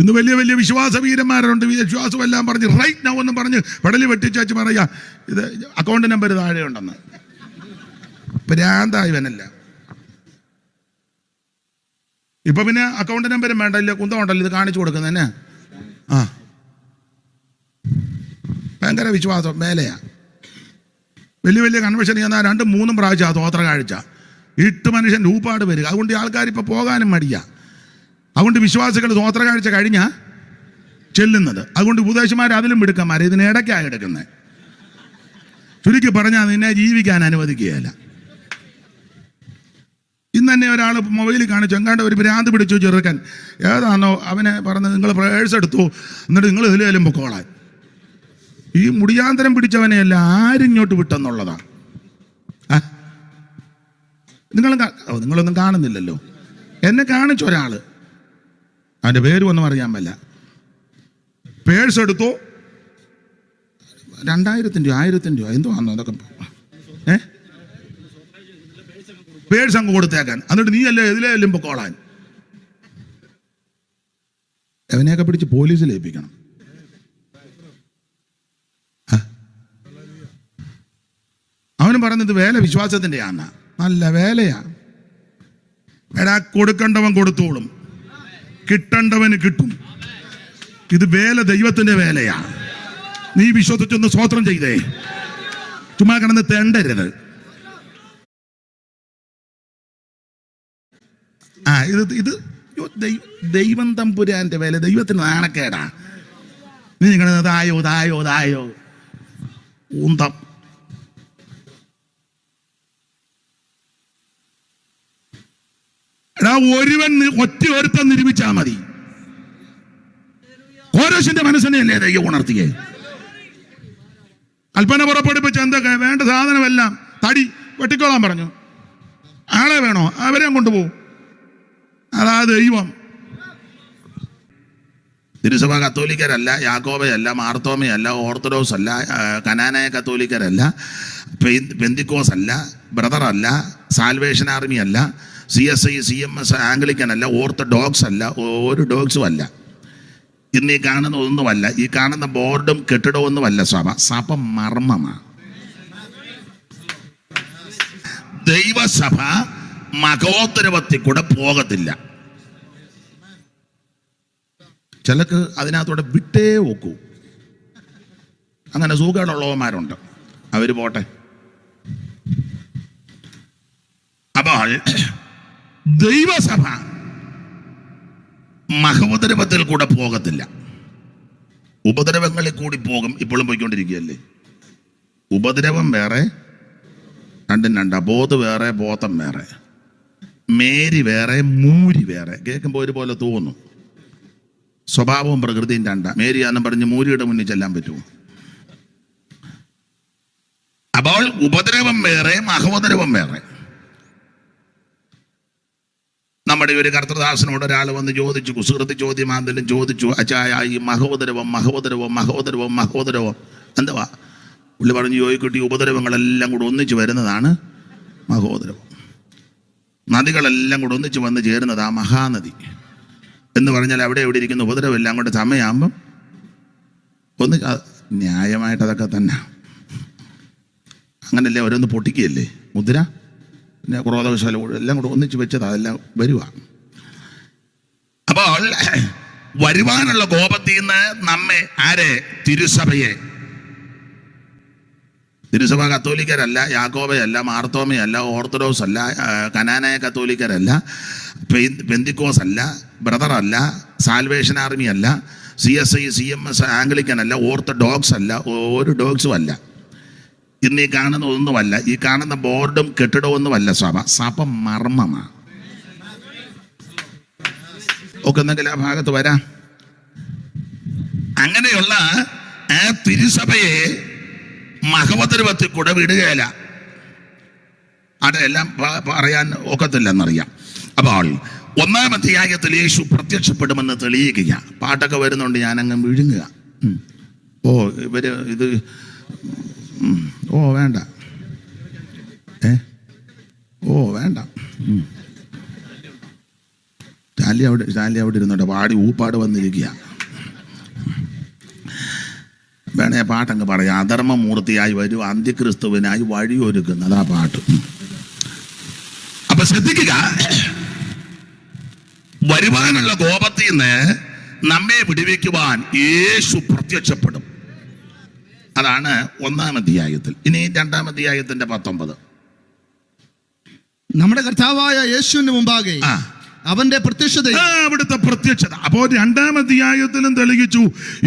ഇന്ന് വലിയ വലിയ വിശ്വാസ വീരന്മാരുണ്ട്. വിശ്വാസം എല്ലാം പറഞ്ഞ് റൈറ്റ് നൗ എന്ന് പറഞ്ഞ് പെടലി വെട്ടിച്ചു പറയാ ഇത് അക്കൗണ്ട് നമ്പർ താഴെ ഉണ്ടെന്ന്. ഭ്രാന്തായവനല്ല. ഇപ്പൊ പിന്നെ അക്കൗണ്ട് നമ്പരും വേണ്ട, ഇല്ല കുന്തം ഉണ്ടല്ലോ ഇത് കാണിച്ചു കൊടുക്കുന്നതന്നെ. ആ ഭയങ്കര വിശ്വാസം മേലെയാ. വലിയ വലിയ കൺവെൻഷൻ ചെന്നാൽ 2-3 പ്രാവശ്യം തോത്ര കാഴ്ച ഇട്ട് മനുഷ്യൻ രൂപാട് വരിക. അതുകൊണ്ട് ആൾക്കാർ ഇപ്പൊ പോകാനും മടിയാ. അതുകൊണ്ട് വിശ്വാസികൾ തോത്ര കാഴ്ച കഴിഞ്ഞാ ചെല്ലുന്നത്. അതുകൊണ്ട് ഉപദേശമാർ അതിലും മിടുക്കന്മാർ ഇതിനിടയ്ക്കാണ് എടുക്കുന്നത്. ചുരുക്കി പറഞ്ഞാൽ നിന്നെ ജീവിക്കാൻ അനുവദിക്കുകയല്ല. ഇന്ന് തന്നെ ഒരാൾ മൊബൈലിൽ കാണിച്ചു, എങ്ങാണ്ട് ഒരു ഭ്രാന്ത് പിടിച്ചു ചെറുക്കൻ ഏതാണോ അവനെ പറഞ്ഞത്, നിങ്ങൾ പേഴ്സ് എടുത്തു എന്നിട്ട് നിങ്ങൾ ഇതിലേലും പൊക്കോളാൻ. ഈ മുടിയാന്തരം പിടിച്ചവനെയല്ല ആരിങ്ങോട്ട് വിട്ടെന്നുള്ളതാണ്. നിങ്ങളൊന്നും കാണുന്നില്ലല്ലോ. എന്നെ കാണിച്ച ഒരാള്, അവൻ്റെ പേര് ഒന്നും അറിയാൻ പറ്റില്ല, പേഴ്സ് എടുത്തു 2000 രൂപ 1000 രൂപ എന്തോ ആണോ അതൊക്കെ പേഴ്സ് അങ്ങ് കൊടുത്തേക്കാൻ. എന്നിട്ട് നീ അല്ലേ ഇതിലേലും പൊക്കോളാൻ. അവനെയൊക്കെ പിടിച്ച് പോലീസിൽ ഏൽപ്പിക്കണം. അവനും പറയുന്നത് വേല വിശ്വാസത്തിൻ്റെ ആണ്. നല്ല വേലയാ. എടാ കൊടുക്കേണ്ടവൻ കൊടുത്തോളും, കിട്ടേണ്ടവന് കിട്ടും. ഇത് വേല ദൈവത്തിന്റെ വേലയാ. നീ വിശ്വസിച്ചൊന്ന് സ്വോത്രം ചെയ്തേ. ചുമ്മാ കിടന്ന് തെണ്ടരുത്. ഇത് ദൈവം തമ്പുരാന്റെ വേല. ദൈവത്തിന് നാണക്കേടാ. നീ കിടന്ന് തായോ ഊന്തം. എടാ ഒരുവൻ ഒരുത്തൻ നിർമ്മിച്ചാൽ മതി. ഓരോശിന്റെ മനസ്സിനെയല്ലേ ദൈവം ഉണർത്തിയേ. കൽപ്പന പുറപ്പെടുപ്പിച്ച് എന്തൊക്കെ വേണ്ട സാധനമെല്ലാം തടി വെട്ടിക്കോളാൻ പറഞ്ഞു. ആളെ വേണോ അവരെയും കൊണ്ടുപോകും. അതാ ദൈവം. തിരുസഭ കത്തോലിക്കരല്ല, യാക്കോബയല്ല, മാർത്തോമയല്ല, ഓർത്തഡോക്സ് അല്ല, കനാനായ കത്തോലിക്കരല്ല, പെന്തിക്കോസ് അല്ല, ബ്രദറല്ല, സാൽവേഷൻ ആർമി അല്ല, CSI CMS ആംഗ്ലിക്കൻ അല്ല, ഓർത്തഡോക്സ് അല്ല, ഒരു ഡോക്സും അല്ല. ഇന്ന് ഈ കാണുന്ന ഒന്നുമല്ല. ഈ കാണുന്ന ബോർഡും കെട്ടിടവും ഒന്നുമല്ല സഭ. സഭ മർമ്മമാണ്. ദൈവസഭ മഹോത്തരവത്തിൽ കൂടെ പോകത്തില്ല. ചിലക്ക് അതിനകത്തൂടെ വിട്ടേ വെക്കൂ. അങ്ങനെ സുഖമുള്ളവന്മാരുണ്ട്, അവര് പോട്ടെ. അപ്പോൾ ദൈവസഭ മഹോദരവത്തിൽ കൂടെ പോകത്തില്ല. ഉപദ്രവങ്ങളിൽ കൂടി പോകും. ഇപ്പോഴും പോയിക്കൊണ്ടിരിക്കുകയല്ലേ. ഉപദ്രവം വേറെ, രണ്ടും രണ്ടാ. ബോധ് വേറെ, ബോധം വേറെ. മേരി വേറെ, മൂരി വേറെ. കേൾക്കുമ്പോൾ ഒരുപോലെ തോന്നും. സ്വഭാവവും പ്രകൃതിയും രണ്ടാ. മേരിയാന്നും പറഞ്ഞ് മൂരിയുടെ മുന്നിൽ ചെല്ലാൻ പറ്റുമോ? അപ്പോൾ ഉപദ്രവം വേറെ, മഹോദരവം വേറെ. നമ്മുടെ ഒരു കർത്തൃദാസനോട് ഒരാൾ വന്ന് ചോദിച്ചു, കുസൃതി ചോദ്യമാന്തെങ്കിലും ചോദിച്ചു, അച്ചായ ഈ മഹോദരവം എന്തുവാ? പുള്ളി പറഞ്ഞു, ചോദിക്കുട്ടി ഉപദ്രവങ്ങളെല്ലാം കൂടെ ഒന്നിച്ച് വരുന്നതാണ് മഹോദരവം. നദികളെല്ലാം കൂടെ ഒന്നിച്ച് വന്ന് ചേരുന്നതാ മഹാനദി എന്ന് പറഞ്ഞാൽ അവിടെ എവിടെ ഇരിക്കുന്ന ഉപദ്രവം എല്ലാം കൂടെ സമയമാകുമ്പം ഒന്ന് ന്യായമായിട്ട് അതൊക്കെ തന്നെ. അങ്ങനല്ലേ ഓരോന്ന് പൊട്ടിക്കുകയല്ലേ മുദ്ര, പിന്നെ ക്രോധവശാല എല്ലാം കൂടെ ഒന്നിച്ച് വെച്ചത് അതെല്ലാം വരുക. അപ്പോൾ വരുവാനുള്ള കോപത്തിൽ നിന്ന് നമ്മെ ആരെ? തിരുസഭയെ. തിരുസഭ കത്തോലിക്കരല്ല, യാക്കോബയല്ല, മാർത്തോമയല്ല, ഓർത്തഡോക്സ് അല്ല, കനാനായ കത്തോലിക്കരല്ല, പെന്തിക്കോസ് അല്ല, ബ്രദറല്ല, സാൽവേഷൻ ആർമി അല്ല, CSI CMS ആംഗ്ലിക്കൻ അല്ല, ഓർത്തഡോക്സ് അല്ല, ഒരു ഡോക്സും അല്ല. ഇന്ന് ഈ കാണുന്ന ഒന്നുമല്ല. ഈ കാണുന്ന ബോർഡും കെട്ടിടവും ഒന്നുമല്ല സഭ. സഭ മർമ്മമാണ്. ഒക്കെ എന്തെങ്കിലും ആ ഭാഗത്ത് വരാം. അങ്ങനെയുള്ള ആ തിരുസഭയെ മഹോദരവത്തിൽ കൂടെ വിടുകയില്ല. അതെല്ലാം പറയാൻ ഒക്കത്തില്ലെന്നറിയാം. അപ്പോൾ 1-ാം അധ്യായത്തിൽ യേശു പ്രത്യക്ഷപ്പെടുമെന്ന് തെളിയിക്കുക. പാട്ടൊക്കെ വരുന്നുണ്ട്, ഞാനങ്ങ് വിഴുങ്ങുക. ഇവര് ഇത് വേണ്ട, വേണ്ട. സ്റ്റാൻലി അവിടെ ഇരുന്നോട്ടെ, പാടി ഊപ്പാട് വന്നിരിക്കുക. വേണേ പാട്ടങ്ങ് പറയാം. അധർമ്മമൂർത്തിയായി വരും, അന്ത്യക്രിസ്തുവിനായി വഴിയൊരുക്കുന്നത്, അതാ പാട്ട്. അപ്പൊ ശ്രദ്ധിക്കുക, വരുവാനുള്ള കോപത്തിൽ നിന്ന് നമ്മെ വിടുവിക്കുവാൻ യേശു പ്രത്യക്ഷപ്പെടും. അതാണ് 1-ാം അധ്യായത്തിൽ. ഇനി 2-ാം അധ്യായത്തിന്റെ 19. നമ്മുടെ കർത്താവായ യേശുവിന്റെ മുമ്പാകെ അവന്റെ പ്രത്യക്ഷത, അവിടുത്തെ പ്രത്യക്ഷത. അപ്പോൾ 2-ാം അധ്യായത്തിലും തെളിയിച്ചു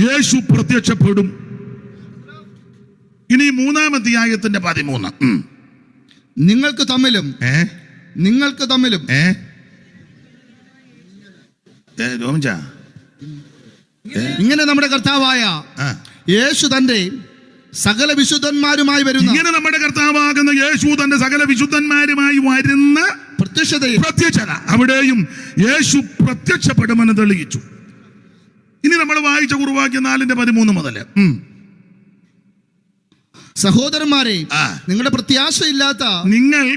യേശു പ്രത്യക്ഷപ്പെടും. ഇനി 3-ാം അധ്യായത്തിന്റെ 13. നിങ്ങൾക്ക് തമ്മിലും ഇങ്ങനെ നമ്മുടെ കർത്താവായ യേശു തന്റെ സകല വിശുദ്ധന്മാരുമായി വരുന്ന, ഇങ്ങനെ നമ്മുടെ കർത്താവാകുന്ന യേശു തന്റെ സകല വിശുദ്ധന്മാരുമായി വരുന്ന പ്രത്യക്ഷത, അവിടെയും യേശു പ്രത്യക്ഷപ്പെടുമെന്ന് തെളിയിച്ചു. ഇനി നമ്മൾ വായിച്ച കുറുവാക്യം 4:13 മുതൽ. സഹോദരന്മാരെ, നിങ്ങൾ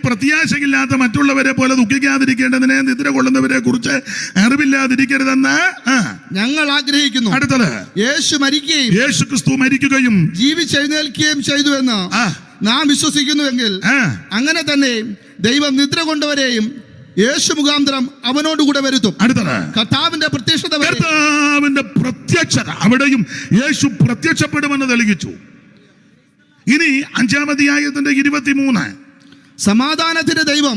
പ്രത്യാശയില്ലാത്ത മറ്റുള്ളവരെ പോലെ ദുഃഖിക്കാതിരിക്കേണ്ടതിനെ നിദ്ര കൊള്ളുന്നവരെ കുറിച്ച് അറിവില്ലാതിരിക്കരുതെന്ന് ഞങ്ങൾ ആഗ്രഹിക്കുന്നു. അടുത്തത്, യേശു ക്രിസ്തു മരിക്കുകയും ജീവിച്ചെഴുന്നേൽക്കുകയും ചെയ്തു എന്ന് നാം വിശ്വസിക്കുന്നുവെങ്കിൽ അങ്ങനെ തന്നെ ദൈവം നിദ്ര കൊണ്ടവരെയും യേശു മുഖാന്തരം അവനോടുകൂടെ വരുത്തും. അടുത്തത്, കർത്താവിന്റെ പ്രത്യക്ഷത, അവിടെയും യേശു പ്രത്യക്ഷപ്പെടുമെന്ന് തെളിയിച്ചു. ഇനി 5-ാം അധ്യായത്തിന്റെ 23. സമാധാനത്തിന്റെ ദൈവം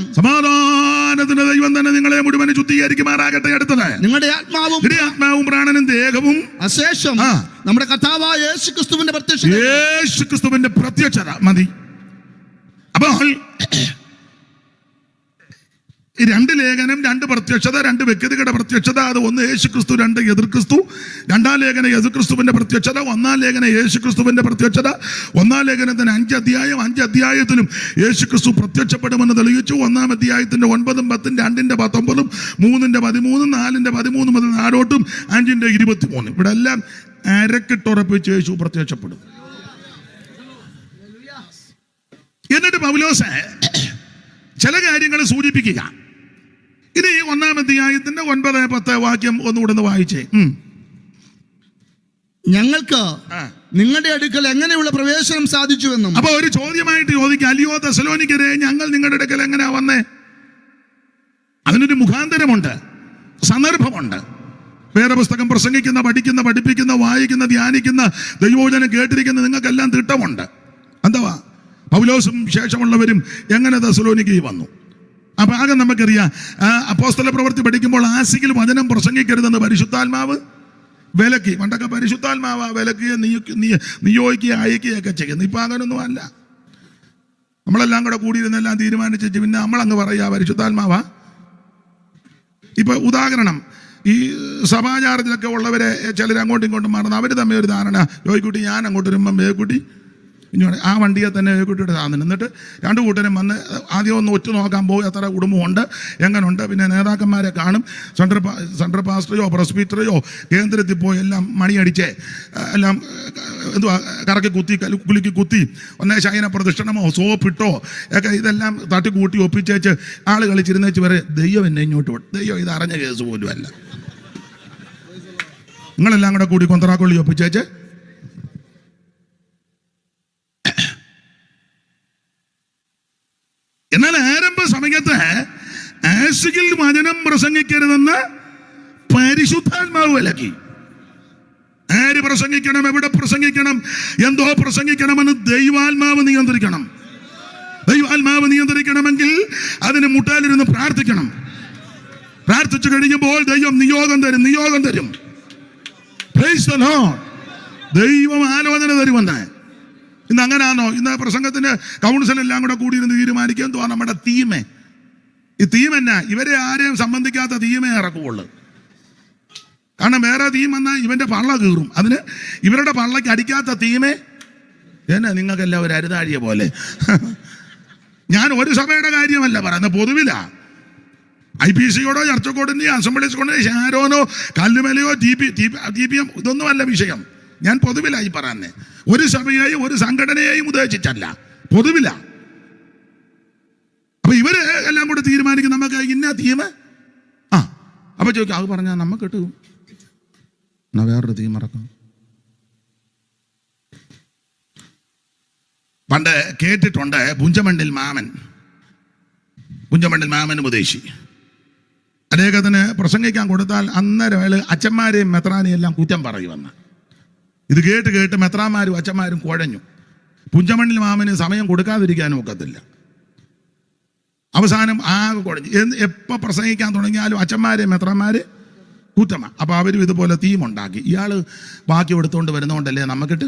തന്നെ നിങ്ങളെ മുഴുവൻ ശുദ്ധീകരിക്കുമാറാകട്ടെ. അടുത്തത്, നിങ്ങളുടെ ആത്മാവും പ്രാണനും ദേഹവും അശേഷം നമ്മുടെ കർത്താവായ യേശു ക്രിസ്തുവിന്റെ പ്രത്യക്ഷത മതി. അപ്പോൾ 2 ലേഖനം, 2 പ്രത്യക്ഷത, 2 വ്യക്തികളുടെ പ്രത്യക്ഷത. അത് 1 യേശു ക്രിസ്തു, 2 എതിർ ക്രിസ്തു. 2-ാം ലേഖനം യേശു ക്രിസ്തുവിന്റെ പ്രത്യക്ഷത, 1-ാം ലേഖനം യേശു ക്രിസ്തുവിന്റെ പ്രത്യക്ഷത. 1-ാം ലേഖനത്തിന് 5 അധ്യായം, 5 അധ്യായത്തിലും യേശു ക്രിസ്തു പ്രത്യക്ഷപ്പെടുമെന്ന് തെളിയിച്ചു. 1-ാം അധ്യായത്തിന്റെ 9, 10, 2-ന്റെ 19, 3-ന്റെ 13, 4-ന്റെ 13 മുതൽ 4 5-ന്റെ 23. ഇവിടെ എല്ലാം അരക്കിട്ടുറപ്പിച്ച് യേശു പ്രത്യക്ഷപ്പെടും. എന്നിട്ട് പൗലോസ് ചില കാര്യങ്ങൾ സൂചിപ്പിക്കുക. ഇനി 1-ാം അധ്യായത്തിന്റെ 9, 10 വാക്യം ഒന്നുകൂടെ വായിച്ചേ. ഞങ്ങൾക്ക് നിങ്ങളുടെ അടുക്കൽ എങ്ങനെയുള്ള പ്രവേശനം സാധിച്ചുവെന്നും. അപ്പൊ ഒരു ചോദ്യമായിട്ട് ചോദിക്കുക, അല്ലയോ തെസ്സലോനിക്കരെ, ഞങ്ങൾ നിങ്ങളുടെ അടുക്കൽ എങ്ങനെയാ വന്നേ? അതിനൊരു മുഖാന്തരമുണ്ട്, സന്ദർഭമുണ്ട്. വേദപുസ്തകം പ്രസംഗിക്കുന്ന, പഠിക്കുന്ന, പഠിപ്പിക്കുന്ന, വായിക്കുന്ന, ധ്യാനിക്കുന്ന, ദൈവവചനം കേട്ടിരിക്കുന്ന നിങ്ങൾക്കെല്ലാം തിട്ടമുണ്ട്. എന്തുവാ? പൗലോസും ശേഷമുള്ളവരും എങ്ങനെ തെസ്സലോനിക്കയിൽ വന്നു? അപ്പൊ ആകെ നമുക്കറിയാം, അപ്പോസ്തല പ്രവൃത്തി പഠിക്കുമ്പോൾ ആസിയിൽ വചനം പ്രസംഗിക്കരുതെന്ന് പരിശുദ്ധാത്മാവ് വിലക്കി. പണ്ടൊക്കെ പരിശുദ്ധാത്മാവ് വിലക്കുകയും നിയോഗിക്കുകയും അയക്കുകയൊക്കെ ചെയ്യുന്നു. ഇപ്പൊ അങ്ങനൊന്നും അല്ല. നമ്മളെല്ലാം കൂടെ കൂടിയിരുന്നെല്ലാം തീരുമാനിച്ചു, പിന്നെ നമ്മളങ്ങ് പറയാ പരിശുദ്ധാത്മാവാ. ഇപ്പൊ ഉദാഹരണം, ഈ സഭാചാരത്തിലൊക്കെ ഉള്ളവരെ ചിലർ അങ്ങോട്ടും ഇങ്ങോട്ടും മാറുന്നു. അവർ തമ്മിൽ ഒരു ധാരണ, യോയിക്കുട്ടി ഞാൻ അങ്ങോട്ട് വരുമ്പം വേക്കുട്ടി ഇങ്ങോട്ട് ആ വണ്ടിയെ തന്നെ കുട്ടിയുടെ സാധനം. എന്നിട്ട് 2 കൂട്ടരും വന്ന് ആദ്യം ഒന്ന് ഒറ്റ നോക്കാൻ പോകും, എത്ര കുടുംബമുണ്ട്, എങ്ങനെയുണ്ട്. പിന്നെ നേതാക്കന്മാരെ കാണും. സെൻട്രൽ പാസ്റ്ററെയോ പ്രസ്ബീറ്ററെയോ കേന്ദ്രത്തിൽ പോയി എല്ലാം മണിയടിച്ച് എല്ലാം എന്തുവാ കറക്കി കുലുക്കി കുത്തി ഒന്നേ ശയന പ്രദക്ഷിണമോ സോപ്പിട്ടോ ഒക്കെ ഇതെല്ലാം തട്ടിക്കൂട്ടി ഒപ്പിച്ചേച്ച് ആൾ കളിച്ചിരുന്നേച്ച് വരെ ദൈവം എന്നെ ഇങ്ങോട്ട് വിട്ടു. ദൈവം ഇത് അറിഞ്ഞ കേസ് പോലും അല്ല. നിങ്ങളെല്ലാം കൂടെ കൂടി കൊന്തറാക്കൊള്ളി ഒപ്പിച്ചേച്ച് എന്നാൽ ആരംഭ സമയത്ത് ആസിയിൽ വചനം പ്രസംഗിക്കരുതെന്ന് പരിശുദ്ധാത്മാവ് വിലക്കി. ആര് പ്രസംഗിക്കണം, എവിടെ പ്രസംഗിക്കണം, എന്തോ പ്രസംഗിക്കണമെന്ന് ദൈവാത്മാവ് നിയന്ത്രിക്കണം. ദൈവാത്മാവ് നിയന്ത്രിക്കണമെങ്കിൽ അതിന് മുട്ടാലിരുന്ന് പ്രാർത്ഥിക്കണം. പ്രാർത്ഥിച്ചു കഴിയുമ്പോൾ ദൈവം നിയോഗം തരും. Praise the Lord. ദൈവം ആലോചന തരുമെന്ന്. ഇന്ന് അങ്ങനാണോ? ഇന്ന് പ്രസംഗത്തിന്റെ കൗൺസിൽ എല്ലാം കൂടെ കൂടിയിരുന്ന് തീരുമാനിക്കുക എന്തുവാ നമ്മുടെ തീമേ. ഈ തീം എന്നാ? ഇവരെ ആരെയും സംബന്ധിക്കാത്ത തീമേ ഇറക്കുള്ളൂ. കാരണം വേറെ തീം വന്നാൽ ഇവന്റെ പള്ള കീറും. അതിന് ഇവരുടെ പള്ളയ്ക്ക് അടിക്കാത്ത തീമേ എന്നാ? നിങ്ങൾക്കെല്ലാം ഒരു അരുതാഴിയ പോലെ. ഞാൻ ഒരു സഭയുടെ കാര്യമല്ല പറയുന്നത്, പൊതുവിലാ. IPCയോടോ ചർച്ചക്കോടിന്റെയോ അസംബ്ലീസ് കൊണ്ടോ ഷാരോനോ കല്ലുമലയോ GPM ഇതൊന്നുമല്ല വിഷയം. ഞാൻ പൊതുവിലായി പറയുന്നത്. ഒരു സഭയെയും ഒരു സംഘടനയെയും ഉദ്ദേശിച്ചല്ല, പൊതുവില. അപ്പൊ ഇവര് എല്ലാം കൂടെ തീരുമാനിക്കും നമുക്ക് ഇന്ന തീം. അപ്പൊ ചോദിക്കും അത് പറഞ്ഞാൽ നമുക്ക് കിട്ടും, എന്നാ വേറൊരു തീ മറക്കാം. പണ്ട് കേട്ടിട്ടുണ്ട് പുഞ്ചമണ്ടിൽ മാമൻ ഉപദേശി അദ്ദേഹത്തിന് പ്രസംഗിക്കാൻ കൊടുത്താൽ അന്നേരം അയാൾ അച്ഛന്മാരെയും മെത്രാനെയും എല്ലാം കുറ്റം പറയുമെന്ന്. ഇത് കേട്ട് മെത്രാന്മാരും അച്ഛന്മാരും കുഴഞ്ഞു. പുഞ്ചമണ്ടിൽ മാമന് സമയം കൊടുക്കാതിരിക്കാനും ഒക്കത്തില്ല. അവസാനം ആകെ കുഴഞ്ഞു. എപ്പോൾ പ്രസംഗിക്കാൻ തുടങ്ങിയാലും അച്ഛന്മാരെയും മെത്രാന്മാര് കുറ്റമാണ്. അപ്പോൾ അവരും ഇതുപോലെ തീമുണ്ടാക്കി. ഇയാൾ ബാക്കി എടുത്തുകൊണ്ട് വരുന്നതുകൊണ്ടല്ലേ നമുക്കിട്ട്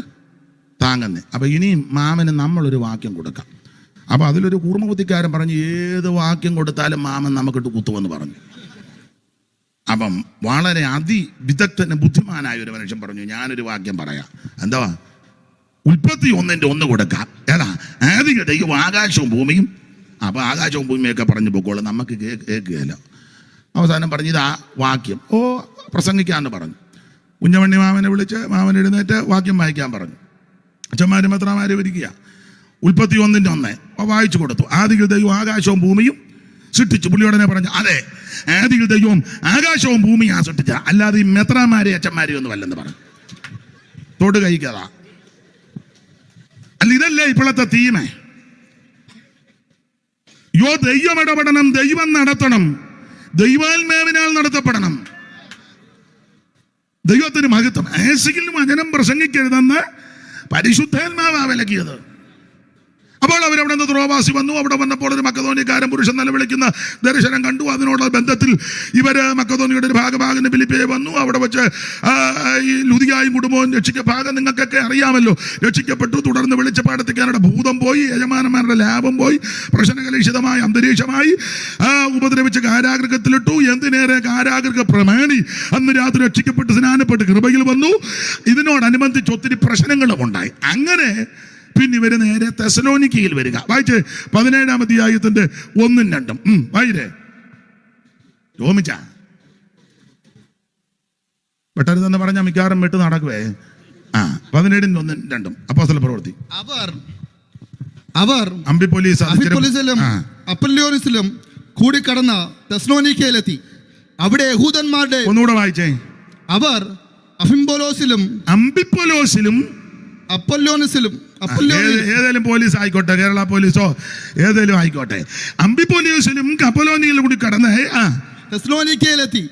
താങ്ങുന്നത്. അപ്പോൾ ഇനിയും മാമന് നമ്മളൊരു വാക്യം കൊടുക്കാം. അപ്പോൾ അതിലൊരു കൂർമ്മബുദ്ധിക്കാരൻ പറഞ്ഞു, ഏത് വാക്യം കൊടുത്താലും മാമൻ നമുക്കിട്ട് കുത്തുമെന്ന് പറഞ്ഞു. അപ്പം വളരെ അതിവിദഗ്ധന് ബുദ്ധിമാനായ ഒരു മനുഷ്യൻ പറഞ്ഞു, ഞാനൊരു വാക്യം പറയാം. എന്താ? ഉൽപ്പത്തി 1:1 കൊടുക്കാം. ഏതാ? ആദിയിൽ ദൈവം ആകാശവും ഭൂമിയും. അപ്പോൾ ആകാശവും ഭൂമിയൊക്കെ പറഞ്ഞു പൊക്കോളും, നമുക്ക് കേൾക്കുകയില്ല. അവസാനം പറഞ്ഞു ഇതാ വാക്യം. പ്രസംഗിക്കാന്ന് പറഞ്ഞു. കുഞ്ഞമണ്ണി മാമനെ വിളിച്ച് മാമൻ എഴുന്നേറ്റ് വാക്യം വായിക്കാൻ പറഞ്ഞു. അച്ഛന്മാരും മെത്രാന്മാരും ഇരിക്കുക. ഉൽപ്പത്തി 1:1 വായിച്ചു കൊടുത്തു. ആദിയിൽ ദൈവം ആകാശവും ഭൂമിയും സൃഷ്ടിച്ചു. പുള്ളിയോടനെ പറഞ്ഞു, അതെ, ആദിയിൽ ദൈവവും ആകാശവും ഭൂമിയും സൃഷ്ടിച്ച, അല്ലാതെ ഈ മെത്രാന്മാരെ അച്ഛന്മാരെയും ഒന്നും അല്ലെന്ന് പറഞ്ഞു. തൊട്ട് കഴിക്കതാ. അല്ല, ഇതല്ലേ ഇപ്പോഴത്തെ തീമേ? ദൈവം ഇടപെടണം, ദൈവം നടത്തണം, ദൈവാത്മാവിനാൽ നടത്തപ്പെടണം. ദൈവത്തിന് മഹത്വം. ആശയിലും വചനം പ്രസംഗിക്കരുതെന്ന് പരിശുദ്ധാത്മാവാ വിലക്കിയത്. അപ്പോൾ അവരവിടെ നിന്ന് ത്രോവാസി വന്നു. അവിടെ വന്നപ്പോൾ ഒരു മക്കതോന്യക്കാരൻ പുരുഷൻ നിലവിളിക്കുന്ന ദർശനം കണ്ടു. അതിനോടുള്ള ബന്ധത്തിൽ ഇവര് മക്കതോന്യയുടെ ഒരു ഭാഗഭാഗിന് ഫിലിപ്പിയെ വന്നു. അവിടെ വെച്ച് ഈ ലുദിയായും കുടുംബവും ഭാഗം നിങ്ങൾക്കൊക്കെ അറിയാമല്ലോ, രക്ഷിക്കപ്പെട്ടു. തുടർന്ന് വെളിച്ചപ്പാടത്തിക്കാരുടെ ഭൂതം പോയി, യജമാനന്മാരുടെ ലാഭം പോയി, പ്രശ്നകലുഷിതമായ അന്തരീക്ഷമായി, ഉപദ്രവിച്ച് കാരാഗൃഹത്തിലിട്ടു. എന്തിനേറെ കാരാഗൃഹ പ്രമാണി അന്ന് രാത്രി രക്ഷിക്കപ്പെട്ട് സ്നാനപ്പെട്ട് കൃപയിൽ വന്നു. ഇതിനോടനുബന്ധിച്ച് ഒത്തിരി പ്രശ്നങ്ങളും ഉണ്ടായി. അങ്ങനെ പിന്നെ ഇവര് നേരെ തെസലോനിക്കയിൽ വരിക. വായിച്ച് 17-ാം അധ്യായത്തിന്റെ 1-2 വായിരേ. രോമിച്ച പെട്ടെന്ന് പറഞ്ഞാൽ മിക്കവാറും വിട്ട് നടക്കുവേ. 17-1-2 അപ്പോസ്തല പ്രവൃത്തി. അവർ അംഫിപ്പൊലിസിലും അപ്പൊല്ലോനിസിലും കൂടി കടന്ന തെസ്സലോനിക്കയിലെത്തി. അവിടെ യഹൂദന്മാരുടെ, ഒന്നുകൂടെ വായിച്ചേ. അവർ അംഫിപ്പൊലിസിലും അപ്പൊല്ലോനിസിലും, ഏതേലും പോലീസ് ആയിക്കോട്ടെ, കേരള പോലീസോ ഏതേലും ആയിക്കോട്ടെ, അംഫിപ്പൊലിസിലും അപ്പൊലോനിയിലും കൂടി കടന്ന് തെസ്സലോനിക്കയിലെത്തി.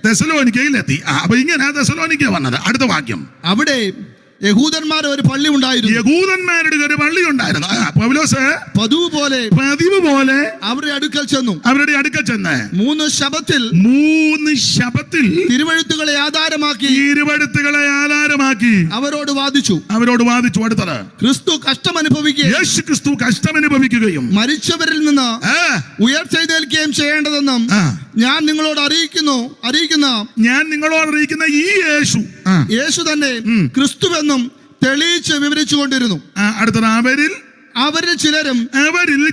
അപ്പൊ ഇങ്ങനെ തെസ്സലോനിക്ക വന്നത്. അടുത്ത വാക്യം. അവിടെ യഹൂദന്മാരുടെ ഒരു പള്ളി ഉണ്ടായിരുന്നു. യഹൂദന്മാരുടെ ഒരു പള്ളി ഉണ്ടായിരുന്നു. പൗലോസ് പതിവ് പോലെ അവരുടെ അടുക്കൽ ചെന്നു. 3 ശബത്തിൽ തിരുവെഴുത്തുകളെ ആധാരമാക്കി അവരോട് വാദിച്ചു. അടുത്തത്, ക്രിസ്തു കഷ്ടമനുഭവിക്കുകയും മരിച്ചവരിൽ നിന്ന് ഉയർത്തെഴുന്നേൽക്കുകയും ചെയ്യേണ്ടതെന്നും ഞാൻ നിങ്ങളോട് അറിയിക്കുന്ന ഈ യേശു തന്നെ ക്രിസ്തുവെന്നും തെളിയിച്ച് വിവരിച്ചുകൊണ്ടിരുന്നു. അടുത്തത്, അവരിൽ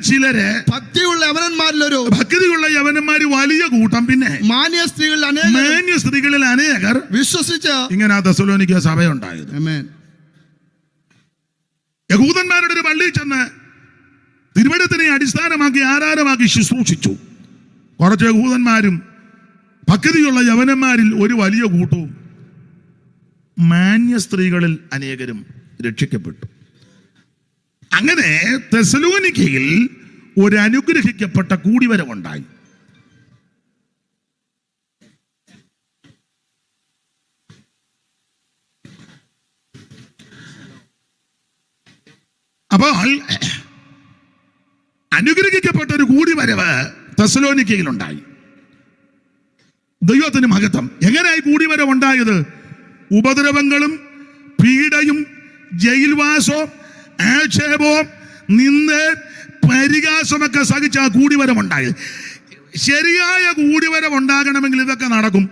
ചിലര് ഭക്തിയുള്ള യവനന്മാരിൽ വലിയ കൂട്ടം, പിന്നെ മാന്യ സ്ത്രീകളിൽ അനേകർ വിശ്വസിച്ച് ഇങ്ങനെ തെസ്സലോനിക്ക സഭയുണ്ടായത്. യഹൂദന്മാരുടെ ഒരു പള്ളിയിൽ ചെന്ന് തിരുവെഴുത്തിനെ അടിസ്ഥാനമാക്കി ആധാരമാക്കി ശുശ്രൂഷിച്ചു. കുറച്ച് യഹൂദന്മാരും ഭക്തിയുള്ള യവനന്മാരിൽ ഒരു വലിയ കൂട്ടവും മാന്യ സ്ത്രീകളിൽ അനേകരും രക്ഷിക്കപ്പെട്ടു. അങ്ങനെ തെസ്സലോനിക്കയിൽ ഒരു അനുഗ്രഹിക്കപ്പെട്ട കൂടിവരവുണ്ടായി. അപ്പോൾ അനുഗ്രഹിക്കപ്പെട്ട ഒരു കൂടിവരവ് തെസ്സലോനിക്കയിലുണ്ടായി. ദൈവത്തിന് മഹത്വം. എങ്ങനെയായി കൂടിവരവുണ്ടായത്? ഉപദ്രവങ്ങളും പീഡയും ജയിൽവാസവും ആക്ഷേപവും നിന്ന് പരിഹാസമൊക്കെ സഹിച്ച ആ കൂടിവരവുണ്ടായത്. ശരിയായ കൂടിവരവുണ്ടാകണമെങ്കിൽ ഇതൊക്കെ നടക്കും.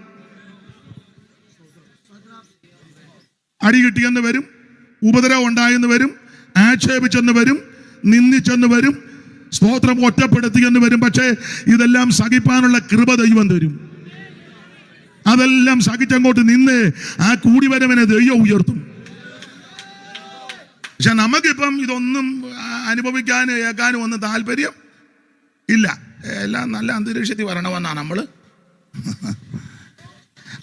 അടി കിട്ടിയെന്ന് വരും, ഉപദ്രവം ഉണ്ടായെന്ന് വരും, ആക്ഷേപിച്ചെന്ന് വരും, നിന്ദിച്ചെന്ന് വരും, സ്തോത്രം ഒറ്റപ്പെടുത്തിയെന്ന് വരും. പക്ഷേ ഇതെല്ലാം സഹിപ്പാനുള്ള കൃപ ദൈവം തരും. അതെല്ലാം സഹിച്ചങ്ങോട്ട് നിന്ന് ആ കൂടിവരവനെ ദൈവം ഉയർത്തും. പക്ഷെ നമുക്കിപ്പം ഇതൊന്നും അനുഭവിക്കാനും കേൾക്കാനും ഒന്നും താല്പര്യം ഇല്ല. എല്ലാം നല്ല അന്തരീക്ഷത്തിൽ വരണമെന്നാണ് നമ്മൾ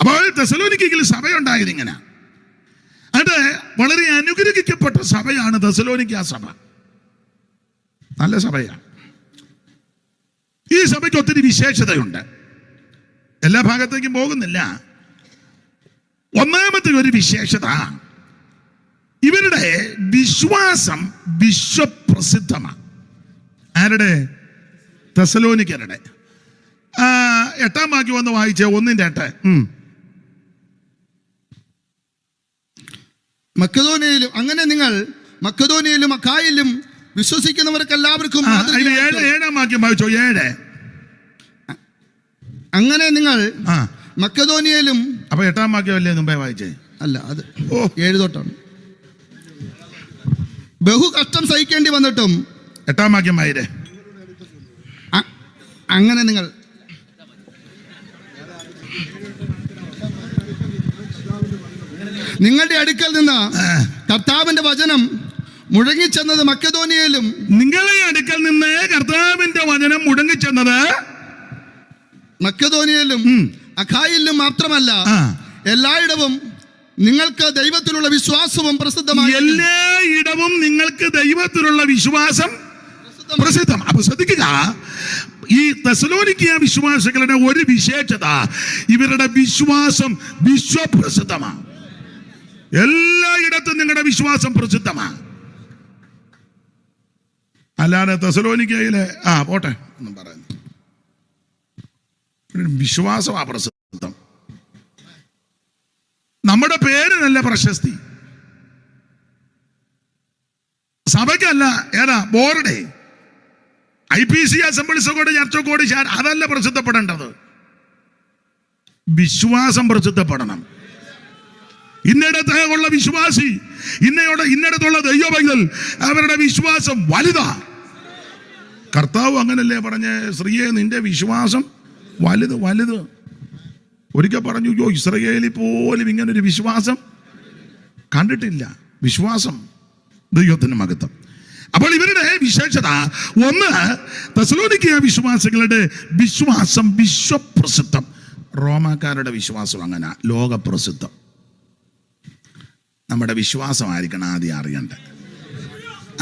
അപ്പോൾ തെസലോനിക്കയിൽ സഭയുണ്ടായത് ഇങ്ങനെ. അത് വളരെ അനുഗ്രഹിക്കപ്പെട്ട സഭയാണ് തെസലോനിക്ക സഭ. നല്ല സഭയാണ്. ഈ സഭയ്ക്ക് ഒത്തിരി വിശേഷതയുണ്ട്. എല്ലാ ഭാഗത്തേക്കും പോകുന്നില്ല. ഒന്നാമത്തെ ഒരു വിശേഷത, ഇവരുടെ വിശ്വാസം വിശ്വപ്രസിദ്ധമാണ്. ആരുടെ? തെസലോനിക്കരുടെ. 8-ാം വാക്യം ഒന്ന് വായിച്ചേ, 1:8. മക്കെദോന്യയിലും അങ്ങനെ നിങ്ങൾ മക്കെദോന്യയിലും അഖായിലും വിശ്വസിക്കുന്നവർക്ക് എല്ലാവർക്കും 7-ാം വാക്യം വായിച്ചോ. 7. അങ്ങനെ നിങ്ങൾ മക്കെദോന്യയിലും. അപ്പൊ 8-ാം വാക്യം അല്ലേ മുമ്പേ വായിച്ചേ? അല്ല, അത് 7 തൊട്ടാണ്. ബഹു കഷ്ടം സഹിക്കേണ്ടി വന്നിട്ടും. 8-ാം വാക്യം വായിരേ. അങ്ങനെ നിങ്ങൾ നിങ്ങളുടെ അടുക്കൽ നിന്ന് കർത്താവിന്റെ വചനം മുഴങ്ങിച്ചെന്നത് മക്കെദോന്യയിലും. നിങ്ങളുടെ അടുക്കൽ നിന്ന് കർത്താവിന്റെ വചനം മുഴങ്ങിച്ചെന്നത് മക്കെദോന്യയിലും അഖായിലും മാത്രമല്ല, എല്ലായിടവും നിങ്ങൾക്ക് ദൈവത്തിലുള്ള വിശ്വാസവും പ്രസിദ്ധമായി. എല്ലായിടവും നിങ്ങൾക്ക് ദൈവത്തിലുള്ള വിശ്വാസം പ്രസിദ്ധം. അപ്പൊ ശ്രദ്ധിക്കുക, ഈ തെസലോനിക്ക വിശ്വാസികളുടെ ഒരു വിശേഷത, ഇവരുടെ വിശ്വാസം വിശ്വപ്രസിദ്ധമാണ്. എല്ലായിടത്തും നിങ്ങളുടെ വിശ്വാസം പ്രസിദ്ധമാണ്. അല്ലാതെ തെസലോനിക്കയിലെ പോട്ടെ ഒന്നും പറയുന്നു, വിശ്വാസമാ പ്രസിദ്ധം. നമ്മുടെ പേരിനല്ല പ്രശസ്തി, സഭയ്ക്കല്ല. ഏതാ? ബോർഡ്, IPC, അസംബ്ലീസ് കോഡ്, ചർച്ച കോഡ്, അതല്ല പ്രസിദ്ധപ്പെടേണ്ടത്. വിശ്വാസം പ്രസിദ്ധപ്പെടണം. ഇന്നിടത്തുള്ള വിശ്വാസി, ഇന്നിടത്തുള്ള ദൈവപൈതൽ, അവരുടെ വിശ്വാസം വലുതാ. കർത്താവ് അങ്ങനല്ലേ പറഞ്ഞേ, സ്ത്രീയെ നിന്റെ വിശ്വാസം വലുത് വലുത്. ഒരിക്കൽ പറഞ്ഞു, ഇസ്രായേലിൽ പോലും ഇങ്ങനൊരു വിശ്വാസം കണ്ടിട്ടില്ല. വിശ്വാസം ദൈവത്തിന് മഹത്വം. അപ്പോൾ ഇവരുടെ വിശേഷത ഒന്ന്, തെസലോനിക്ക വിശ്വാസികളുടെ വിശ്വാസം വിശ്വപ്രസിദ്ധം. റോമാക്കാരുടെ വിശ്വാസം അങ്ങനെ ലോകപ്രസിദ്ധം. നമ്മുടെ വിശ്വാസമായിരിക്കണം ആദ്യം അറിയേണ്ടത്.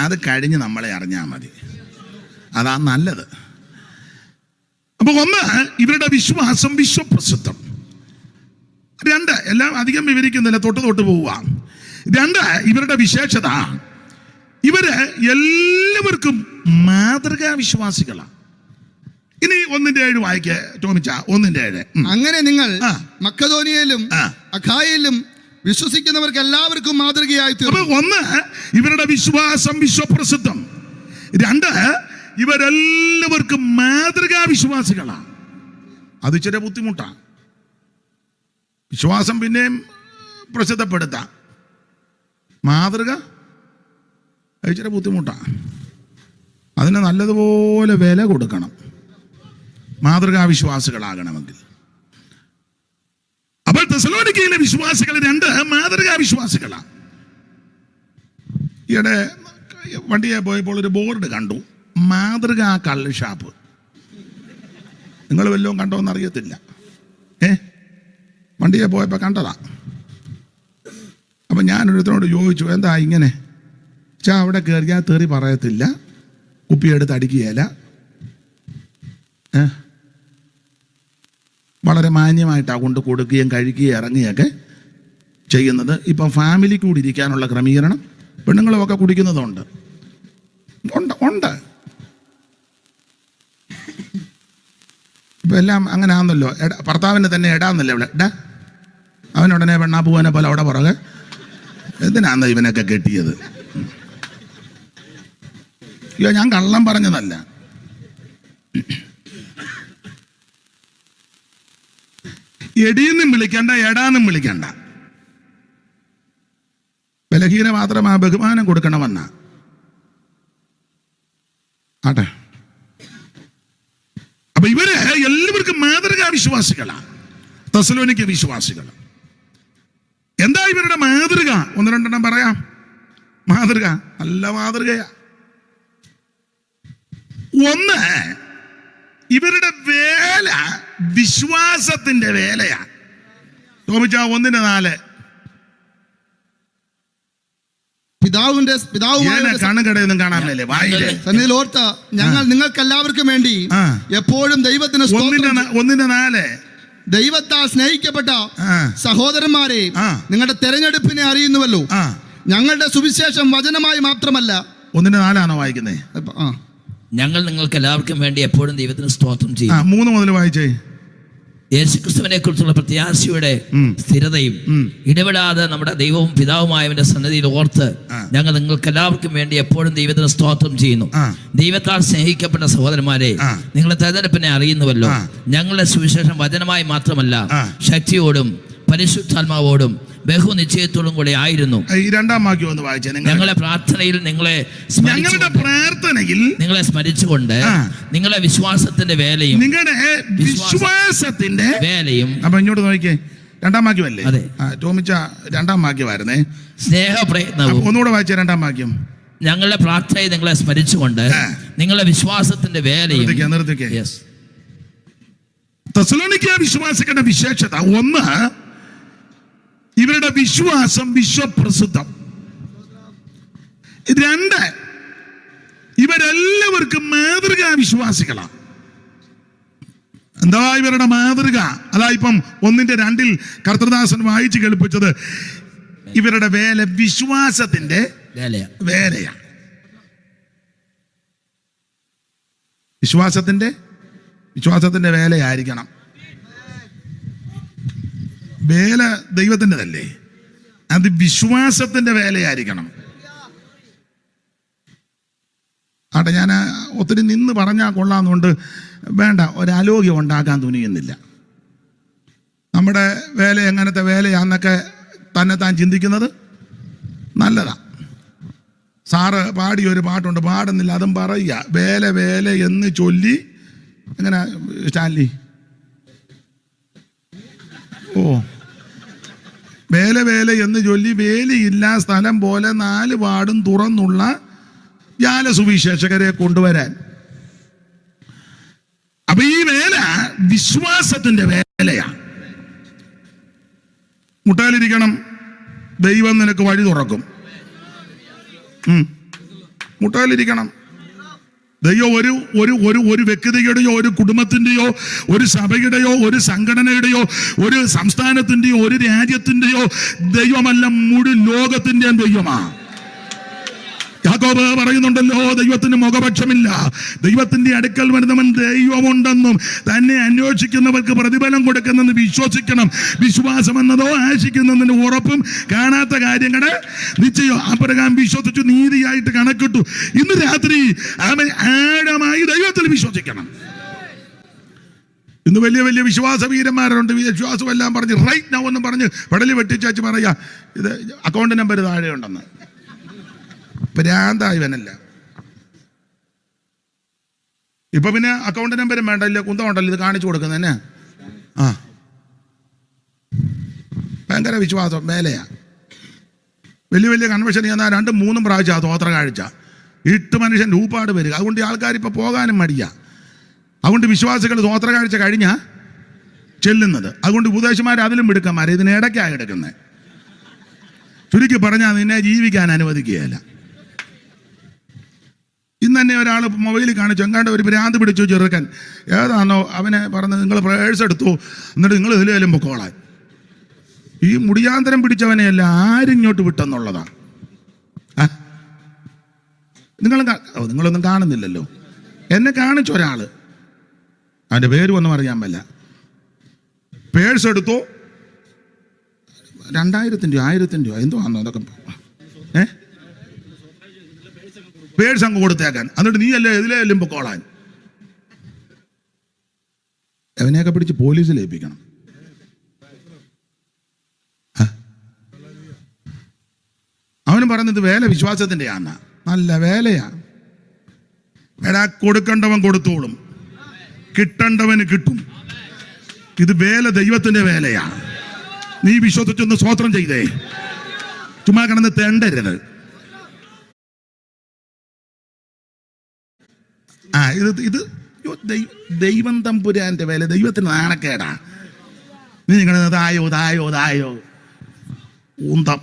അത് കഴിഞ്ഞ് നമ്മളെ അറിഞ്ഞാൽ മതി, അതാ നല്ലത്. അപ്പൊ ഒന്ന്, ഇവരുടെ വിശ്വാസം വിശ്വപ്രസിദ്ധം. 2, എല്ലാം അധികം വിവരിക്കുന്നില്ല, തൊട്ട് പോവുക. 2, ഇവരുടെ വിശേഷത, ഇവര് എല്ലാവർക്കും മാതൃകാ വിശ്വാസികളാണ്. ഇനി 1:7 വായിക്കേ ടോമിച്ച. 1:7. അങ്ങനെ നിങ്ങൾ മക്കെദോന്യയിലും അഖായിലും വിശ്വസിക്കുന്നവർക്ക് എല്ലാവർക്കും മാതൃകയായി തീർന്നു. 1, ഇവരുടെ വിശ്വാസം വിശ്വപ്രസിദ്ധം. 2, ഇവരെല്ലാവർക്കും മാതൃകാ വിശ്വാസികളാണ്. അത് ഇച്ചിരി ബുദ്ധിമുട്ടാണ്. വിശ്വാസം പിന്നെയും പ്രസിദ്ധപ്പെടുത്താം, മാതൃക ഇച്ചിരി ബുദ്ധിമുട്ടാണ്. അതിന് നല്ലതുപോലെ വില കൊടുക്കണം മാതൃകാ വിശ്വാസികളാകണമെങ്കിൽ. അപ്പോൾ തെസലോനിക്കയിലെ വിശ്വാസികൾ 2 മാതൃകാ വിശ്വാസികളാണ്. ഈയിടെ വണ്ടിയെ പോയപ്പോൾ ഒരു ബോർഡ് കണ്ടു, മാതൃകാ കള്ള് ഷാപ്പ്. നിങ്ങൾ വല്ലതും കണ്ടോന്ന് അറിയത്തില്ല. വണ്ടിയെ പോയപ്പോൾ കണ്ടതാ. അപ്പം ഞാനൊരുത്തനോട് ചോദിച്ചു, എന്താ ഇങ്ങനെ? അവിടെ കയറിയാൽ തെറി പറയത്തില്ല, കുപ്പിയെടുത്ത് അടിക്കുകയില്ല, വളരെ മാന്യമായിട്ടാണ് കൊണ്ട് കൊടുക്കുകയും കഴിക്കുകയും ഇറങ്ങുകയൊക്കെ ചെയ്യുന്നത്. ഇപ്പം ഫാമിലി കൂടി ഇരിക്കാനുള്ള ക്രമീകരണം പെണ്ണുങ്ങളുമൊക്കെ കുടിക്കുന്നതുണ്ട്. ഉണ്ട്. ഇപ്പം എല്ലാം അങ്ങനെ ആണെന്നല്ലോ. ഭർത്താവിന് തന്നെ ഇടാന്നല്ലോ ഇവിടെ. അവനുടനെ പെണ്ണാപ്പൂവനെ പോലെ അവിടെ പുറകെ. എന്തിനാന്ന് ഇവനൊക്കെ കെട്ടിയത്? അയ്യോ, ഞാൻ കള്ളം പറഞ്ഞതല്ല. എടീന്നും വിളിക്കണ്ട, എടാന്നും വിളിക്കണ്ട. ബലഹീന മാത്രം ബഹുമാനം കൊടുക്കണമെന്ന ആട്ടെ. അപ്പൊ ഇവര് എല്ലാവർക്കും മാതൃകാ വിശ്വാസികളാണ്, തെസലോനിക്ക വിശ്വാസികൾ. എന്താ ഇവരുടെ മാതൃക? 1-2 പറയാം. മാതൃക നല്ല മാതൃകയാ. 1, ഇവരുടെ വേല വിശ്വാസത്തിന്റെ വേലയാ. ടോമിച്ച 1:4. പിതാവുമായ കണ്ണുകടയൊന്നും കാണാൻ മേലേ വായിലെ സന്നിധിയിൽ ഓർത്ത ഞങ്ങൾ നിങ്ങൾക്ക് എല്ലാവർക്കും വേണ്ടി എപ്പോഴും ദൈവത്തിന് 1:4. ദൈവത്താൽ സ്നേഹിക്കപ്പെട്ട സഹോദരന്മാരെ, നിങ്ങളുടെ തെരഞ്ഞെടുപ്പിനെ അറിയുന്നുവല്ലോ. ഞങ്ങളുടെ സുവിശേഷം വചനമായി മാത്രമല്ല. 1:4 വായിക്കുന്നേ. ഞങ്ങൾ നിങ്ങൾക്ക് എല്ലാവർക്കും വേണ്ടി എപ്പോഴും ദൈവത്തിന് സ്തോത്രം ചെയ്യും. 3 മുതൽ വായിച്ചേ. യേശുക്രിസ്തുവിനെ കുറിച്ചുള്ള പ്രത്യാശയുടെ സ്ഥിരതയും ഇടപെടാതെ നമ്മുടെ ദൈവവും പിതാവുമായവന്റെ സന്നിധിയിൽ ഓർത്ത് ഞങ്ങൾ നിങ്ങൾക്ക് എല്ലാവർക്കും വേണ്ടി എപ്പോഴും ദൈവത്തിന് സ്തോത്രം ചെയ്യുന്നു. ദൈവത്താൽ സ്നേഹിക്കപ്പെട്ട സഹോദരന്മാരെ, നിങ്ങളുടെ തെരഞ്ഞെടുപ്പിനെ അറിയുന്നുവല്ലോ. ഞങ്ങളുടെ സുവിശേഷം വചനമായി മാത്രമല്ല, ശക്തിയോടും പരിശുദ്ധാത്മാവോടും ബഹുനിശ്ചയത്തോടും കൂടെ ആയിരുന്നു. ഈ 2-ാം വാക്യം ഒന്ന് വായിച്ചേ. ഞങ്ങളുടെ പ്രാർത്ഥനയിൽ നിങ്ങളെ സ്മരിച്ചുകൊണ്ട് നിങ്ങളുടെ വിശ്വാസത്തിന്റെ വേലയും അപ്പൊ ഇങ്ങോട്ട് നോക്കിയേ. 2-ാം വാക്യമല്ലേ? അതെ. ടോമിച്ച 2-ാം വാക്യമായിരുന്നേ. സ്നേഹപ്രയത്നവും. ഒന്നുകൂടെ വായിച്ചേ 2-ാം വാക്യം. ഞങ്ങളുടെ പ്രാർത്ഥനയിൽ നിങ്ങളെ സ്മരിച്ചുകൊണ്ട് നിങ്ങളുടെ വിശ്വാസത്തിന്റെ വേലയും. തെസ്സലോനിക്ക വിശ്വാസികളുടെ വിശേഷത 1, ഇവരുടെ വിശ്വാസം വിശ്വപ്രസിദ്ധം. 2, ഇവരെല്ലാവർക്കും മാതൃകാ വിശ്വാസികളാണ്. എന്താ ഇവരുടെ മാതൃക? അതാ ഇപ്പം 1:2 കർത്തൃദാസൻ വായിച്ചു കേൾപ്പിച്ചത്. ഇവരുടെ വേല വിശ്വാസത്തിന്റെ വേലയാണ്. വിശ്വാസത്തിന്റെ വേലയായിരിക്കണം. വേല ദൈവത്തിൻ്റെതല്ലേ, അത് വിശ്വാസത്തിന്റെ വേലയായിരിക്കണം. ആട്ടെ, ഞാൻ ഒത്തിരി നിന്ന് പറഞ്ഞാൽ കൊള്ളാമെന്നുകൊണ്ട് വേണ്ട, ഒരാലോക്യം ഉണ്ടാക്കാൻ തുനിയുന്നില്ല. നമ്മുടെ വേല എങ്ങനത്തെ വേലയാന്നൊക്കെ താൻ ചിന്തിക്കുന്നത് നല്ലതാ. സാറ് പാടിയൊരു പാട്ടുണ്ട്, പാടുന്നില്ല, അതും പറയുക. വേല എന്ന് ചൊല്ലി. എങ്ങനെ സ്റ്റാൻലി? വേല എന്ന് ചൊല്ലി വേലിയില്ല സ്ഥലം പോലെ 4 പാടും തുറന്നുള്ള ജാലസുവിശേഷകരെ കൊണ്ടുവരാൻ. അപ്പൊ ഈ വേല വിശ്വാസത്തിന്റെ വേലയാണ്. മുട്ടാലിരിക്കണം, ദൈവം നിനക്ക് വഴി തുറക്കും. മുട്ടാലിരിക്കണം. ദൈവം ഒരു വ്യക്തിയുടെയോ ഒരു കുടുംബത്തിന്റെയോ ഒരു സഭയുടെയോ ഒരു സംഘടനയുടെയോ ഒരു സംസ്ഥാനത്തിന്റെയോ ഒരു രാജ്യത്തിന്റെയോ ദൈവമല്ല, മുഴുവൻ ലോകത്തിന്റെയും ദൈവമാണ്. യാക്കോബ് പറയുന്നുണ്ടല്ലോ, ദൈവത്തിന് മുഖപക്ഷമില്ല. ദൈവത്തിന്റെ അടുക്കൽ വരുന്നവൻ ദൈവമുണ്ടെന്നും തന്നെ അന്വേഷിക്കുന്നവർക്ക് പ്രതിഫലം കൊടുക്കുന്നെന്ന് വിശ്വസിക്കണം. വിശ്വാസം എന്നതോ ആശിക്കുന്നതിന് ഉറപ്പും കാണാത്ത കാര്യങ്ങളുടെ നിശ്ചയോ. അപ്രകാരം വിശ്വസിച്ചു നീതിയായിട്ട് കണക്കിട്ടു. ഇന്ന് രാത്രി അവൻ ആഴമായി ദൈവത്തിൽ വിശ്വസിക്കണം. ഇന്ന് വലിയ വലിയ വിശ്വാസ വീരന്മാരുണ്ട്. വിശ്വാസം എല്ലാം പറഞ്ഞ് റൈറ്റ് നൗ എന്ന് പറഞ്ഞ് പടലി വെട്ടിച്ചാച്ച് പറയാ ഇത് അക്കൗണ്ട് നമ്പർ താഴെ ഉണ്ടെന്ന്. ഭ്രാന്തായവനല്ല. ഇപ്പൊ പിന്നെ അക്കൗണ്ട് നമ്പരും വേണ്ടല്ലോ, കുന്തം ഉണ്ടല്ലോ, ഇത് കാണിച്ചു കൊടുക്കുന്നതന്നെ. ഭയങ്കര വിശ്വാസം വേലയാ. വലിയ വലിയ കൺവെൻഷൻ ചെന്നാൽ 2-3 പ്രാവശ്യം തോത്ര കാഴ്ച 8 മനുഷ്യൻ രൂപാട് വരിക. അതുകൊണ്ട് ആൾക്കാർ ഇപ്പൊ പോകാനും മടിയാ. അതുകൊണ്ട് വിശ്വാസികൾ തോത്ര കാഴ്ച കഴിഞ്ഞാ ചെല്ലുന്നത്. അതുകൊണ്ട് ഉപദേശമാർ അതിലും മിടുക്കന്മാർ ഇതിനിടയ്ക്കാണ് എടുക്കുന്നത്. ചുരുക്കി പറഞ്ഞാൽ നിന്നെ ജീവിക്കാൻ അനുവദിക്കുകയല്ല. ഇന്ന് തന്നെ ഒരാൾ മൊബൈലിൽ കാണിച്ചു, എങ്ങാണ്ട് ഒരു ഭ്രാന്ത് പിടിച്ചു ചെറുക്കൻ ഏതാണോ അവനെ പറഞ്ഞത്, നിങ്ങൾ പ്രേഴ്സ് എടുത്തു എന്നിട്ട് നിങ്ങൾ ഇതിലേലും പൊക്കോളാൻ. ഈ മുടിയാന്തരം പിടിച്ചവനെയല്ല ആരിങ്ങോട്ട് വിട്ടെന്നുള്ളതാണ്. നിങ്ങളൊന്നും കാണുന്നില്ലല്ലോ. എന്നെ കാണിച്ച ഒരാള്, അവൻ്റെ പേരും ഒന്നും അറിയാൻ പറ്റില്ല. പേഴ്സ് എടുത്തു, 2000 രൂപ 1000 രൂപ എന്തോ ആണോ അതൊക്കെ. പേഴ്സ് അങ്ങ് കൊടുത്തേക്കാൻ. എന്നിട്ട് നീ അല്ലേ ഇതിലേലും പൊക്കോളാൻ. അവനെയൊക്കെ പിടിച്ച് പോലീസിൽ ഏൽപ്പിക്കണം. അവന് പറയുന്നത് വേല വിശ്വാസത്തിന്റെ ആണ്. നല്ല വേലയാ. എടാ, കൊടുക്കേണ്ടവൻ കൊടുത്തോളും, കിട്ടേണ്ടവന് കിട്ടും. ഇത് വേല ദൈവത്തിന്റെ വേലയാ. നീ വിശ്വസിച്ചൊന്ന് സ്തോത്രം ചെയ്തേ. ചുമ്മാ കിടന്ന് തെണ്ടരുത്. ഇത് ദൈവം തമ്പുരാന്റെ വേല. ദൈവത്തിന് നാണക്കേടാ. നീ ഇങ്ങനെ തായോ ഊന്തം.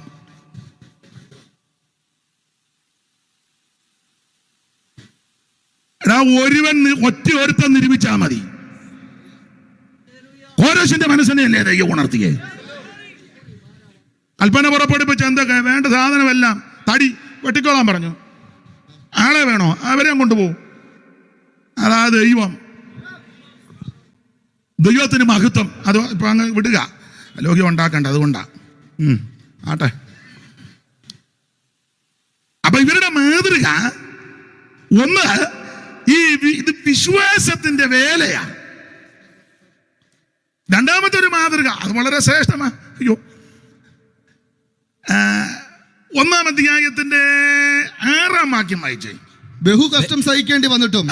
എടാ, ഒരുത്തൻ നിരൂപിച്ചാ മതി. കോരേശിന്റെ മനസ്സിനെയല്ലേ ദൈവം ഉണർത്തിയേ? കൽപ്പന പുറപ്പെടുപ്പിച്ച് എന്തൊക്കെ വേണ്ട സാധനമെല്ലാം തടി വെട്ടിക്കോളാൻ പറഞ്ഞു. ആളെ വേണോ? അവരെയും കൊണ്ടുപോകും. അതാ ദൈവത്തിന് മഹത്വം. അത് ഇപ്പൊ അങ്ങ് വിടുക, ലോകം ഉണ്ടാക്കണ്ട. അതുകൊണ്ടാ ആട്ടെ. അപ്പൊ ഇവരുടെ മാതൃക ഒന്ന് ഇത് വിശ്വാസത്തിന്റെ വേലയാ. രണ്ടാമത്തെ ഒരു മാതൃക അത് വളരെ ശ്രേഷ്ഠമാ. അയ്യോ, 1-ാം അധ്യായത്തിന്റെ 6-ാം വാക്യം വായിച്ചേ. ബഹു കഷ്ടം സഹിക്കേണ്ടി വന്നിട്ടും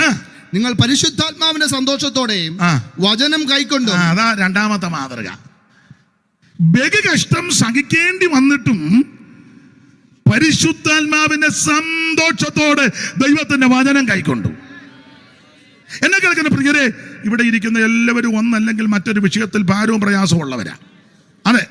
നിങ്ങൾ പരിശുദ്ധാത്മാവിന്റെ സന്തോഷത്തോടെയും വചനം കൈക്കൊണ്ടും. അതാ രണ്ടാമത്തെ മാതൃക. ബഹുകഷ്ടം സഹിക്കേണ്ടി വന്നിട്ടും പരിശുദ്ധാത്മാവിന്റെ സന്തോഷത്തോടെ ദൈവത്തിന്റെ വചനം കൈക്കൊണ്ടു. എന്നെ കേൾക്കുന്ന പ്രിയരെ, ഇവിടെ ഇരിക്കുന്ന എല്ലാവരും ഒന്നല്ലെങ്കിൽ മറ്റൊരു വിഷയത്തിൽ ഭാരവും പ്രയാസവും ഉള്ളവരാ. അതെ,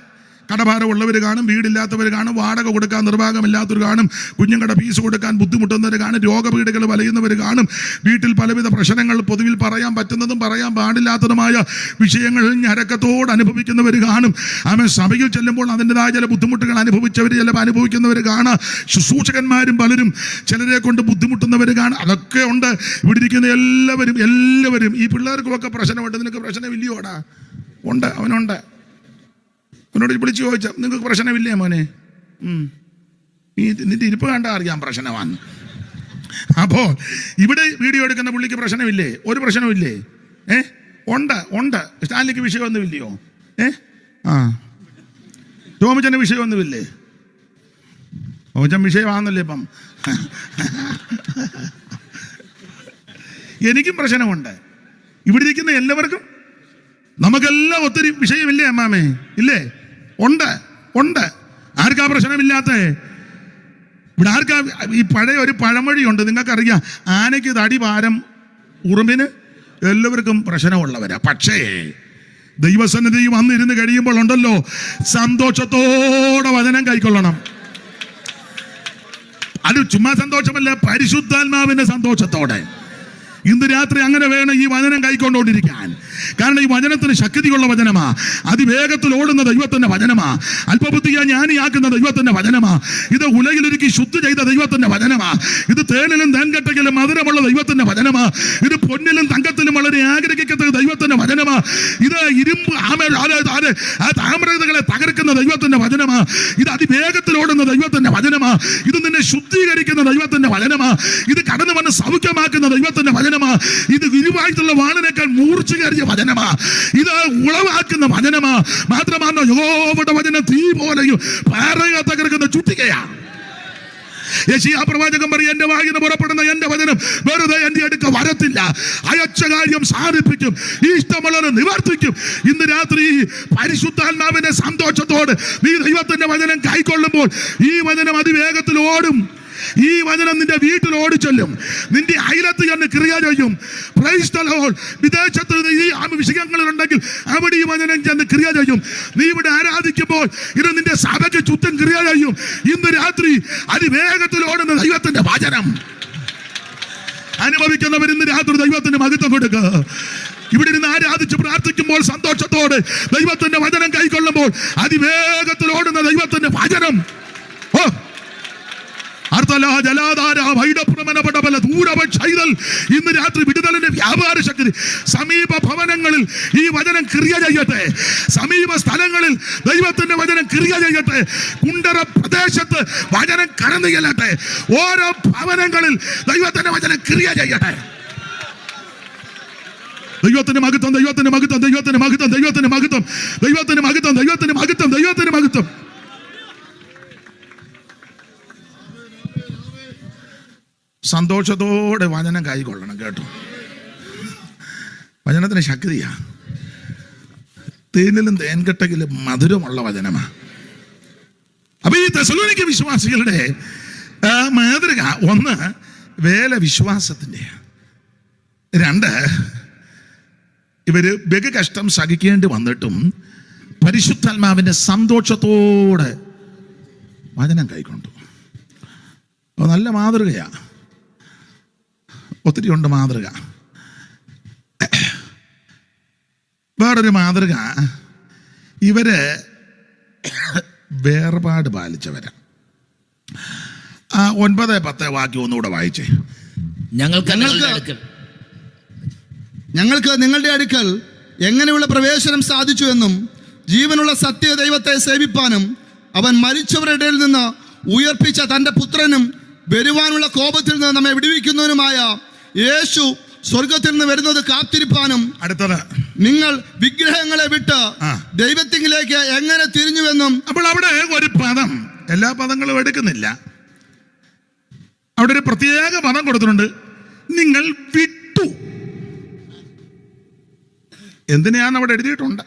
കടഭാരമുള്ളവർ കാണും, വീടില്ലാത്തവർ കാണും, വാടക കൊടുക്കാൻ നിർവാഹമില്ലാത്തവർ കാണും, കുഞ്ഞുങ്ങളുടെ ഫീസ് കൊടുക്കാൻ ബുദ്ധിമുട്ടുന്നവർ കാണും, രോഗപീഠകൾ വലയുന്നവർ കാണും, വീട്ടിൽ പലവിധ പ്രശ്നങ്ങൾ, പൊതുവിൽ പറയാൻ പറ്റുന്നതും പറയാൻ പാടില്ലാത്തതുമായ വിഷയങ്ങളിൽ ഞരക്കത്തോട് അനുഭവിക്കുന്നവർ കാണും. സഭയിൽ ചെല്ലുമ്പോൾ അതിൻ്റെതായ ചില ബുദ്ധിമുട്ടുകൾ അനുഭവിച്ചവർ, ചിലപ്പോൾ അനുഭവിക്കുന്നവർ കാണാം. ശുശ്രൂഷകന്മാരും പലരും ചിലരെ കൊണ്ട് ബുദ്ധിമുട്ടുന്നവർ കാണാം. അതൊക്കെ ഉണ്ട്. ഇവിടെ ഇരിക്കുന്ന എല്ലാവരും ഈ പിള്ളേർക്കുമൊക്കെ പ്രശ്നമുണ്ട്. നിനക്ക് പ്രശ്നമില്ലയോടാ? ഉണ്ട്, അവനുണ്ട്. അവനോട് വിളിച്ച് ചോദിച്ചാൽ നിങ്ങൾക്ക് പ്രശ്നമില്ലേ മോനെ? നിന്റെ ഇരിപ്പ് കണ്ടാൽ അറിയാം പ്രശ്നമാണ്. അപ്പോൾ ഇവിടെ വീഡിയോ എടുക്കുന്ന പുള്ളിക്ക് പ്രശ്നമില്ലേ? ഒരു പ്രശ്നമില്ലേ? ഉണ്ട്. സ്റ്റാലിക്ക് വിഷയമൊന്നുമില്ലയോ? ടോമിച്ചന് വിഷയമൊന്നുമില്ലേ? ടോമിച്ചൻ വിഷയമാണെന്നല്ലേ ഇപ്പം? എനിക്കും പ്രശ്നമുണ്ട്. ഇവിടെ ഇരിക്കുന്ന എല്ലാവർക്കും, നമുക്കെല്ലാം ഒത്തിരി വിഷയമില്ലേ അമ്മാമേ? ഇല്ലേ? ഉണ്ട്. ആർക്കാ പ്രശ്നമില്ലാത്ത? ഇവിടെ ആർക്കാ? ഈ പഴയ ഒരു പഴമൊഴിയുണ്ട്, നിങ്ങൾക്കറിയാം, ആനയ്ക്ക് തടി ഭാരം, ഉറുമ്പിന് എല്ലാവർക്കും പ്രശ്നമുള്ളവരാ. പക്ഷേ ദൈവസന്നിധി വന്നിരുന്ന് കഴിയുമ്പോൾ ഉണ്ടല്ലോ, സന്തോഷത്തോടെ വചനം കൈക്കൊള്ളണം. അത് ചുമ്മാ സന്തോഷമല്ല, പരിശുദ്ധാത്മാവിന്റെ സന്തോഷത്തോടെ. ഇന്ന് രാത്രി അങ്ങനെ വേണം ഈ വചനം കൈക്കൊണ്ടുകൊണ്ടിരിക്കാൻ. കാരണം ഈ വചനത്തിന് ശക്തിയുള്ള വചനമാ, അതിവേഗത്തിൽ ഓടുന്ന ദൈവത്തിന്റെ വചനമാ, അല്പബുദ്ധിയെ ജ്ഞാനിയാക്കുന്ന ദൈവത്തിന്റെ വചനമാ, ഇത് ഉലകിലൊരുക്കി ശുദ്ധി ചെയ്ത ദൈവത്തിന്റെ വചനമാ, ഇത് തേനിലും തേൻകട്ടയിലും മധുരമുള്ള ദൈവത്തിന്റെ വചനമാ, ഇത് പൊന്നിലും തങ്കത്തിലും വളരെ ആഗ്രഹിക്കത്തക്ക ദൈവത്തിന്റെ വചനമാ, ഇത് ഇരുമ്പ് താമ്രതകളെ തകർക്കുന്ന ദൈവത്തിന്റെ വചനമാ, ഇത് അതിവേഗത്തിൽ ഓടുന്ന ദൈവത്തിന്റെ വചനമാ, ഇത് നിന്നെ ശുദ്ധീകരിക്കുന്ന ദൈവത്തിന്റെ വചനമാ, ഇത് കടന്നു വന്ന് സൗഖ്യമാക്കുന്ന ദൈവത്തിന്റെ വചനമാ, ഇത് ഇരുവായിട്ടുള്ള വാളിനേക്കാൾ മൂർച്ചയേറിയ വചനമാ, ഇത് ഉളവാക്കുന്ന വചനമാ. മാത്രമല്ല, യഹോവയുടെ വചനം തീ പോലെയും പാറയെ തകർക്കുന്ന ചുറ്റികയാ. യെശയ്യാ പ്രവാചകൻ പറയും, എന്റെ വായിൽ നിന്ന് പുറപ്പെടുന്ന എന്റെ വചനം വെറുതെ എന്റെ അടുക്ക വരത്തില്ല, അയച്ച കാര്യം സാധിപ്പിക്കും, ഇഷ്ടമുള്ളത് നിവർത്തിക്കും. ഇന്ന് രാത്രി പരിശുദ്ധാത്മാവിന്റെ സന്തോഷത്തോട് നീ ദൈവത്തിന്റെ വചനം കൈക്കൊള്ളുമ്പോൾ ഈ വചനം അതിവേഗത്തിൽ ഓടും. ഈ വചനം നിന്റെ വീട്ടിൽ ഓടിച്ചൊല്ലും, നിന്റെ അയലത്ത് ചെന്ന് ക്രിയ ചെയ്യും. Praise the Lord. വിദേശത്ത് ഈ വിഷയങ്ങളുണ്ടെങ്കിൽ അവിടെ ഈ വചനം ചെന്ന് ക്രിയ ചെയ്യും. നീ ഇവിടെ ആരാധിക്കുമ്പോൾ ഇത് നിന്റെ സഭയ്ക്ക് ചുറ്റും ക്രിയ ചെയ്യും. ഇന്ന് രാത്രി അതിവേഗത്തിൽ ഓടുന്ന ദൈവത്തിന്റെ വചനം അനുഭവിക്കുന്നവർ ഇന്ന് രാത്രി ദൈവത്തിന് മഹത്വം കൊടുക്കുക. ഇവിടെ ഇരുന്ന് ആരാധിച്ച് പ്രാർത്ഥിക്കുമ്പോൾ സന്തോഷത്തോടെ ദൈവത്തിന്റെ വചനം കൈക്കൊള്ളുമ്പോൾ അതിവേഗത്തിൽ ഓടുന്ന ദൈവത്തിന്റെ വചനം. ഇന്ന് രാത്രി വിടുതലിന്റെ വ്യാപാര ശക്തി സമീപ ഭവനങ്ങളിൽ ഈ വചനം ക്രിയ ചെയ്യട്ടെ. സമീപ സ്ഥലങ്ങളിൽ ദൈവത്തിന്റെ വചനം ക്രിയ ചെയ്യട്ടെ. കുണ്ടറ പ്രദേശത്ത് വചനം കടന്നു ചെല്ലട്ടെ. ഓരോ ഭവനങ്ങളിൽ ദൈവത്തിന്റെ വചനം ക്രിയ ചെയ്യട്ടെ. ദൈവത്തിന്റെ മഹത്വം, ദൈവത്തിന്റെ മഹത്വം, ദൈവത്തിന്റെ മഹത്വം, ദൈവത്തിന്റെ മഹത്വം, ദൈവത്തിന്റെ മഹത്വം, ദൈവത്തിന്റെ മഹത്വം, ദൈവത്തിന്റെ മഹത്വം. സന്തോഷത്തോടെ വചനം കൈക്കൊള്ളണം കേട്ടോ. വചനത്തിന് ശക്തിയാ. തേനിലും തേൻകട്ടയിലും മധുരമുള്ള വചനമാ. അപ്പൊ ഈ തെസലോനിക്ക വിശ്വാസികളുടെ മാതൃക ഒന്ന് വേല വിശ്വാസത്തിന്റെ, രണ്ട് ഇവര് ബഹു കഷ്ടം സഹിക്കേണ്ടി വന്നിട്ടും പരിശുദ്ധാത്മാവിന്റെ സന്തോഷത്തോടെ വചനം കൈക്കൊണ്ടു. അപ്പോൾ നല്ല മാതൃകയാ, ഒത്തിരി ഉണ്ട് മാതൃക. വേറൊരു മാതൃക, ഇവര് വേർപാട് പാലിച്ചവരാ. 9-10 വാക്യം ഒന്നുകൂടെ വായിച്ചേ. ഞങ്ങൾക്ക് നിങ്ങളുടെ അടുക്കൽ എങ്ങനെയുള്ള പ്രവേശനം സാധിച്ചു എന്നും ജീവനുള്ള സത്യ ദൈവത്തെ സേവിപ്പാനും അവൻ മരിച്ചവരുടെ ഇടയിൽ നിന്ന് ഉയർപ്പിച്ച തൻ്റെ പുത്രനും വരുവാനുള്ള കോപത്തിൽ നിന്ന് നമ്മെ വിടുവിക്കുന്നവനുമായ യേശു സ്വർഗത്തിൽ നിന്ന് വരുന്നത് കാത്തിരിപ്പാനും, അടുത്തത് നിങ്ങൾ വിഗ്രഹങ്ങളെ വിട്ട് ദൈവത്തിലേക്ക് എങ്ങനെ തിരിഞ്ഞുവെന്നും. അപ്പോൾ അവിടെ ഒരു പദം, എല്ലാ പദങ്ങളും എടുക്കുന്നില്ല, അവിടെ ഒരു പ്രത്യേക പദം കൊടുത്തിട്ടുണ്ട്, നിങ്ങൾ വിട്ടു. എന്തിനാന്ന് അവിടെ എഴുതിയിട്ടുണ്ട്.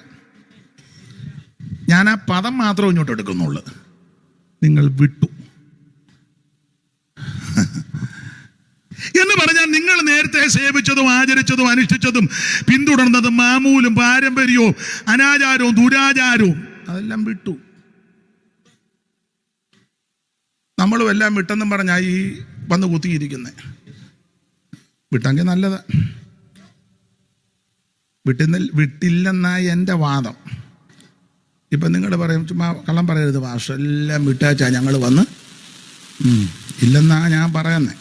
ഞാൻ ആ പദം മാത്രം ഇങ്ങോട്ട് എടുക്കുന്നുള്ളൂ. നിങ്ങൾ വിട്ടു എന്ന് പറഞ്ഞാൽ നിങ്ങൾ നേരത്തെ സേവിച്ചതും ആചരിച്ചതും അനുഷ്ഠിച്ചതും പിന്തുടർന്നതും മാമൂലും പാരമ്പര്യവും അനാചാരവും ദുരാചാരവും അതെല്ലാം വിട്ടു. നമ്മളും എല്ലാം വിട്ടെന്നും പറഞ്ഞാൽ ഈ വന്ന് കുത്തിയിരിക്കുന്നത്. വിട്ടെങ്കിൽ നല്ലത്, വിട്ടില്ലെന്നായി എൻ്റെ വാദം. ഇപ്പം നിങ്ങൾ പറയും, ചുമ്മാ കള്ളം പറയരുത് ഭാഷ, എല്ലാം വിട്ടാച്ചാ ഞങ്ങൾ വന്ന് ഇല്ലെന്നാ ഞാൻ പറയുന്നത്.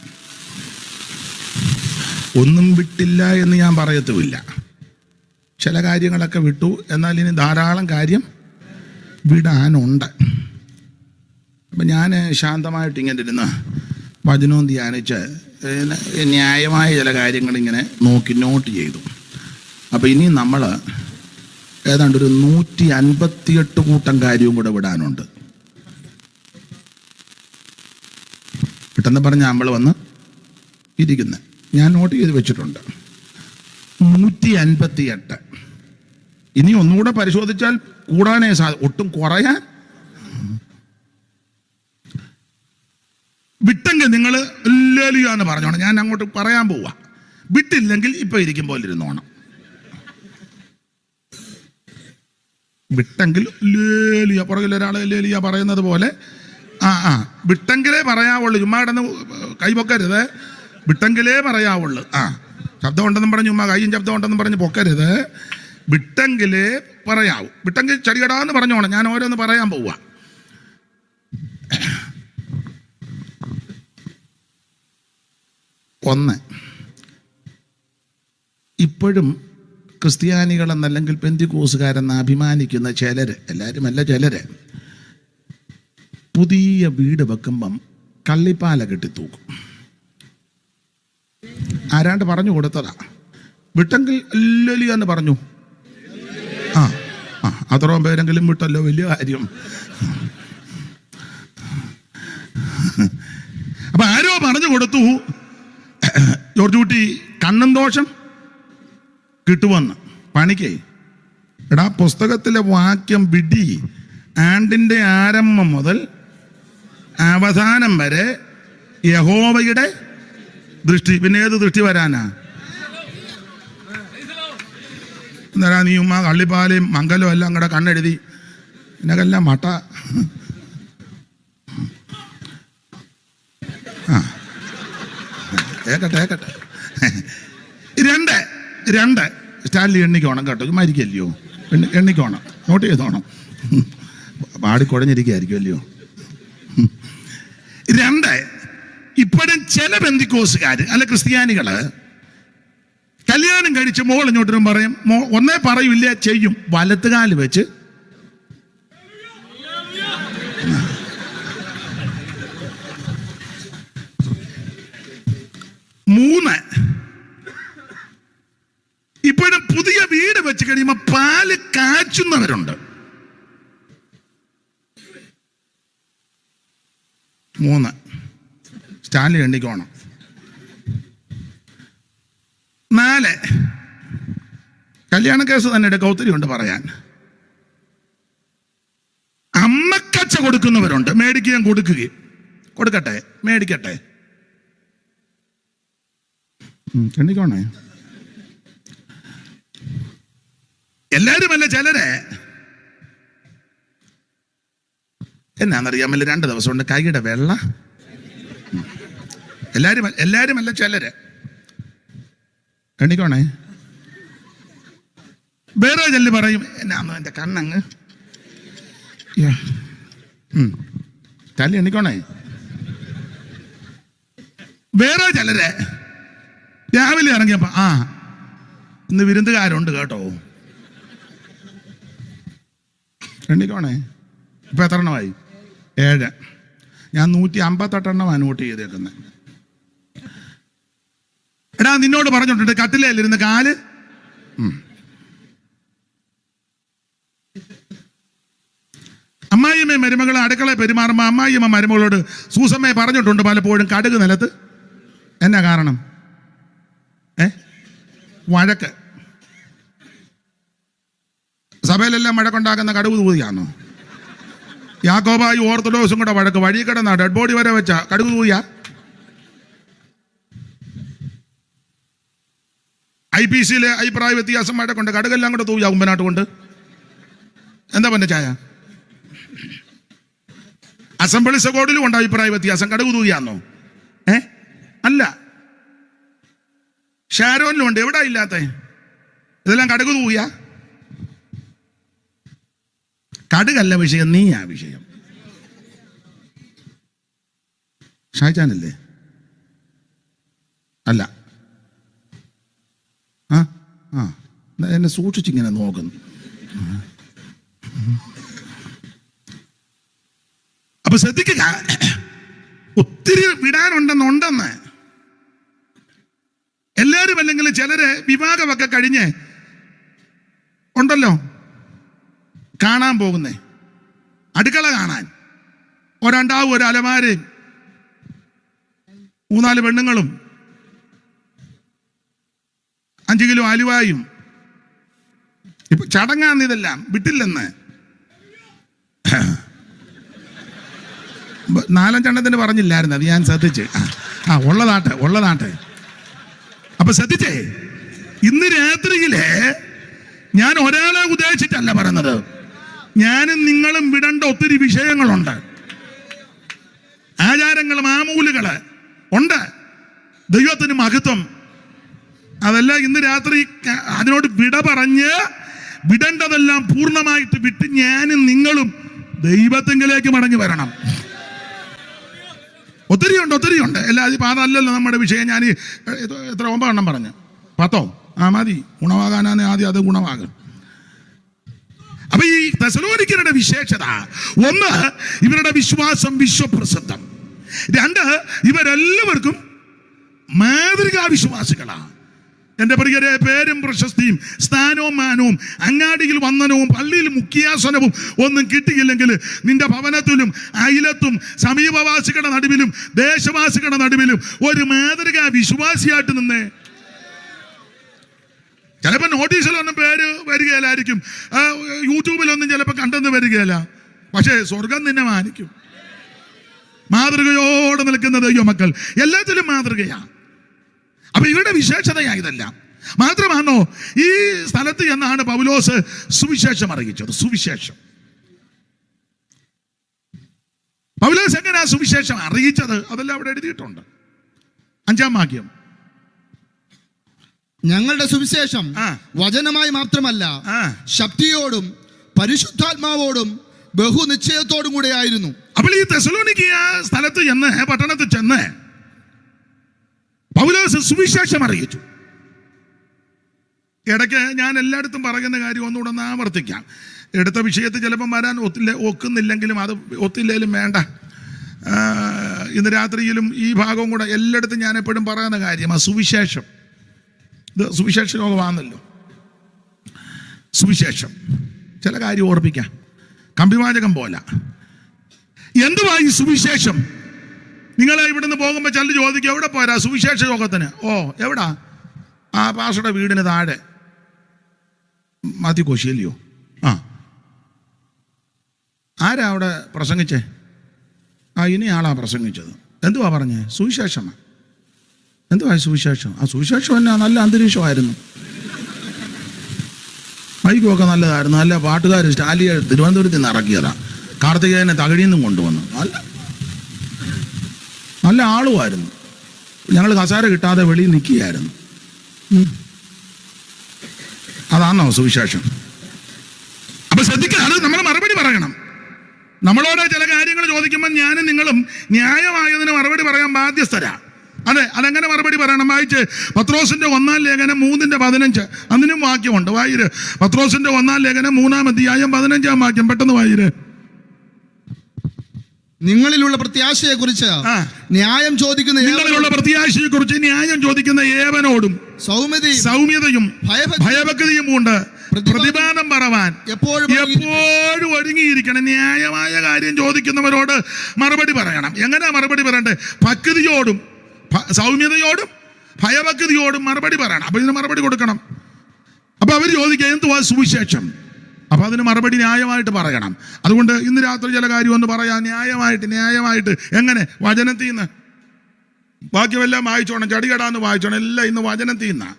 ഒന്നും വിട്ടില്ല എന്ന് ഞാൻ പറയത്തുമില്ല. ചില കാര്യങ്ങളൊക്കെ വിട്ടു, എന്നാൽ ഇനി ധാരാളം കാര്യം വിടാനുണ്ട്. അപ്പം ഞാൻ ശാന്തമായിട്ട് ഇങ്ങനെ ഇരുന്ന് വചനവും ധ്യാനിച്ച് ന്യായമായ ചില കാര്യങ്ങളിങ്ങനെ നോക്കി നോട്ട് ചെയ്തു. അപ്പം ഇനി നമ്മൾ ഏതാണ്ട് ഒരു 158 കൂട്ടം കാര്യവും കൂടെ വിടാനുണ്ട്. പെട്ടെന്ന് പറഞ്ഞാൽ നമ്മൾ വന്ന് ഇരിക്കുന്നത് ഞാൻ നോട്ട് ചെയ്ത് വെച്ചിട്ടുണ്ട്. 158. ഇനി ഒന്നുകൂടെ പരിശോധിച്ചാൽ കൂടാനേ ഒട്ടും കുറയാൻ. വിട്ടെങ്കിൽ നിങ്ങൾ ലേലിയ എന്ന് പറഞ്ഞോണം, ഞാൻ അങ്ങോട്ട് പറയാൻ പോവാ. വിട്ടില്ലെങ്കിൽ ഇപ്പൊ ഇരിക്കും പോലെ ഇരുന്നോണം. വിട്ടെങ്കിൽ ലേലിയ, പുറകിൽ ഒരാൾ ലേലിയ പറയുന്നത് പോലെ വിട്ടെങ്കിലേ പറയാവുള്ളൂ. ചുമ്മാ കിടന്ന് കൈ പൊക്കരുത്, വിട്ടെങ്കിലേ പറയാവുള്ളൂ. ശബ്ദം ഉണ്ടെന്നും പറഞ്ഞ് ചുമ്മാ കൈയും ശബ്ദം ഉണ്ടെന്നും പറഞ്ഞ് പൊക്കരുത്, വിട്ടെങ്കിലേ പറയാവൂ. വിട്ടെങ്കിൽ ചടികടാന്ന് പറഞ്ഞോണം. ഞാൻ ഓരോന്ന് പറയാൻ പോവാ. ഒന്ന്, ഇപ്പോഴും ക്രിസ്ത്യാനികളെന്നല്ലെങ്കിൽ പെന്തിക്കോസുകാരെന്ന് അഭിമാനിക്കുന്ന ചിലര്, എല്ലാവരുമല്ല ചിലര്, പുതിയ വീട് വെക്കുമ്പം കള്ളിപ്പാല കെട്ടിത്തൂക്കും. ആരാണ്ട് പറഞ്ഞു കൊടുത്തതാ. വിട്ടെങ്കിൽ ഇല്ലല്ലോ എന്ന് പറഞ്ഞു. അത്രയും പേരെങ്കിലും വിട്ടല്ലോ, വലിയ കാര്യം. അപ്പൊ ആരോ പറഞ്ഞു കൊടുത്തു, ജോർജ് കുട്ടി കണ്ണും ദോഷം കിട്ടുമെന്ന്. പണിക്കേ എടാ, പുസ്തകത്തിലെ വാക്യം വിടി, ആണ്ടിന്റെ ആരംഭം മുതൽ അവസാനം വരെ യഹോവയുടെ ദൃഷ്ടി. പിന്നെ ഏത് ദൃഷ്ടി വരാനാ? എന്നാ നീ ഉമ്മ കള്ളിപ്പാലയും മംഗലവും എല്ലാം കൂടെ കണ്ണെഴുതി എന്നെല്ലാം മട്ട. ഏക്കട്ടെ. രണ്ട് സ്റ്റാൻലി എണ്ണിക്കോണം കേട്ടോ, മരിക്കല്ലയോ, എണ്ണിക്കോണം, നോട്ട് ചെയ്തോണം. പാടിക്കുഴഞ്ഞിരിക്കുകയായിരിക്കും അല്ലയോ. 2, ഇപ്പോഴും ചില പെന്തിക്കോസുകാര് അല്ല ക്രിസ്ത്യാനികള് കല്യാണം കഴിച്ച് മോൾ ഇങ്ങോട്ടും പറയും, ഒന്നേ പറയൂല്ല ചെയ്യും, വലത്തുകാല് വെച്ച്. മൂന്ന്, ഇപ്പോഴും പുതിയ വീട് വെച്ച് കഴിയുമ്പോൾ പാല് കാച്ചുന്നവരുണ്ട്. 3, സ്റ്റാൻലി എണ്ണിക്കോണം. 4, കല്യാണ കേസ് തന്നെ എടുക്കുക, ഒത്തിരി ഉണ്ട് പറയാൻ. അമ്മക്കച്ച കൊടുക്കുന്നവരുണ്ട്, മേടിക്കുകയും കൊടുക്കുകയും. കൊടുക്കട്ടെ, മേടിക്കട്ടെ, എണ്ണിക്കോണേ. എല്ലാവരുമല്ല, ചിലരെ എന്നാന്നറിയാമല്ലോ, 2 ദിവസം കൊണ്ട് കൈയുടെ വെള്ള. എല്ലാരും അല്ല, ചിലര്. എണ്ണിക്കോണേ. വേറെ ചെല്ലു പറയും, എന്നാന്നോ എൻ്റെ കണ്ണങ്ങ് തല്ലി. എണ്ണിക്കോണേ. വേറെ ചിലര് രാവിലെ ഇറങ്ങിയപ്പോ ഇന്ന് വിരുന്നുകാരുണ്ട് കേട്ടോ. എണ്ണിക്കോണേ. ഇപ്പൊ എത്ര എണ്ണമായി? 7. ഞാൻ 158 എണ്ണമാണ് നോട്ട് ചെയ്തേക്കുന്നത്. എടാ, നിന്നോട് പറഞ്ഞിട്ടുണ്ട് കട്ടിലേലിരുന്ന് കാല്. അമ്മായിയമ്മ മരുമകളെ അടുക്കള പെരുമാറുമ്പോൾ അമ്മായിയമ്മ മരുമകളോട് സൂസമ്മയെ പറഞ്ഞിട്ടുണ്ട് പലപ്പോഴും കടുക് നിലത്ത്. എന്നാ കാരണം? വഴക്ക്. സഭയിലെല്ലാം വഴക്കുണ്ടാക്കുന്ന കടുക് തൂതിയാണോ? യാക്കോബായി ഓർത്തഡോക്സും കൂടെ വഴക്ക്. വഴി കിടന്ന ഡെഡ് ബോഡി വരെ വെച്ച കടുക് തൂതിയ. IPCയിലെ അഭിപ്രായ വ്യത്യാസം വഴക്കുണ്ട്. കടുകെല്ലാം കൂടെ തൂവിയ ഉമ്പനാട്ട് കൊണ്ട്. എന്താ പറഞ്ഞ ചായ? അസംബ്ലി സഭയിലും ഉണ്ട് അഭിപ്രായ വ്യത്യാസം. കടുക് തൂതിയാന്നോ? അല്ല. ഷാരോനിലും ഉണ്ട്. എവിടെ ഇല്ലാത്ത? ഇതെല്ലാം കടുക് തൂവിയ. കടുകല്ല വിഷയം, നീയാ വിഷയം. ഷായ്ചാനല്ലേ? അല്ല. എന്നെ സൂക്ഷിച്ചിങ്ങനെ നോക്കുന്നു. അപ്പൊ ശ്രദ്ധിക്കുക, ഒത്തിരി വിടാനുണ്ടെന്ന്. എല്ലാവരും അല്ലെങ്കിൽ ചിലര് വിവാഹമൊക്കെ കഴിഞ്ഞ് ഉണ്ടല്ലോ കാണാൻ പോകുന്നേ, അടുക്കള കാണാൻ. ഒരണ്ടാവും, ഒരു അലമാരയും 3-4 പെണ്ണുങ്ങളും 5 കിലോ അലുവായും. ഇപ്പൊ ചടങ്ങാന്ന് ഇതെല്ലാം വിട്ടില്ലെന്ന്. 4-5 എണ്ണത്തിന് പറഞ്ഞില്ലായിരുന്നു, അത് ഞാൻ ശ്രദ്ധിച്ച്. ഉള്ളതാട്ടെ. അപ്പൊ ശ്രദ്ധിച്ചേ, ഇന്ന് രാത്രിയിലെ ഞാൻ ഒരാളെ ഉദ്ദേശിച്ചല്ല പറയുന്നത്. ഞാനും നിങ്ങളും വിടേണ്ട ഒത്തിരി വിഷയങ്ങളുണ്ട്. ആചാരങ്ങളും മാമൂലുകള് ഉണ്ട്. ദൈവത്തിന് മഹത്വം. അതെല്ലാം ഇന്ന് രാത്രി അതിനോട് വിട പറഞ്ഞ് വിടേണ്ടതെല്ലാം പൂർണ്ണമായിട്ട് വിട്ട് ഞാനും നിങ്ങളും ദൈവത്തിങ്കിലേക്ക് മടങ്ങി വരണം. ഒത്തിരിയുണ്ട്. എല്ലാവരും അതല്ലല്ലോ നമ്മുടെ വിഷയം. ഞാൻ എത്ര 9 എണ്ണം പറഞ്ഞു? 10 മതി. ഗുണമാകാനാണ് ആദ്യം അത് ഗുണമാകും. അപ്പൊ ഈ തെസലോനിക്കരുടെ വിശേഷത, 1, ഇവരുടെ വിശ്വാസം വിശ്വപ്രസിദ്ധം. 2, ഇവരെല്ലാവർക്കും മാതൃകാ വിശ്വാസികളാണ്. എൻ്റെ പ്രിയരെ, പേരും പ്രശസ്തിയും സ്ഥാനവും മാനവും അങ്ങാടിയിൽ വന്ദനവും പള്ളിയിൽ മുഖ്യാസനവും ഒന്നും കിട്ടിയില്ലെങ്കിൽ നിന്റെ ഭവനത്തിലും അയലത്തും സമീപവാസികളുടെ നടുവിലും ദേശവാസികളുടെ നടുവിലും ഒരു മാതൃകാ വിശ്വാസിയായിട്ട് നിന്നേ. ചിലപ്പോൾ നോട്ടീസിലൊന്നും പേര് വരികയില്ലായിരിക്കും, യൂട്യൂബിലൊന്നും ചിലപ്പോൾ കണ്ടെന്ന് വരികയില്ല. പക്ഷേ സ്വർഗം നിന്നെ മാനിക്കും. മാതൃകയോടെ നിൽക്കുന്ന ദൈവമക്കൾ എല്ലാത്തിലും മാതൃകയാണ്. അപ്പൊ ഇവരുടെ വിശേഷതയാ ഇതെല്ലാം. മാത്രമാണോ ഈ സ്ഥലത്ത് എന്നാണ് പൗലോസ് സുവിശേഷം അറിയിച്ചത്. സുവിശേഷം പൗലോസ് എങ്ങനെയാ സുവിശേഷം അറിയിച്ചത്? അതെല്ലാം അവിടെ എഴുതിയിട്ടുണ്ട്. 5-ാം വാക്യം. ഞങ്ങളുടെ സുവിശേഷം വചനമായി മാത്രമല്ല, ശക്തിയോടും പരിശുദ്ധാത്മാവോടും ബഹുനിശ്ചയത്തോടും കൂടെ ആയിരുന്നു. അപ്പോൾ ഈ തെസലോനിക്ക സ്ഥലത്ത് ചെന്ന്, പട്ടണത്തിൽ ചെന്ന് പൗലോസ് സുവിശേഷം അറിയിച്ചു. ഇടയ്ക്ക് ഞാൻ എല്ലായിടത്തും പറയുന്ന കാര്യം ഒന്നുകൂടെ ആവർത്തിക്കാം. എടുത്ത വിഷയത്തിൽ ചിലപ്പം വരാൻ ഒക്കുന്നില്ലെങ്കിലും അത് ഒത്തില്ലേലും വേണ്ട. ഇന്ന് രാത്രിയിലും ഈ ഭാഗവും കൂടെ എല്ലായിടത്തും ഞാൻ എപ്പോഴും പറയുന്ന കാര്യമാണ് സുവിശേഷം. ഇത് സുവിശേഷ യോഗമാണല്ലോ. സുവിശേഷം ചില കാര്യം ഓർപ്പിക്കാം, കമ്പിവാചകം പോലെ. എന്തുവാ ഈ സുവിശേഷം? നിങ്ങളെ ഇവിടുന്ന് പോകുമ്പോൾ ചിലർ ചോദിക്കും, എവിടെ പോരാ സുവിശേഷ യോഗത്തിന്? എവിടാ? ആ പാസ്റ്ററുടെ വീടിന് താഴെ മാത്യു കോശിയല്ലയോ? ആരാ അവിടെ പ്രസംഗിച്ചേ? ഇനി ആളാ പ്രസംഗിച്ചത്. എന്തുവാ പറഞ്ഞേ? സുവിശേഷമാണ്. എന്തുവാ സുവിശേഷം? സുവിശേഷം എന്നാ നല്ല അന്തരീക്ഷമായിരുന്നു, മൈക്കുമൊക്കെ നല്ലതായിരുന്നു, നല്ല പാട്ടുകാർ സ്റ്റാലിയ തിരുവനന്തപുരത്ത് നിന്ന് ഇറക്കിയതാ, കാർത്തികേയനെ തകഴിന്നും കൊണ്ടുവന്നു. നല്ല ആളുമായിരുന്നു. ഞങ്ങൾ കസേര കിട്ടാതെ വെളിയിൽ നിൽക്കുകയായിരുന്നു. അതാണോ സുവിശേഷം? അപ്പൊ ശ്രദ്ധിക്കുക, അത് നമ്മൾ മറുപടി പറയണം. നമ്മളോട് ചില കാര്യങ്ങൾ ചോദിക്കുമ്പോൾ ഞാനും നിങ്ങളും ന്യായമായതിന് മറുപടി പറയാൻ ബാധ്യസ്ഥരാ. അതെ, അതെങ്ങനെ മറുപടി പറയണം? വായിച്ച് പത്രോസിന്റെ 1-ാം ലേഖനം 3:15. അതിനും വാക്യമുണ്ട്, വായിര്. പത്രോസിന്റെ 1-ാം ലേഖനം 3-ാം അധ്യായം 15-ാം വാക്യം, പെട്ടെന്ന് വായിര്. നിങ്ങളിലുള്ള പ്രത്യാശയെ കുറിച്ച് ന്യായം ചോദിക്കുന്ന ഏവനോടും സൗമ്യതയും ഭയഭക്തിയും കൊണ്ട് പ്രതിപാദം പറവാൻ എപ്പോഴും ഒരുങ്ങിയിരിക്കണം. ന്യായമായ കാര്യം ചോദിക്കുന്നവരോട് മറുപടി പറയണം. എങ്ങനെയാ മറുപടി പറയണ്ടേ? ഭക്തിയോടും സൗമ്യതയോടും ഭയഭക്തിയോടും മറുപടി പറയണം. അപ്പൊ ഇതിന് മറുപടി കൊടുക്കണം. അപ്പൊ അവർ ചോദിക്കുക എന്തുവാ സുവിശേഷം? അപ്പൊ അതിന് മറുപടി ന്യായമായിട്ട് പറയണം. അതുകൊണ്ട് ഇന്ന് രാത്രി ചില കാര്യം ഒന്ന് പറയാം, ന്യായമായിട്ട്. എങ്ങനെ? വചനത്തിൽ നിന്ന്. ബാക്കിയെല്ലാം വായിച്ചോണം, ചടികടാന്ന് വായിച്ചോണം. എല്ലാം ഇന്ന് വചനത്തിൽ നിന്നാ.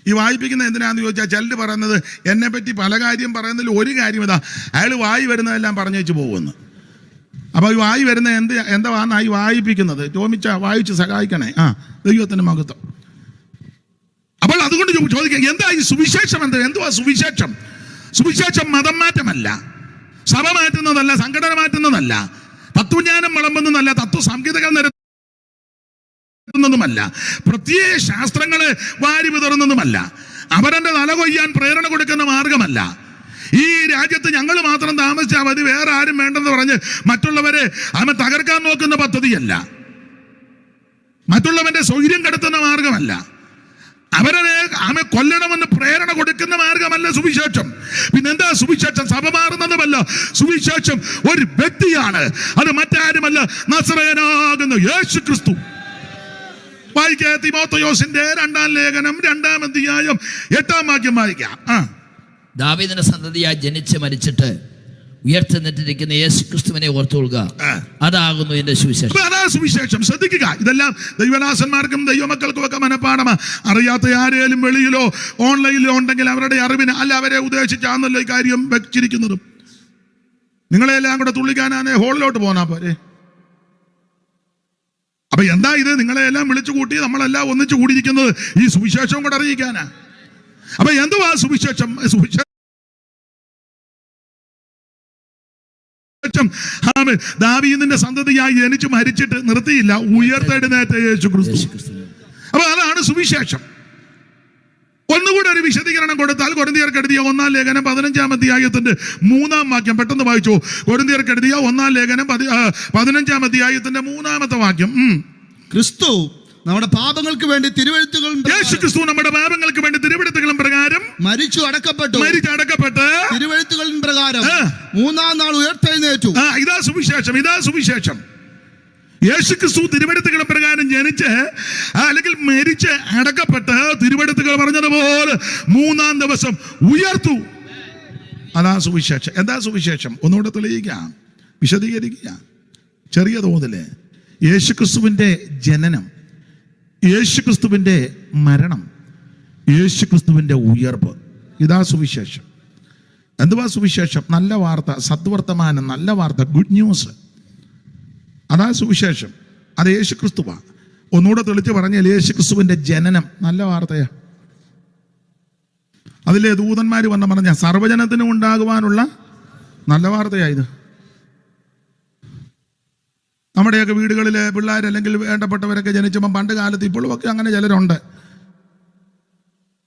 ഈ വായിപ്പിക്കുന്ന എന്തിനാന്ന് ചോദിച്ചാൽ ചിലർ പറയുന്നത് എന്നെ പറ്റി പല കാര്യം പറയുന്നതിൽ ഒരു കാര്യം ഇതാ, അയാൾ വായി വരുന്നതെല്ലാം പറഞ്ഞു വെച്ച് പോകുമെന്ന്. അപ്പൊ ഈ വായി വരുന്ന എന്താ ഈ വായിപ്പിക്കുന്നത്? ടോമിച്ച വായിച്ച് സഹായിക്കണേ. ദൈവത്തിന്റെ മഹത്വം. അപ്പോൾ അതുകൊണ്ട് ചോദിക്കുക, എന്താ ഈ സുവിശേഷം? എന്തുവാ സുവിശേഷം? സുവിശേഷം മതം മാറ്റമല്ല, സഭ മാറ്റുന്നതല്ല, സംഘടന മാറ്റുന്നതല്ല, തത്വജ്ഞാനം വിളമ്പുന്നതല്ല, തത്വസംഹിതകൾ നിരത്തുന്നതുമല്ല, പ്രത്യേക ശാസ്ത്രങ്ങളെ വാരി വിതറുന്നതുമല്ല, അവരന്റെ തല കൊയ്യാൻ പ്രേരണ കൊടുക്കുന്ന മാർഗമല്ല. ഈ രാജ്യത്ത് ഞങ്ങൾ മാത്രം താമസിച്ചാൽ മതി, വേറെ ആരും വേണ്ടെന്ന് പറഞ്ഞ് മറ്റുള്ളവരെ അവൻ തകർക്കാൻ നോക്കുന്ന പദ്ധതിയല്ല, മറ്റുള്ളവന്റെ സ്വൈര്യം കെടുത്തുന്ന മാർഗമല്ല, അവരെ കൊല്ലണമെന്ന് പ്രേരണ കൊടുക്കുന്ന മാർഗമല്ല സുവിശേഷം. പിന്നെന്താ സുവിശേഷം? സഭ മാറുന്നതുമല്ല. സുവിശേഷം ഒരു വ്യക്തിയാണ്, അത് മറ്റാരുമല്ല, നസറേയനാകുന്ന യേശു ക്രിസ്തു. വായിക്കുക, തിമോഥെയോസിന്റെ 2-ാം ലേഖനം 2-ാം അധ്യായം 8-ാം വാക്യം വായിക്കാം. ദാവീദിന്റെ സന്തതിയായി ജനിച്ച് മരിച്ചിട്ട് ഉയർത്തെന്നിട്ടിരിക്കുന്ന യേശു ക്രിസ്തുവിനെ ഓർത്തുകൊള്ളുക, അതാകുന്നു എന്റെ സുവിശേഷം. അതാ സുവിശേഷം. ശ്രദ്ധിക്കുക, ഇതെല്ലാം ദൈവദാസന്മാർക്കും ദൈവമക്കൾക്കും ഒക്കെ മനഃപ്പാഠമാ. അറിയാത്ത ആരെയും വെളിയിലോ ഓൺലൈനിലോ ഉണ്ടെങ്കിൽ അവരുടെ അറിവിന് അല്ല, അവരെ ഉദ്ദേശിച്ചാന്നല്ലോ ഈ കാര്യം വെച്ചിരിക്കുന്നതും. നിങ്ങളെല്ലാം കൂടെ തുള്ളിക്കാനാണ് ഹോളിലോട്ട് പോന്നാ പോരെ. അപ്പൊ എന്താ ഇത്? നിങ്ങളെല്ലാം വിളിച്ചു കൂട്ടി നമ്മളെല്ലാം ഒന്നിച്ചു കൂടിയിരിക്കുന്നത് ഈ സുവിശേഷവും കൂടെ അറിയിക്കാനാ. അപ്പൊ എന്തുവാ സുവിശേഷം? ദാവീദിന്റെ സന്തതിയായി ജനിച്ചു മരിച്ചിട്ട് നിർത്തിയില്ല, ഉയർത്തെഴുന്നേറ്റ യേശു ക്രിസ്തു. അപ്പൊ അതാണ് സുവിശേഷം. ഒന്നുകൂടെ ഒരു വിശദീകരണം കൊടുത്താൽ, കൊരിന്ത്യർക്ക് എഴുതിയ 1-ാം ലേഖനം 15-ാം അധ്യായത്തിന്റെ 3-ാം വാക്യം പെട്ടെന്ന് വായിച്ചു. കൊരിന്ത്യർക്ക് എഴുതിയ 1-ാം ലേഖനം 15-ാം അധ്യായത്തിന്റെ 3-ാമത്തെ വാക്യം. ക്രിസ്തു നമ്മുടെ പാപങ്ങൾക്ക് വേണ്ടി തിരുവെഴുത്തുകളും പ്രകാരം മരിച്ചു അടക്കപ്പെട്ടു, തിരുവെഴുത്തുകളും പ്രകാരം 3-ാം നാൾ ഉയർത്തെഴുന്നേറ്റു. ഇതാ സുവിശേഷം. യേശു ക്രിസ്തു തിരുവെഴുത്തുകളും പ്രകാരം ജനിച്ച് അല്ലെങ്കിൽ മരിച്ച് അടക്കപ്പെട്ട് തിരുവെഴുത്തുകൾ പറഞ്ഞതുപോലെ 3-ാം ദിവസം ഉയർത്തു. അതാ സുവിശേഷം. എന്താ സുവിശേഷം? ഒന്നുകൂടെ തെളിയിക്കാം, വിശദീകരിക്കുക ചെറിയ തോതില്. യേശുക്രിസ്തുവിന്റെ ജനനം, യേശുക്രിസ്തുവിന്റെ മരണം, യേശുക്രിസ്തുവിന്റെ ഉയർപ്പ്, ഇതാ സുവിശേഷം. എന്തുവാ സുവിശേഷം? നല്ല വാർത്ത, സദ്വർത്തമാനം, നല്ല വാർത്ത, ഗുഡ് ന്യൂസ്. അതാ സുവിശേഷം. അത് യേശുക്രിസ്തുവാ. ഒന്നുകൂടെ തെളിച്ച് പറഞ്ഞാൽ യേശുക്രിസ്തുവിന്റെ ജനനം നല്ല വാർത്തയാ. അതിലെ ദൂതന്മാർ വന്ന് പറഞ്ഞ സർവ്വജനത്തിനും ഉണ്ടാകുവാനുള്ള നല്ല വാർത്തയായത്. നമ്മുടെയൊക്കെ വീടുകളിലെ പിള്ളേർ അല്ലെങ്കിൽ വേണ്ടപ്പെട്ടവരൊക്കെ ജനിച്ചപ്പം പണ്ട് കാലത്ത്, ഇപ്പോഴും ഒക്കെ അങ്ങനെ ചിലരുണ്ട്,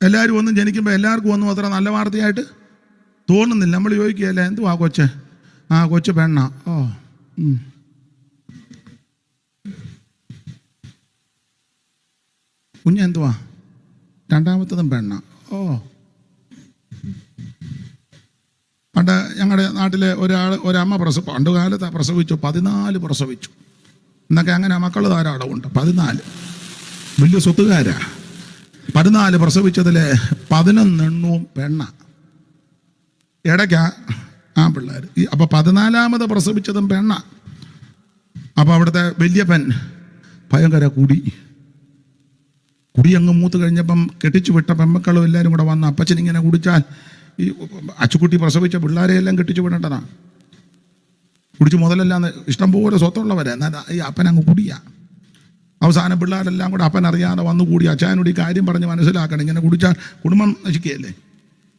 എല്ലാവരും ഒന്നും ജനിക്കുമ്പോൾ എല്ലാവർക്കും ഒന്നും അത്ര നല്ല വാർത്തയായിട്ട് തോന്നുന്നില്ല. നമ്മൾ ചോദിക്കുകയല്ലേ, എന്തുവാ കൊച്ച്? കൊച്ചു പെണ്ണ. കുഞ്ഞെന്തുവാ? രണ്ടാമത്തതും പെണ്ണ. പണ്ട് ഞങ്ങളുടെ നാട്ടിലെ ഒരമ്മ പണ്ട് കാലത്ത് പ്രസവിച്ചു, 14 പ്രസവിച്ചു എന്നൊക്കെ. അങ്ങനെ മക്കൾ ധാരാളമുണ്ട്, 14 വലിയ സ്വത്തുകാരാ. 14 പ്രസവിച്ചതിൽ 11 പെണ്ണ, ഇടയ്ക്കാ പിള്ളേർ. അപ്പൊ 14ാമത് പ്രസവിച്ചതും പെണ്ണ. അപ്പൊ അവിടുത്തെ വല്യപ്പൻ ഭയങ്കര കുടി അങ്ങ് മൂത്ത് കഴിഞ്ഞപ്പം കെട്ടിച്ചു വിട്ട പെമ്മക്കളും എല്ലാവരും കൂടെ വന്ന്, അപ്പച്ചൻ ഇങ്ങനെ കുടിച്ചാൽ ഈ അച്ചുക്കുട്ടി പ്രസവിച്ച പിള്ളേരെയെല്ലാം കെട്ടിച്ചു വിടേണ്ടതാ. കുടിച്ച് മുതലെല്ലാം ഇഷ്ടംപോലെ സ്വത്തുള്ളവരെ, എന്നാൽ ഈ അപ്പനങ്ങ് കുടിയാ. അവസാനം പിള്ളേരെല്ലാം കൂടെ അപ്പൻ അറിയാതെ വന്നു കൂടി അച്ചായനോട് ഈ കാര്യം പറഞ്ഞ് മനസ്സിലാക്കണം, ഇങ്ങനെ കുടിച്ചാൽ കുടുംബം നശിക്കുകയല്ലേ.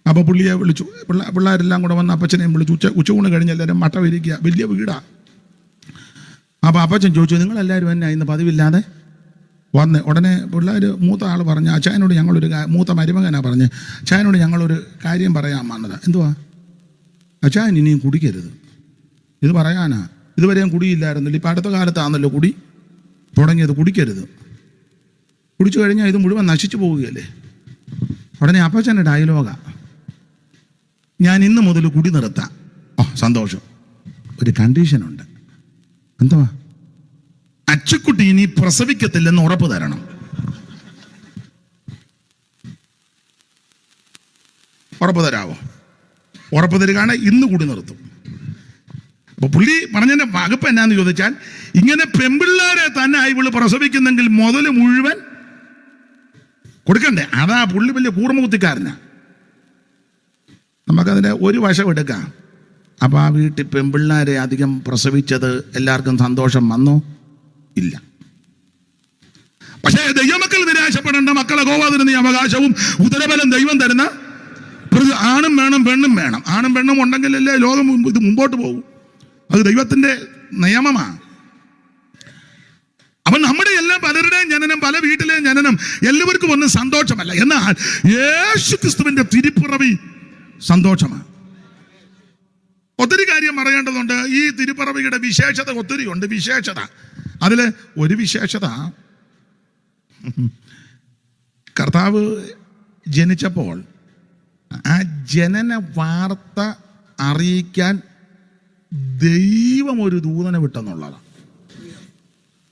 അപ്പോൾ പുള്ളിയെ വിളിച്ചു, പിള്ളേരെല്ലാം കൂടെ വന്ന് അപ്പച്ചനെയും വിളിച്ചു. ഉച്ചയൂണ് കഴിഞ്ഞ് എല്ലാവരും മട്ട വിരിക്കുക, വലിയ വീടാ. അപ്പോൾ അപ്പച്ചൻ ചോദിച്ചു, നിങ്ങളെല്ലാവരും എന്നാ ഇന്ന് പതിവില്ലാതെ വന്ന്? ഉടനെ പിള്ളേർ മൂത്ത ആൾ പറഞ്ഞ്, അച്ചായനോട് ഞങ്ങളൊരു മൂത്ത മരുമകനാ പറഞ്ഞ്, അച്ചായനോട് ഞങ്ങളൊരു കാര്യം പറയാൻ വന്നത്. എന്തുവാ? അച്ചായൻ ഇനിയും കുടിക്കരുത്. ഇത് പറയാനാ, ഇതുവരെ ഞാൻ കുടിയില്ലായിരുന്നില്ല, ഇപ്പം അടുത്ത കാലത്താണല്ലോ കുടി തുടങ്ങിയത്. കുടിക്കരുത്, കുടിച്ചു കഴിഞ്ഞാൽ ഇത് മുഴുവൻ നശിച്ചു പോവുകയല്ലേ. ഉടനെ അപ്പച്ചൻ്റെ ഡയലോഗാ, ഞാൻ ഇന്ന് മുതൽ കുടി നിർത്താം. ഓ സന്തോഷം, ഒരു കണ്ടീഷനുണ്ട്. എന്തുവാ? അച്ചുക്കുട്ടി ഇനി പ്രസവിക്കത്തില്ലെന്ന് ഉറപ്പ് തരണം. ഉറപ്പ് തരാവോ? ഉറപ്പ് തരികയാണ്, ഇന്ന് കൂടി നിർത്തും. അപ്പൊ പുള്ളി പറഞ്ഞതിന്റെ വകുപ്പ് എന്നാന്ന് ചോദിച്ചാൽ, ഇങ്ങനെ പെമ്പിള്ളേരെ തന്നെ ഇവള് പ്രസവിക്കുന്നെങ്കിൽ മുതല് മുഴുവൻ കൊടുക്കണ്ടേ. അതാ പുള്ളി വലിയ കൂർമ്മകുത്തിക്കാരനാ. നമുക്കതിന്റെ ഒരു വശം എടുക്കാം. അപ്പൊ ആ വീട്ടിൽ പെമ്പിള്ളേരെ അധികം പ്രസവിച്ചത് എല്ലാവർക്കും സന്തോഷം വന്നോ? ഇല്ല. പക്ഷേ ദൈവമക്കൾ നിരാശപ്പെടേണ്ട, മക്കളെ ഗോവാതിരുന്ന അവകാശവും ഉദരബലം ദൈവം തരുന്ന ആണും വേണം പെണ്ണും വേണം. ആണും പെണ്ണും ഉണ്ടെങ്കിലല്ലേ ലോകം ഇത് മുമ്പോട്ട് പോകും. അത് ദൈവത്തിന്റെ നിയമമാണ്. അപ്പൊ നമ്മുടെ എല്ലാം പലരുടെയും ജനനം, പല വീട്ടിലെയും ജനനം എല്ലാവർക്കും ഒന്നും സന്തോഷമല്ല. എന്നാൽ യേശു ക്രിസ്തുവിന്റെ തിരുപ്പിറവി സന്തോഷമാണ്. ഒത്തിരി കാര്യം പറയേണ്ടതുണ്ട്. ഈ തിരുപ്പിറവിയുടെ വിശേഷത ഒത്തിരി ഉണ്ട്. വിശേഷത, അതിൽ ഒരു വിശേഷത, കർത്താവ് ജനിച്ചപ്പോൾ ആ ജനന വാർത്ത അറിയിക്കാൻ ദൈവം ഒരു ദൂതനെ വിട്ടെന്നുള്ളതാണ്.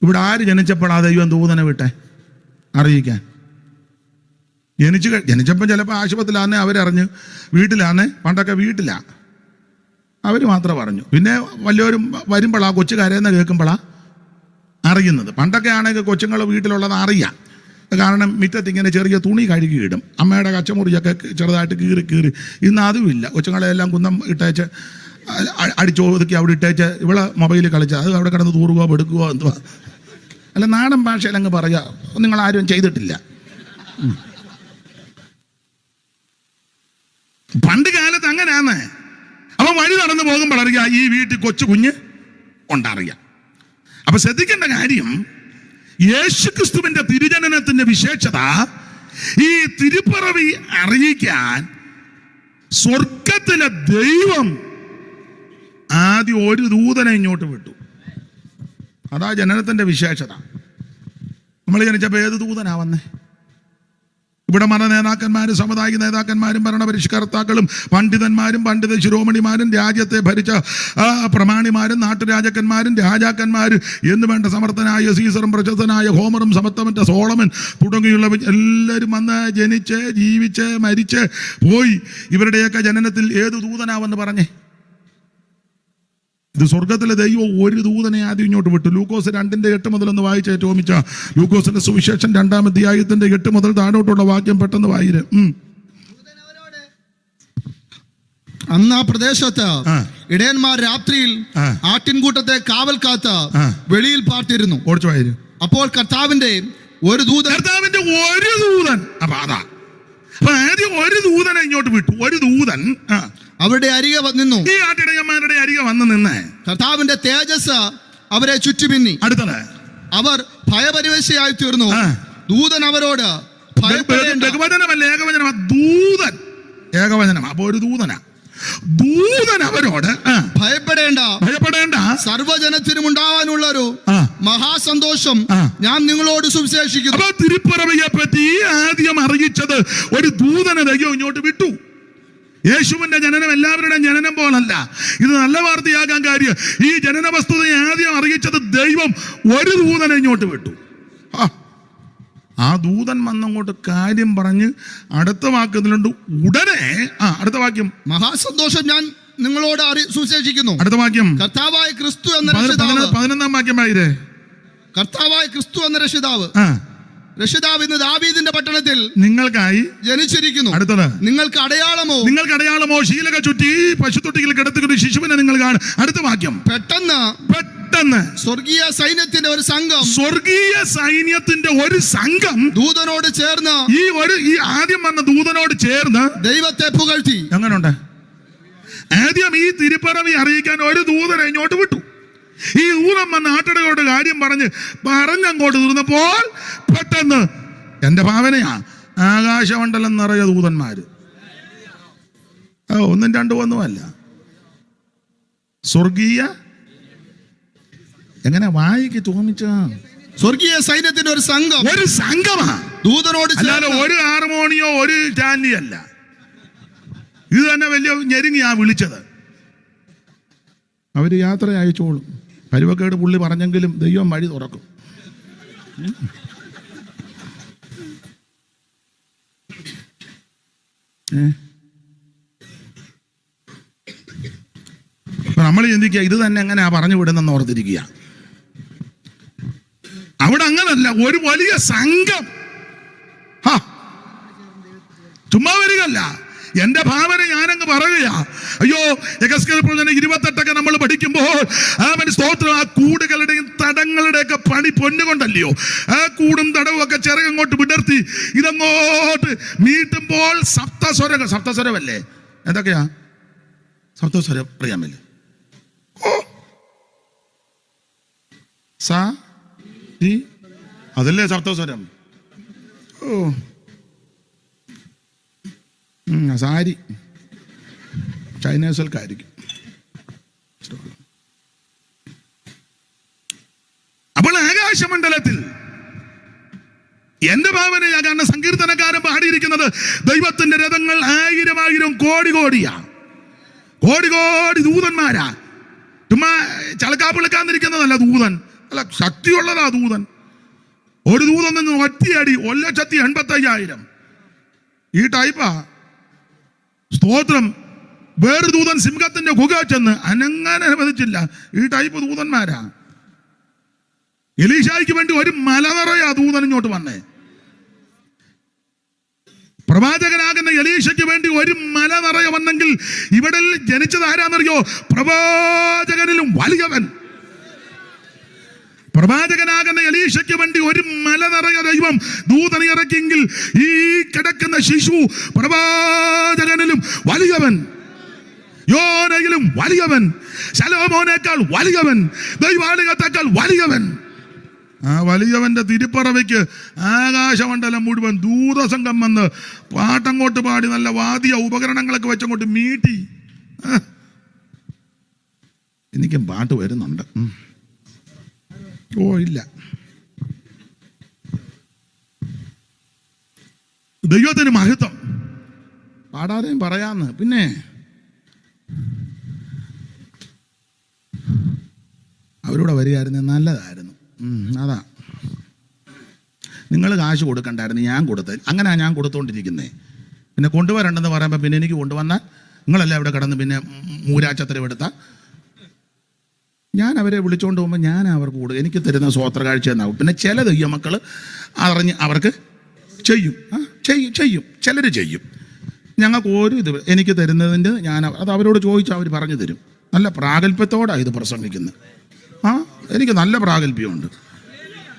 ഇവിടെ ആര് ജനിച്ചപ്പോൾ ആ ദൈവം ദൂതനെ വിട്ടെ അറിയിക്കാൻ? ജനിച്ചപ്പോൾ ചിലപ്പോൾ ആശുപത്രിയിലാന്നേ അവരറിഞ്ഞ്, വീട്ടിലാന്നേ, പണ്ടൊക്കെ വീട്ടിലാ അവർ മാത്രം പറഞ്ഞു. പിന്നെ വല്ലവരും വരുമ്പോഴാ, കൊച്ചു കരയെന്ന് കേൾക്കുമ്പോഴാ അറിയുന്നത്. പണ്ടൊക്കെ ആണെങ്കിൽ കൊച്ചുങ്ങൾ വീട്ടിലുള്ളത് അറിയാം. കാരണം മുറ്റത്ത് ഇങ്ങനെ ചെറിയ തുണി കഴുകി ഇടും, അമ്മയുടെ കച്ചമുറിയൊക്കെ ചെറുതായിട്ട് കീറി. ഇന്ന് അതുമില്ല. കൊച്ചുങ്ങളെല്ലാം കുന്നം ഇട്ടേച്ച് അടിച്ചൊതുക്കി അവിടെ ഇട്ടേച്ച് ഇവിടെ മൊബൈലിൽ കളിച്ചാൽ അത് അവിടെ കിടന്ന് തൂറുകയോ പെടുക്കുകയോ എന്തുവാ. അല്ല, നാടൻ ഭാഷയിൽ അങ്ങ് പറയുക, നിങ്ങളാരും ചെയ്തിട്ടില്ല. പണ്ട് കാലത്ത് അങ്ങനെയാന്ന്. അപ്പൊ വഴി നടന്നു പോകുമ്പോഴറിയാം ഈ വീട്ടിൽ കൊച്ചു കുഞ്ഞ് ഉണ്ടറിയാം. അപ്പൊ ശ്രദ്ധിക്കേണ്ട കാര്യം, യേശുക്രിസ്തുവിന്റെ തിരുജനനത്തിന്റെ വിശേഷത ഈ തിരുപ്പിറവി അറിയിക്കാൻ സ്വർഗത്തിലെ ദൈവം ആദ്യം ഒരു ദൂതനെ ഇങ്ങോട്ട് വിട്ടു. അതാ ജനനത്തിന്റെ വിശേഷത. നമ്മൾ ജനിച്ചപ്പോൾ ഏത് ദൂതനാ വന്നേ? ഇവിടെ മത നേതാക്കന്മാരും സാമുദായിക നേതാക്കന്മാരും ഭരണപരിഷ്കർത്താക്കളും പണ്ഡിതന്മാരും പണ്ഡിത ശിരോമണിമാരും രാജ്യത്തെ ഭരിച്ച പ്രമാണിമാരും നാട്ടുരാജാക്കന്മാരും രാജാക്കന്മാരും എന്ന് വേണ്ട സമർത്ഥനായ സീസറും പ്രശസ്തനായ ഹോമറും സമത്വമറ്റ സോളമൻ തുടങ്ങിയുള്ള എല്ലാവരും വന്ന് ജനിച്ച് ജീവിച്ച് മരിച്ച് പോയി. ഇവരുടെയൊക്കെ ജനനത്തിൽ ഏത് ദൂതനാവെന്ന് പറഞ്ഞേ? ഇത് സ്വർഗത്തിലെ ദൈവം ഒരു ദൂതനെ ആദ്യം ഇങ്ങോട്ട് വിട്ടു. ലൂക്കോസ് 2:8 മുതൽ ഒന്ന് വായിച്ച ടോമിച്ച. ലൂക്കോസിന്റെ സുവിശേഷം 2-ാം അധ്യായത്തിന്റെ 8 മുതൽ താഴോട്ടുള്ള വാക്യം പെട്ടെന്ന് വായിര്. അന്ന് ആ പ്രദേശത്ത് ഇടയന്മാർ രാത്രിയിൽ ആട്ടിൻകൂട്ടത്തെ കാവൽ കാത്ത് വെളിയിൽ പാർത്തിരുന്നു. ഓടിച്ചു വായിര്. അപ്പോൾ കർത്താവിന്റെ ഒരു ദൂതൻ അപ്പൊ അതാ, അപ്പൊ ആദ്യം ഒരു ദൂതനെ ഇങ്ങോട്ട് വിട്ടു. ഒരു ദൂതൻ അവരുടെ അരികെ നിന്നു. ഈ ആട്ടിടയന്മാരുടെ അരികെ വന്ന് നിന്ന് കർത്താവിന്റെ തേജസ് അവരെ ചുറ്റുമിന്നി. അടുത്തത്, അവർ ഭയപരിവേശിയായി തീർന്നു. ദൂതൻ അവരോട് ബഹുവചനമല്ല, ഏകവചനമാ. ദൂതൻ ഏകവചനമാ. അപ്പൊ ഒരു ദൂതനാ. ദൂതൻ അവരോട് ഭയപ്പെടേണ്ട, സർവ്വജനത്തിനും ഉണ്ടാവാനുള്ളൊരു മഹാസന്തോഷം ഞാൻ നിങ്ങളോട് സുവിശേഷിക്കുന്നു. അപ്പൊ തിരുപ്പിറവിയെ പറ്റി ആദ്യം അറിയിച്ചത് ഒരു ദൂതനെ ദൈവം ഇങ്ങോട്ട് വിട്ടു. യേശുവിന്റെ ജനനം എല്ലാവരുടെയും ജനനം പോലല്ല. ഇത് നല്ല വാർത്തയാകാൻ കാര്യം, ഈ ജനന വസ്തുതയെ ആദ്യം അറിയിച്ചത് ദൈവം ഒരു ദൂതനെ ഇങ്ങോട്ട് വിട്ടു. ആ ദൂതൻ വന്നങ്ങോട്ട് കാര്യം പറഞ്ഞ് അടുത്ത വാക്യത്തിലുണ്ട് ഉടനെ. അടുത്ത വാക്യം, മഹാസന്തോഷം ഞാൻ നിങ്ങളോട് സുവിശേഷിക്കുന്നു. അടുത്ത വാക്യം, കർത്താവായ ക്രിസ്തു എന്ന 11-ാം വാക്യം ആയിരേ. കർത്താവായ ക്രിസ്തു എന്ന രക്ഷിതാവ് രക്ഷിതാവ് ഇന്ന് ദാവീദിന്റെ പട്ടണത്തിൽ നിങ്ങൾക്കായി ജനിച്ചിരിക്കുന്നു. അടുത്തത്, നിങ്ങൾക്ക് അടയാളമോ ശീലക ചുറ്റി പശുത്തൊട്ടിയിൽ കിടത്തുന്ന ശിശുവിനെ നിങ്ങൾ കാണും. അടുത്ത വാക്യം, പെട്ടെന്ന് സ്വർഗീയ സൈന്യത്തിന്റെ ഒരു സംഘം ദൂതനോട് ചേർന്ന് ഈ ആദ്യം വന്ന ദൂതനോട് ചേർന്ന് ദൈവത്തെ പുകഴ്ത്തി. എങ്ങനെയുണ്ട്? ആദ്യം ഈ തിരുപ്പിറവി അറിയിക്കാൻ ഒരു ദൂതനെ ഇങ്ങോട്ട് വിട്ടു. ഈ ദൂതൻ വന്ന നാട്ടിടയോട് കാര്യം പറഞ്ഞങ്ങോട്ട് തീർന്നപ്പോൾ പെട്ടെന്ന് എന്റെ ഭാവനയാ, ആകാശമണ്ഡലം നിറയെ ദൂതന്മാര്. ഒന്നും രണ്ടും ഒന്നുമല്ല, സ്വർഗീയ, എങ്ങനെ വായിക്ക് തോന്നിച്ച സ്വർഗീയ സൈന്യത്തിന്റെ ഒരു സംഘമാ ദൂതനോട്. അല്ലാതെ ഒരു ഹാർമോണിയോ ഒരു സ്റ്റാൻലി അല്ല, ഇത് തന്നെ വലിയ ഞെരുങ്ങിയാ വിളിച്ചത്. അവര് യാത്ര അയച്ചോളും. പരുവക്കേട് പുള്ളി പറഞ്ഞെങ്കിലും ദൈവം വഴി തുറക്കും. നമ്മൾ ചിന്തിക്കുക ഇത് തന്നെ എങ്ങനെയാ പറഞ്ഞു വിടുന്നെന്ന് ഓർത്തിരിക്കുക. അവിടെ അങ്ങനല്ല, ഒരു വലിയ സംഘം ചുമ്മാ വരികയല്ല. എന്റെ ഭാവന ഞാനങ്ങ് പറയുക. അയ്യോ, യെഹെസ്കേൽ പ്രവചനം 28 നമ്മൾ പഠിക്കുമ്പോൾ അവൻ സ്തോത്രം, ആ കൂടുകളുടെയും തടങ്ങളുടെയൊക്കെ പണി പൊന്നുകൊണ്ടല്ലയോ, ആ കൂടും തടവും ഒക്കെ ചിറകങ്ങോട്ട് വിടർത്തി ഇതങ്ങോട്ട് മീട്ടുമ്പോൾ സപ്തസ്വരമല്ലേ? എന്തൊക്കെയാ സപ്തസ്വരം? അറിയാമല്ലേ? അതല്ലേ സപ്തസ്വരം? സാരി ചൈനീസുകൾക്കായിരിക്കും. അപ്പോൾ ആകാശമണ്ഡലത്തിൽ എന്റെ ഭാവനയാ, കാരണം സങ്കീർത്തനക്കാരൻ പാടിയിരിക്കുന്നത് ദൈവത്തിന്റെ രഥങ്ങൾ 1000 കോടിയാ, കോടി ദൂതന്മാരാ. ചുമ്മാ ചളക്കാപ്പിളക്കാന്നിരിക്കുന്നതല്ല ദൂതൻ, അല്ല, ശക്തിയുള്ളതാ ദൂതൻ. ഒരു ദൂതൻ നിന്ന് ഒറ്റയടി 1,85,000 ഈ ടൈപ്പാ. സ്തോത്രം. വേറൊരു ദൂതൻ സിംഹത്തിന്റെ ഗുഹ ചെന്ന് അനങ്ങാൻ അനുവദിച്ചില്ല. ഈ ടൈപ്പ് ദൂതന്മാരാ. എലീശായ്ക്ക് വേണ്ടി ഒരു മല നിറയാ ദൂതൻ ഇങ്ങോട്ട് വന്നേ. പ്രവാചകനാകുന്ന എലീശയ്ക്ക് വേണ്ടി ഒരു മല നിറയെ വന്നെങ്കിൽ ഇവിടെ ജനിച്ചത് ആരാന്നറിയോ? പ്രവാചകനിലും വലിയവൻ. പ്രവാചകനാകുന്ന എലീശയ്ക്ക് വേണ്ടി ഒരു മല നിറയെ ദൈവം ദൂതനെ ഇറക്കിയെങ്കിൽ ഈ കിടക്കുന്ന ശിശു പ്രവാചകനിലും വലിയവൻ, യോനയിലും വലിയവൻ, ശലോമോനേക്കാൾ വലിയവൻ, ദൈവാലയത്തെക്കാൾ വലിയവൻ. ആ വലിയവന്റെ തിരുപ്പറവയ്ക്ക് ആകാശമണ്ഡലം മുഴുവൻ ദൂതസംഘം വന്ന് പാട്ടങ്ങോട്ട് പാടി നല്ല വാദ്യ ഉപകരണങ്ങളൊക്കെ വെച്ചങ്ങോട്ട് മീട്ടി. എനിക്കും പാട്ട് വരുന്നുണ്ട്. ഇല്ല, ദൈവത്തിന് മഹത്വം. പാടാതെയും പറയാന്ന്. പിന്നെ അവരോട് വരികയായിരുന്നു, നല്ലതായിരുന്നു. അതാ, നിങ്ങൾ കാശ് കൊടുക്കണ്ടായിരുന്നു, ഞാൻ കൊടുത്തത്. അങ്ങനെയാ ഞാൻ കൊടുത്തോണ്ടിരിക്കുന്നേ. പിന്നെ കൊണ്ടുവരണ്ടെന്ന് പറയുമ്പോൾ പിന്നെ എനിക്ക് കൊണ്ടുവന്നാൽ നിങ്ങളെല്ലാം ഇവിടെ കിടന്ന് പിന്നെ മൂരാച്ചത്തരവെടുത്താൽ ഞാൻ അവരെ വിളിച്ചുകൊണ്ട് പോകുമ്പോൾ ഞാൻ അവർക്ക് കൊടുക്കും. എനിക്ക് തരുന്ന സ്വോത്ര കാഴ്ച എന്നാവും. പിന്നെ ചില ദൈവമക്കൾ അറിഞ്ഞ് അവർക്ക് ചെയ്യും, ചിലർ ചെയ്യും. ഞങ്ങൾക്ക് ഒരു ഇത് എനിക്ക് തരുന്നതിൻ്റെ അത് അവരോട് ചോദിച്ചാൽ അവർ പറഞ്ഞു തരും. നല്ല പ്രാഗൽഭ്യത്തോടാണ് ഇത് പ്രസംഗിക്കുന്നത്. എനിക്ക് നല്ല പ്രാഗൽഭ്യമുണ്ട്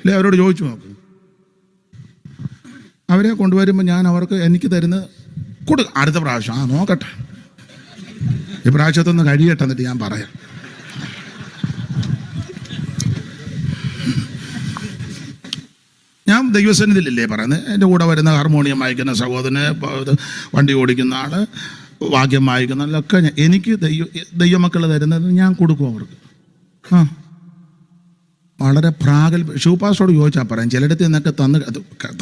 അല്ലേ? അവരോട് ചോദിച്ചു നോക്കും. അവരെ കൊണ്ടുവരുമ്പോൾ ഞാൻ അവർക്ക് എനിക്ക് തരുന്നത് കൊടുക്കും. അടുത്ത പ്രാവശ്യം നോക്കട്ടെ, ഈ പ്രാവശ്യത്തൊന്ന് കഴിയട്ടെ, എന്നിട്ട് ഞാൻ പറയാം. ഞാൻ ദൈവസന്നിധിയിലല്ലേ പറയുന്നത്. എൻ്റെ കൂടെ വരുന്ന ഹാർമോണിയം വായിക്കുന്ന സഹോദരന്, വണ്ടി ഓടിക്കുന്ന ആള്, വാക്യം വായിക്കുന്ന ആളൊക്കെ എനിക്ക് ദൈവമക്കൾ തരുന്നത് ഞാൻ കൊടുക്കും അവർക്ക്. വളരെ ഷൂപ്പാസ്റ്റോട് ചോദിച്ചാൽ പറയാം. ചിലയിടത്ത് നിന്നൊക്കെ തന്ന്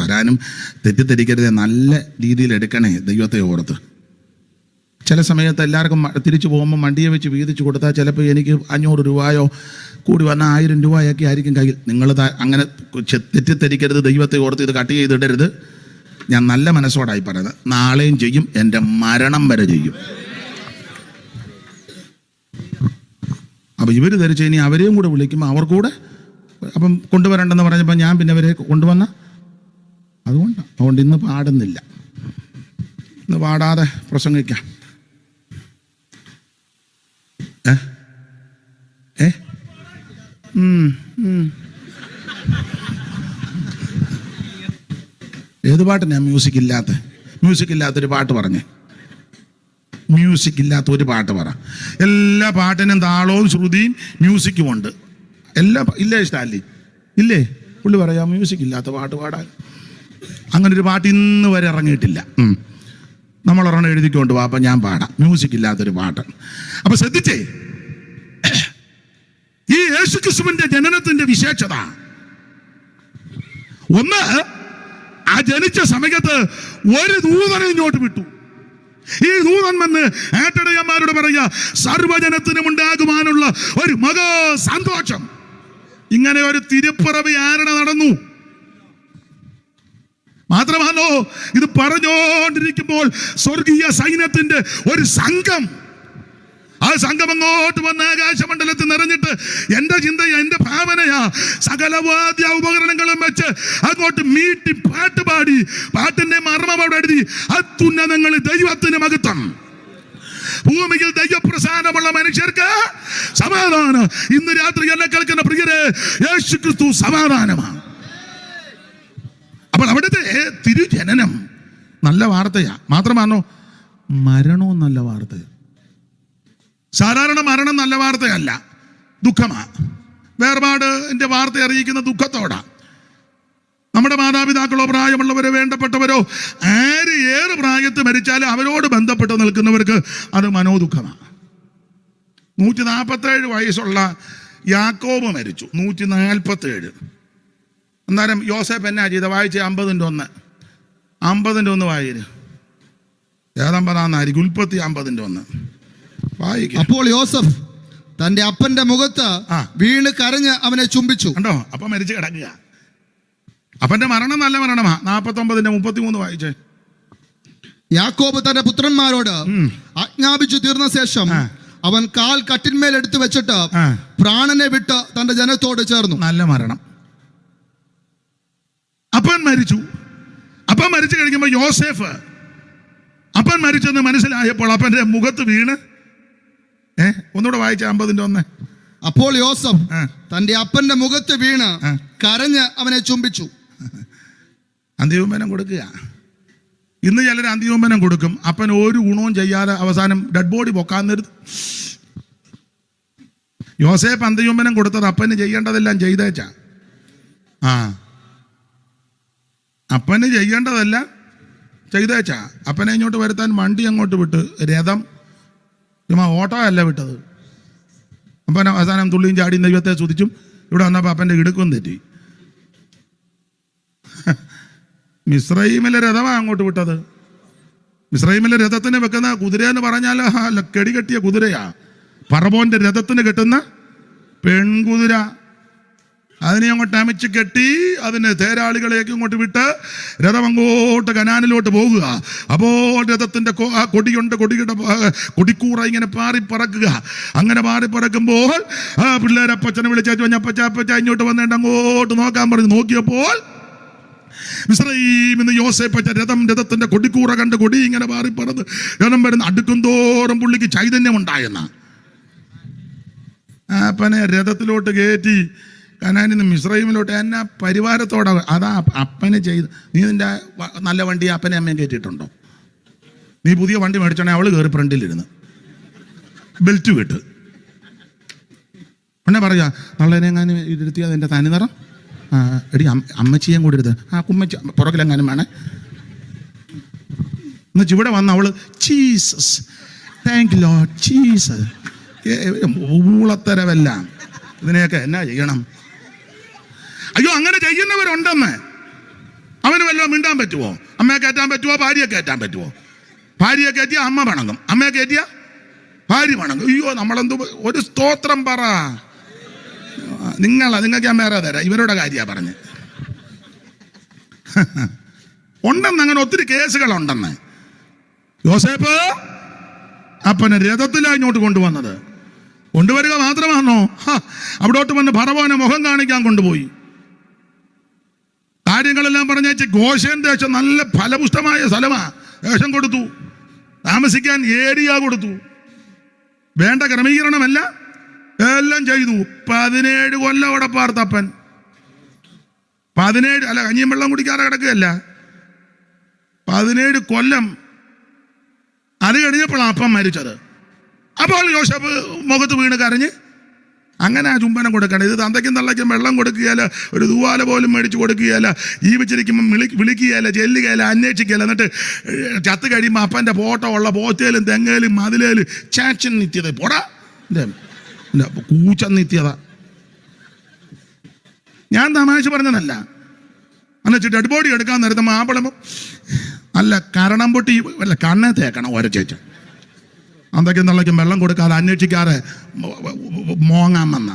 തരാനും തെറ്റിദ്ധരിക്കരുത്, നല്ല രീതിയിൽ എടുക്കണേ ദൈവത്തെ ഓർത്ത്. ചില സമയത്ത് എല്ലാവർക്കും തിരിച്ചു പോകുമ്പോൾ വണ്ടിയെ വെച്ച് വീതിച്ച് കൊടുത്താൽ ചിലപ്പോൾ എനിക്ക് 500 രൂപയോ കൂടി വന്നാൽ 1000 രൂപയൊക്കെ ആയിരിക്കും കയ്യിൽ. നിങ്ങൾ അങ്ങനെ തെറ്റിദ്ധരിക്കരുത്, ദൈവത്തെ ഓർത്ത് ഇത് കട്ട് ചെയ്തിടരുത്. ഞാൻ നല്ല മനസ്സോടായി പറയുന്നത്. നാളെയും ചെയ്യും, എൻ്റെ മരണം വരെ ചെയ്യും. അപ്പം ഇവർ ധരിച്ച് ഇനി അവരെയും കൂടെ വിളിക്കുമ്പോൾ അവർ കൂടെ അപ്പം കൊണ്ടുവരണ്ടെന്ന് പറഞ്ഞപ്പോൾ ഞാൻ പിന്നെ അവരെ കൊണ്ടുവന്ന അതുകൊണ്ട് ഇന്ന് പാടുന്നില്ല, ഇന്ന് പാടാതെ പ്രസംഗിക്കാം. ഏത് പാട്ടിനാ മ്യൂസിക് ഇല്ലാത്തൊരു പാട്ട് പറഞ്ഞേ? മ്യൂസിക് ഇല്ലാത്ത ഒരു പാട്ട് പറ. എല്ലാ പാട്ടിനും താളവും ശ്രുതിയും മ്യൂസിക്കും ഉണ്ട്. ഇല്ലേ സ്റ്റാലി? ഇല്ലേ? പുള്ളി പറയാം മ്യൂസിക് ഇല്ലാത്ത പാട്ട് പാടാൻ. അങ്ങനൊരു പാട്ട് ഇന്ന് വരെ ഇറങ്ങിയിട്ടില്ല. നമ്മളൊരെണ്ണം എഴുതിക്കൊണ്ട് വാ, അപ്പം ഞാൻ പാടാം മ്യൂസിക് ഇല്ലാത്തൊരു പാട്ട്. അപ്പൊ ശ്രദ്ധിച്ചേ, ഈ യേശുക്രിസ്തുവിന്റെ ജനനത്തിന്റെ വിശേഷത ഒന്ന്, ആ ജനിച്ച സമയത്ത് ഒരു ദൂതനെ ഇങ്ങോട്ട് വിട്ടു. ഈ ദൂതൻ വന്ന് ഏട്ടടയന്മാരോട് പറയുക, സർവജനത്തിനും ഉണ്ടാകുവാനുള്ള ഒരു മഹാ സന്തോഷം. ഇങ്ങനെ ഒരു തിരുപ്പിറവി ആരുടെ നടന്നു? മാത്രമല്ലോ, ഇത് പറഞ്ഞുകൊണ്ടിരിക്കുമ്പോൾ സ്വർഗീയ സൈന്യത്തിന്റെ ഒരു സംഘം, ആ സംഘം അങ്ങോട്ട് വന്ന് ആകാശമണ്ഡലത്തിൽ നിറഞ്ഞിട്ട് എന്റെ ചിന്തയാ, എന്റെ ഭാവനയാ, സകലവാദ്യ ഉപകരണങ്ങളും വെച്ച് അങ്ങോട്ട് മീട്ടി പാട്ട് പാടി, പാട്ടിന്റെ മർമ്മം അവിടെ എഴുതി, അത്യുന്നതങ്ങളിൽ ദൈവത്തിന് മഹത്വം, ഭൂമിയിൽ ദൈവപ്രസാദമുള്ള മനുഷ്യർക്ക് സമാധാനം. ഇന്ന് രാത്രി എന്നെ കേൾക്കുന്ന പ്രിയരെ, യേശുക്രിസ്തു സമാധാനമാണ്. അപ്പോൾ അവിടുത്തെ തിരുജനനം നല്ല വാർത്തയാ. മാത്രമാണോ, മരണവും നല്ല വാർത്തയാ. സാധാരണ മരണം നല്ല വാർത്തയല്ല, ദുഃഖമാ. വേർപാടിന്റെ വാർത്ത അറിയിക്കുന്ന ദുഃഖത്തോടാ. നമ്മുടെ മാതാപിതാക്കളോ പ്രായമുള്ളവരോ വേണ്ടപ്പെട്ടവരോ ആര് ഏറെ പ്രായത്തിൽ മരിച്ചാലും അവരോട് ബന്ധപ്പെട്ട് നിൽക്കുന്നവർക്ക് അത് മനോദുഃഖമാണ്. 147 വയസ്സുള്ള യാക്കോബ് മരിച്ചു. 147. അന്നേരം യോസേഫ് എന്നാ ചെയ്ത? വായിച്ച 50-1 വായിര്. ഏതമ്പതാന്നായിരിക്കും? ഉൽപ്പത്തി 50-1 വായിക്കും. അപ്പോൾ യോസഫ് തന്റെ അപ്പന്റെ മുഖത്ത് വീണ് കരഞ്ഞ് അവനെ ചുംബിച്ചു. കണ്ടോ? അപ്പം മരിച്ചു കിടക്കുക. അപ്പന്റെ മരണം നല്ല മരണമാ. 49-33 വായിച്ചേ. യാക്കോബ് തന്റെ പുത്രന്മാരോട് ആജ്ഞാപിച്ചു തീർന്ന ശേഷം അവൻ കാൽ കട്ടിന്മേൽ എടുത്തു വെച്ചിട്ട് പ്രാണനെ വിട്ട് തന്റെ ജനത്തോട് ചേർന്നു. നല്ല മരണം. അപ്പൻ മരിച്ചു. അപ്പൻ മരിച്ചു കഴിക്കുമ്പോൾ യോസേഫ് അപ്പൻ മരിച്ചെന്ന് മനസ്സിലായപ്പോൾ അപ്പന്റെ മുഖത്ത് വീണ്, ഒന്നുകൂടെ വായിച്ച 50-1. അപ്പോൾ യോസഫ് തന്റെ അപ്പന്റെ മുഖത്ത് വീണ് കരഞ്ഞ് അവനെ ചുംബിച്ചു. അന്ത്യചുംബനം കൊടുക്കുക. ഇന്ന് ചിലർ അന്ത്യചുംബനം കൊടുക്കും, അപ്പൻ ഒരു ഗുണവും ചെയ്യാതെ അവസാനം ഡെഡ് ബോഡി പൊക്കാൻ നിർത്തും. യോസേഫ് അന്ത്യചുംബനം കൊടുത്തത് അപ്പന് ചെയ്യേണ്ടതെല്ലാം ചെയ്തേച്ചാ. അപ്പന് ചെയ്യേണ്ടതല്ല ചെയ്തേച്ചാ. അപ്പനെ ഇങ്ങോട്ട് വരുത്താൻ വണ്ടി അങ്ങോട്ട് വിട്ട്, രഥം ഓട്ടോ അല്ല വിട്ടത്. അപ്പൻ അവസാനം തുള്ളിയും ചാടിയും ദൈവത്തെ സ്തുതിച്ചും ഇവിടെ വന്നപ്പോൾ അപ്പൻ്റെ ഇടുക്കും തെറ്റി. മിസ്രൈമിലെ രഥമാണ് അങ്ങോട്ട് വിട്ടത്. മിസ്രൈമിലെ രഥത്തിന് വെക്കുന്ന കുതിരയെന്ന് പറഞ്ഞാൽ കെടി കെട്ടിയ കുതിരയാ. ഫറവോന്റെ രഥത്തിന് കെട്ടുന്ന പെൺകുതിര. അതിനെ അങ്ങോട്ട് അമിച്ച് കെട്ടി അതിന് തേരാളികളേക്ക് ഇങ്ങോട്ട് വിട്ട് രഥം അങ്ങോട്ട് കനാനിലോട്ട് പോകുക. അപ്പോൾ രഥത്തിന്റെ കൊടിയുണ്ട്, കൊടിക്കൂറ ഇങ്ങനെ പാറിപ്പറക്കുക. അങ്ങനെ പാറിപ്പറക്കുമ്പോൾ പിള്ളേരപ്പച്ചനെ വിളിച്ചു, അപ്പച്ച ഇങ്ങോട്ട് വന്നിട്ട് അങ്ങോട്ട് നോക്കാൻ പറഞ്ഞു. നോക്കിയപ്പോൾ മിസ്രയീമിൽ നിന്ന് യോസേഫ് രഥത്തിന്റെ കൊടിക്കൂറ കണ്ട് കൊടി ഇങ്ങനെ പാറിപ്പറന്ന് രഥം വരുന്ന അടുക്കും തോറും പുള്ളിക്ക് ചൈതന്യം ഉണ്ടായെന്ന. അപ്പനെ രഥത്തിലോട്ട് കയറ്റി കനാനിൽ നിന്ന് മിസ്രൈമിലോട്ട് എന്നാ പരിവാരത്തോടെ. അതാ അപ്പനെ ചെയ്ത്. നീ നിന്റെ നല്ല വണ്ടി അപ്പനെ അമ്മയും കയറ്റിയിട്ടുണ്ടോ? നീ പുതിയ വണ്ടി മേടിച്ചോണെ അവള് കയറി ഫ്രണ്ടിലിരുന്ന് ബെൽറ്റ് വിട്ട് പിന്നെ പറയാ, നള്ളനെങ്ങാനും ഇരുത്തിയാൽ എൻ്റെ തനിനിറം എടി അമ്മച്ചിയും കൂടി എടുത്ത് കുമ്മച്ചി പുറകിലെങ്ങാനും വേണേ എന്നുവെച്ച് ഇവിടെ വന്ന് അവള് ജീസസ് താങ്ക് ലോർഡ് ജീസസ്. ഊളത്തരവെല്ലാം. ഇതിനെയൊക്കെ എന്നാ ചെയ്യണം? അയ്യോ, അങ്ങനെ ചെയ്യുന്നവരുണ്ടെന്ന്. അവന് വല്ലതും മിണ്ടാൻ പറ്റുമോ? അമ്മയെ കയറ്റാൻ പറ്റുമോ? ഭാര്യയെ കയറ്റാൻ പറ്റുമോ? ഭാര്യയെ കയറ്റിയ അമ്മ വണങ്ങും, അമ്മയെ കയറ്റിയ ഭാര്യ വണങ്ങും. അയ്യോ, നമ്മളെന്തോ ഒരു സ്തോത്രം പറ. നിങ്ങൾക്ക് ഞാൻ വേറെ തരാം. ഇവരുടെ കാര്യമാണ് പറഞ്ഞ് ഉണ്ടെന്ന്. അങ്ങനെ ഒത്തിരി കേസുകളുണ്ടെന്ന്. യോസേപ്പ് അപ്പനെ രഥത്തിലാണ് ഇങ്ങോട്ട് കൊണ്ടുവന്നത്. കൊണ്ടുവരിക മാത്രമാണോ, അവിടോട്ട് വന്ന് ഫറവോനെ മുഖം കാണിക്കാൻ കൊണ്ടുപോയി. കാര്യങ്ങളെല്ലാം പറഞ്ഞ സംബന്ധിച്ച് ഗോശേൻ ദേശം നല്ല ഫലപുഷ്ടമായ സ്ഥലമാ. ദേശം കൊടുത്തു, താമസിക്കാൻ ഏരിയ കൊടുത്തു, വേണ്ട ക്രമീകരണമല്ല എല്ലാം ചെയ്തു. 17 കൊല്ലം അവിടെ പാർത്തപ്പൻ. 17 അല്ല, കഞ്ഞിയും വെള്ളം കുടിക്കാതെ കിടക്കുകയല്ല, 17 കൊല്ലം. അത് കഴിഞ്ഞപ്പോഴാണ് അപ്പം മരിച്ചത്. അപ്പോൾ യോസേഫ് മുഖത്ത് വീണ് കരഞ്ഞ്, അങ്ങനെ ആ ചുംബനം കൊടുക്കണം. ഇത് തന്തയ്ക്കും തള്ളയ്ക്കും വെള്ളം കൊടുക്കുകയല്ല, ഒരു തൂവാല പോലും മേടിച്ച് കൊടുക്കുകയല്ല, ജീവിച്ചിരിക്കുമ്പം വിളിക്കുകയല്ല, ചെല്ലുകയല്ല, അന്വേഷിക്കുകയല്ല. എന്നിട്ട് ചത്ത് കഴിയുമ്പോൾ അപ്പൻ്റെ ഫോട്ടോ ഉള്ള പോത്തേലും തെങ്ങേലും മതിലേലും ചാച്ചൻ നിത്യത പോടാ കൂച്ചൻ നിത്യത. ഞാൻ തമാശ പറഞ്ഞതല്ല. എന്നുവെച്ച് ഡെഡ് ബോഡി എടുക്കാൻ നേരത്തെ മാപ്പിളമ്പം അല്ല കരണം പൊട്ടി അല്ല കണ്ണേ തേക്കണം ഒരച്ചേച്ച. അന്തൊക്കെയും തള്ളയ്ക്കും വെള്ളം കൊടുക്കാതെ അന്വേഷിക്കാതെ മോങ്ങാൻ വന്ന.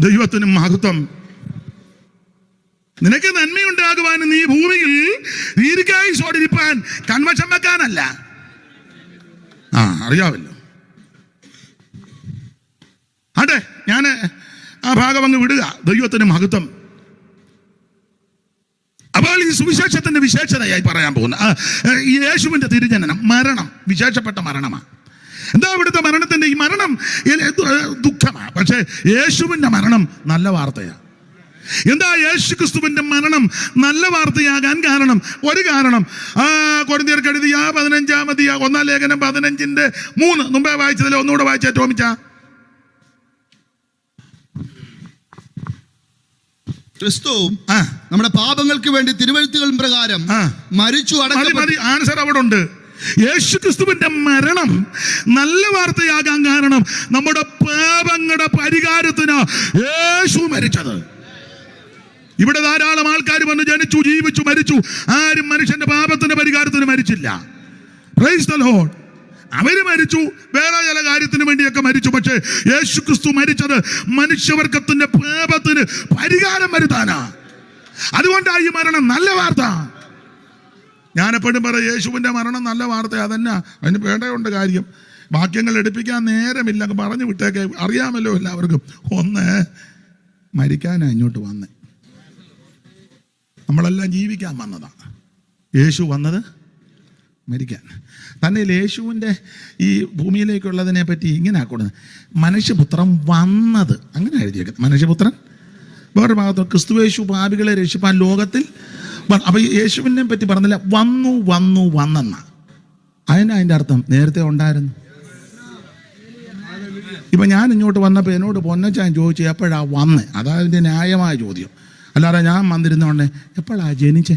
ദൈവത്തിന് മഹത്വം. നിനക്ക് നന്മയുണ്ടാകുവാൻ നീ ഭൂമിയിൽ ദീർഘായുസ്സോടിരിപ്പാൻ കൺവശം വെക്കാനല്ല. അറിയാമല്ലോ. അതെ, ഞാൻ ആ ഭാഗം അങ്ങ് വിടുക. ദൈവത്തിന് മഹത്വം. അപ്പോൾ ഈ സുവിശേഷത്തിന്റെ വിശേഷതയായി പറയാൻ പോകുന്ന യേശുവിന്റെ തിരുജനനം, മരണം, വിശേഷപ്പെട്ട മരണമാണ്. എന്താ ഇവിടുത്തെ മരണത്തിന്റെ ഈ മരണം ദുഃഖമാണ്. പക്ഷേ യേശുവിന്റെ മരണം നല്ല വാർത്തയാണ്. എന്താ യേശു ക്രിസ്തുവിന്റെ മരണം നല്ല വാർത്തയാകാൻ കാരണം? ഒരു കാരണം, കൊരിന്ത്യർക്ക് എഴുതിയ 15-ാം അധ്യായം 1-ാം ലേഖനം 15:3 മുമ്പേ വായിച്ചതിൽ ഒന്നുകൂടെ വായിച്ചാ ടോമിച്ച. ക്രിസ്തു നമ്മുടെ പാപങ്ങൾക്ക് വേണ്ടി തിരുവെഴുത്തുകൾ പ്രകാരം മരിച്ചു അടക്കപ്പെട്ടു. ആൻസർ അവിടെ ഉണ്ട്. യേശു ക്രിസ്തുവിന്റെ മരണം നല്ല വാർത്തയാകാൻ കാരണം നമ്മുടെ പാപങ്ങളുടെ പരിഹാരത്തിന് യേശു മരിച്ചത്. ഇവിടെ ധാരാളം ആൾക്കാർ വന്ന് ജനിച്ചു, ജീവിച്ചു, മരിച്ചു. ആരും മനുഷ്യന്റെ പാപത്തിന്റെ പരിഹാരത്തിന് മരിച്ചില്ല. Praise the Lord. അവര് മരിച്ചു, വേറെ ചില കാര്യത്തിന് വേണ്ടിയൊക്കെ മരിച്ചു. പക്ഷേ യേശു ക്രിസ്തു മരിച്ചത് മനുഷ്യവർഗത്തിന്റെ പാപത്തിന് പരിഹാരം വരുത്താനാ. അതുകൊണ്ടാണ് ഈ മരണം നല്ല വാർത്ത. ഞാനെപ്പോഴും പറയും, യേശുവിന്റെ മരണം നല്ല വാർത്ത. അതന്നെ, അതിന് വേണ്ടയുണ്ട് കാര്യം. വാക്യങ്ങൾ എടുപ്പിക്കാൻ നേരമില്ല, പറഞ്ഞു വിട്ടേക്കെ. അറിയാമല്ലോ എല്ലാവർക്കും. ഒന്ന്, മരിക്കാനാ ഇങ്ങോട്ട് വന്നേ. നമ്മളെല്ലാം ജീവിക്കാൻ വന്നതാണ്. യേശു വന്നത് മരിക്കാൻ. തന്നെ യേശുവിൻ്റെ ഈ ഭൂമിയിലേക്കുള്ളതിനെ പറ്റി ഇങ്ങനെ ആക്കുന്നത്, മനുഷ്യപുത്രൻ വന്നത്, അങ്ങനെ എഴുതിയേക്കുന്നത്. മനുഷ്യപുത്രൻ വേറൊരു ഭാഗത്ത് ക്രിസ്തുയേശു പാപികളെ രക്ഷിപ്പാൻ ലോകത്തിൽ. അപ്പൊ യേശുവിനെ പറ്റി പറഞ്ഞില്ല, വന്നെന്ന. അതിൻ്റെ അർത്ഥം നേരത്തെ ഉണ്ടായിരുന്നു. ഇപ്പൊ ഞാൻ ഇങ്ങോട്ട് വന്നപ്പോൾ എന്നോട് പൊന്നച്ചാൻ ചോദിച്ചു എപ്പോഴാ വന്നേ. അതായത് ന്യായമായ ചോദ്യം. അല്ലാതെ ഞാൻ വന്നിരുന്നോണ്ടേ എപ്പോഴാ ജനിച്ചേ?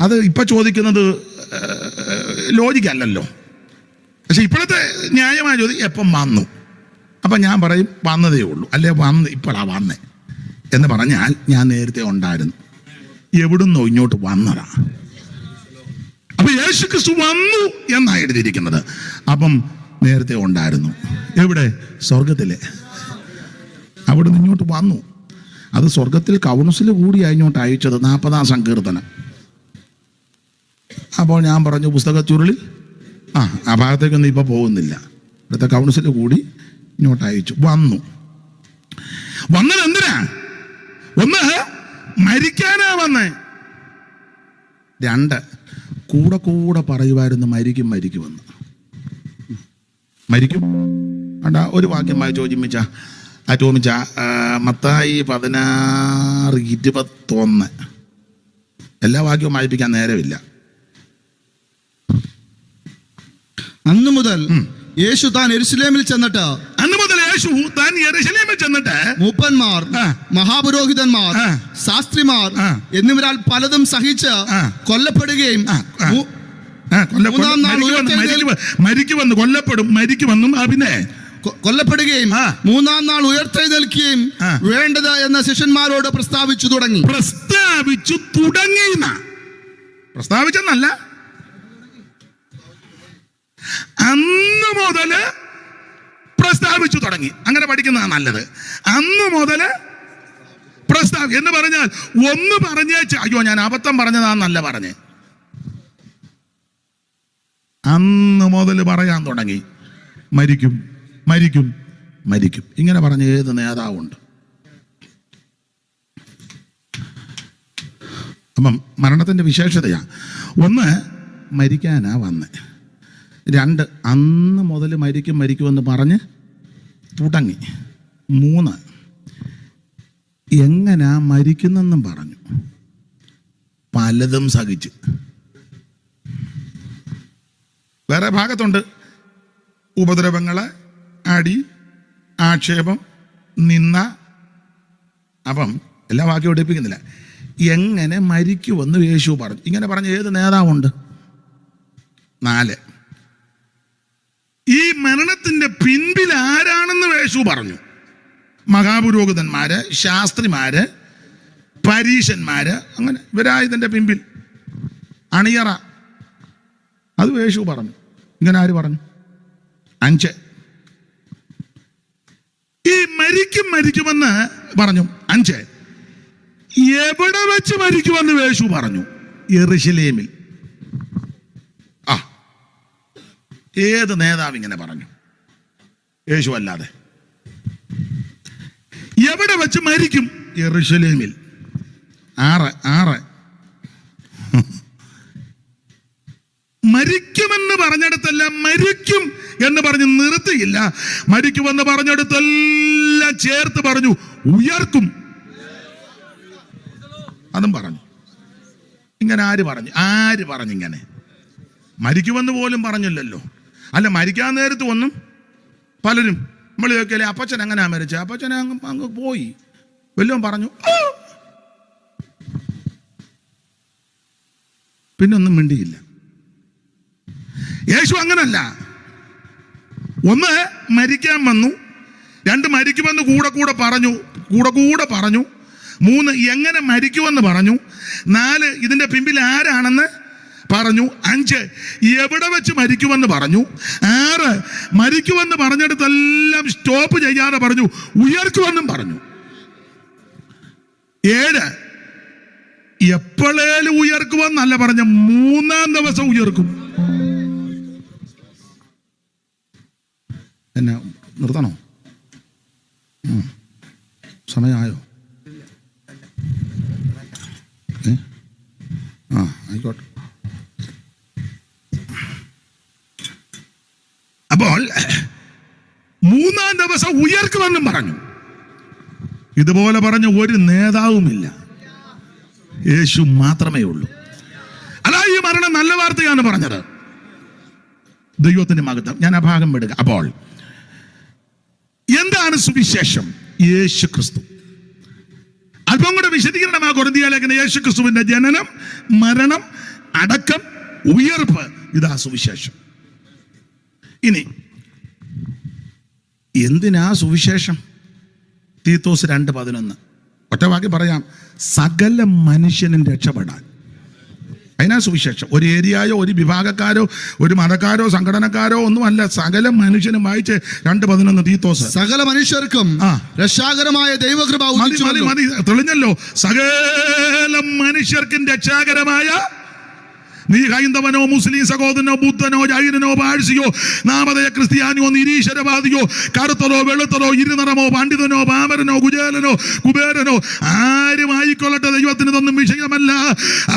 അത് ഇപ്പൊ ചോദിക്കുന്നത് ലോജിക്കല്ലല്ലോ. പക്ഷെ ഇപ്പോഴത്തെ ന്യായമായ ചോദ്യം എപ്പം വന്നു. അപ്പം ഞാൻ പറയും വന്നതേ ഉള്ളൂ, അല്ലെ ഇപ്പോഴാ വന്നേ എന്ന് പറഞ്ഞാൽ ഞാൻ നേരത്തെ ഉണ്ടായിരുന്നു. എവിടുന്നോ ഇങ്ങോട്ട് വന്നതാ. അപ്പൊ യേശു ക്രിസ്തു വന്നു എന്നാണ് എഴുതിയിരിക്കുന്നത്. അപ്പം നേരത്തെ ഉണ്ടായിരുന്നു. എവിടെ? സ്വർഗത്തിലെ. അവിടുന്ന് ഇങ്ങോട്ട് വന്നു. അത് സ്വർഗത്തിൽ കൗൺസിൽ കൂടിയാണ് ഇങ്ങോട്ട് അയച്ചത്. 40-ാം സങ്കീർത്തനം. അപ്പോൾ ഞാൻ പറഞ്ഞു പുസ്തക ചുരുളിൽ ആ ഭാഗത്തേക്കൊന്നും ഇപ്പൊ പോകുന്നില്ല. ഇവിടുത്തെ കൗൺസിൽ കൂടി ഇങ്ങോട്ട് അയച്ചു. വന്നത് എന്തിനാ? ഒന്ന്, മരിക്കാനാ വന്നേ. 2, കൂടെ പറയുമായിരുന്നു മരിക്കുമെന്ന്. മരിക്കും. അണ്ടാ ഒരു വാക്യം വായിച്ചു ടോമിച്ച. മത്തായി 16:21. എല്ലാ വാക്യവും വായിപ്പിക്കാൻ നേരമില്ല. അന്നു മുതൽ യേശു താൻ യെരൂശലേമിൽ ചെന്നിട്ട് മൂപ്പന്മാർ, മഹാപുരോഹിതന്മാർ, ശാസ്ത്രിമാർ എന്നിവരാൽ പലതും സഹിച്ച് കൊല്ലപ്പെടുകയും കൊല്ലപ്പെടുകയും 3-ാം നാൾ ഉയർത്തെഴുന്നേൽക്കുകയും വേണ്ടത് എന്ന ശിഷ്യന്മാരോട് പ്രസ്താവിച്ചു തുടങ്ങി. പ്രസ്താവിച്ചെന്നല്ല, അന്ന് മുതല് പ്രസ്താവിച്ചു തുടങ്ങി. അങ്ങനെ പഠിക്കുന്നതാണ് നല്ലത്. അന്ന് മുതല് എന്ന് പറഞ്ഞാൽ ഒന്ന് പറഞ്ഞേച്ച് അയ്യോ ഞാൻ അബദ്ധം പറഞ്ഞതാന്നല്ല പറഞ്ഞേ. അന്ന് മുതൽ പറയാൻ തുടങ്ങി. മരിക്കും, മരിക്കും, മരിക്കും. ഇങ്ങനെ പറഞ്ഞ ഏത് നേതാവുണ്ട്? അപ്പം മരണത്തിൻ്റെ വിശേഷതയാ. ഒന്ന്, മരിക്കാനാ വന്ന്. രണ്ട്, അന്ന് മുതൽ മരിക്കുമെന്ന് പറഞ്ഞ് തുടങ്ങി. മൂന്ന്, എങ്ങനാ മരിക്കുന്നെന്നും പറഞ്ഞു. പലതും സഹിച്ച്. വേറെ ഭാഗത്തുണ്ട് ഉപദ്രവങ്ങള്, അടി, ആക്ഷേപം, നിന്ന. അപ്പം എല്ലാ വാക്യം ഒടിപ്പിക്കുന്നില്ല. എങ്ങനെ മരിക്കുമെന്ന് യേശു പറഞ്ഞു. ഇങ്ങനെ പറഞ്ഞ ഏത് നേതാവുണ്ട്? 4, ഈ മരണത്തിന്റെ പിൻപിൽ ആരാണെന്ന് യേശു പറഞ്ഞു. മഹാപുരോഹിതന്മാര്, ശാസ്ത്രിമാര്, പരീശന്മാര്, അങ്ങനെ ഇവരാ ഇതിന്റെ പിൻപിൽ അണിയറ. അത് യേശു പറഞ്ഞു. ഇങ്ങനെ ആര് പറഞ്ഞു? 5, ഈ മരിക്കുമെന്ന് പറഞ്ഞു. 5, എവിടെ വെച്ച് മരിക്കുമെന്ന് യേശു പറഞ്ഞു? യെരുശലേമിൽ. ഏത് നേതാവ് ഇങ്ങനെ പറഞ്ഞു? യേശു അല്ലാതെ. എവിടെ വെച്ച് മരിക്കും? യെരുശലേമിൽ. 6, മരിക്കുമെന്ന് പറഞ്ഞിടത്തെല്ലാം മരിക്കും എന്ന് പറഞ്ഞ് നിർത്തിയില്ല. മരിക്കുമെന്ന് പറഞ്ഞിടത്തെല്ലാം ചേർത്ത് പറഞ്ഞു ഉയർക്കും. അതും പറഞ്ഞു. ഇങ്ങനെ ആര് പറഞ്ഞു? ഇങ്ങനെ മരിക്കുമെന്ന് പോലും പറഞ്ഞില്ലല്ലോ. അല്ല, മരിക്കാൻ നേരത്ത് ഒന്നും പലരും നമ്മൾ ചോദിക്കല്ലേ, അപ്പച്ചൻ എങ്ങനെയാ മരിച്ചത്? അപ്പച്ചൻ അങ്ങ് പോയി വല്ലതും പറഞ്ഞു, പിന്നെ ഒന്നും മിണ്ടിയില്ല. യേശു അങ്ങനല്ല. 1, മരിക്കാൻ വന്നു. 2, മരിക്കുമെന്ന് കൂടെ പറഞ്ഞു. 3, എങ്ങനെ മരിക്കുമെന്ന് പറഞ്ഞു. 4, ഇതിന്റെ പിമ്പിൽ ആരാണെന്ന് പറഞ്ഞു. 5, എവിടെ വെച്ച് മരിക്കുമെന്ന് പറഞ്ഞു. 6, മരിക്കുമെന്ന് പറഞ്ഞിടത്തെല്ലാം സ്റ്റോപ്പ് ചെയ്യാതെ പറഞ്ഞു ഉയർക്കുമെന്നും പറഞ്ഞു. 7, എപ്പോഴേലും ഉയർക്കുമെന്നല്ല പറഞ്ഞ, 3-ാം ദിവസം ഉയർക്കും. എന്നെ നിർത്തണോ? സമയമായോ? ആയിക്കോട്ടെ. അപ്പോൾ 3-ാം ദിവസം ഉയർക്കുമെന്നും പറഞ്ഞു. ഇതുപോലെ പറഞ്ഞ ഒരു നേതാവുമില്ല, യേശു മാത്രമേ ഉള്ളൂ. അല്ല, ഈ മരണം നല്ല വാർത്തയാണ് പറഞ്ഞത്. ദൈവത്തിന്റെ മഹത്വം. ഞാൻ ആ ഭാഗം വിടുക. അപ്പോൾ എന്താണ് സുവിശേഷം? യേശു ക്രിസ്തു. അല്പം കൂടെ വിശദീകരണമാ കൊരിന്ത്യർ ലേഖനം. യേശു ക്രിസ്തുവിന്റെ ജനനം, മരണം, അടക്കം, ഉയർപ്പ്, ഇതാ സുവിശേഷം. ഇനി എന്തിനാ സുവിശേഷം? തീത്തോസ് 2:11 ഒറ്റ വാക്കി പറയാം, സകല മനുഷ്യനും രക്ഷപ്പെടാൻ. അതിനാ സുവിശേഷം. ഒരു ഏരിയയോ ഒരു വിഭാഗക്കാരോ ഒരു മതക്കാരോ സംഘടനക്കാരോ ഒന്നുമല്ല, സകല മനുഷ്യനും. വായിച്ച് 2:11 തീത്തോസ്. സകല മനുഷ്യർക്കും രക്ഷാകരമായ ദൈവകൃപ. മതി, തെളിഞ്ഞല്ലോ. സകല മനുഷ്യർക്കും രക്ഷാകരമായ. നീ ഹൈന്ദവനോ മുസ്ലിം സഹോദരനോ ബുദ്ധനോ ജൈനനോ പാഴ്സിയോ നാമധേയ ക്രിസ്ത്യാനിയോ നിരീശ്വരവാദിയോ കറുത്തതോ വെളുത്തതോ ഇരുനിറമോ പണ്ഡിതനോ പാമരനോ കുചേലനോ കുബേരനോ ആരുമായിക്കൊള്ളട്ടെ, ദൈവത്തിന് ഇതൊന്നും വിഷയമല്ല.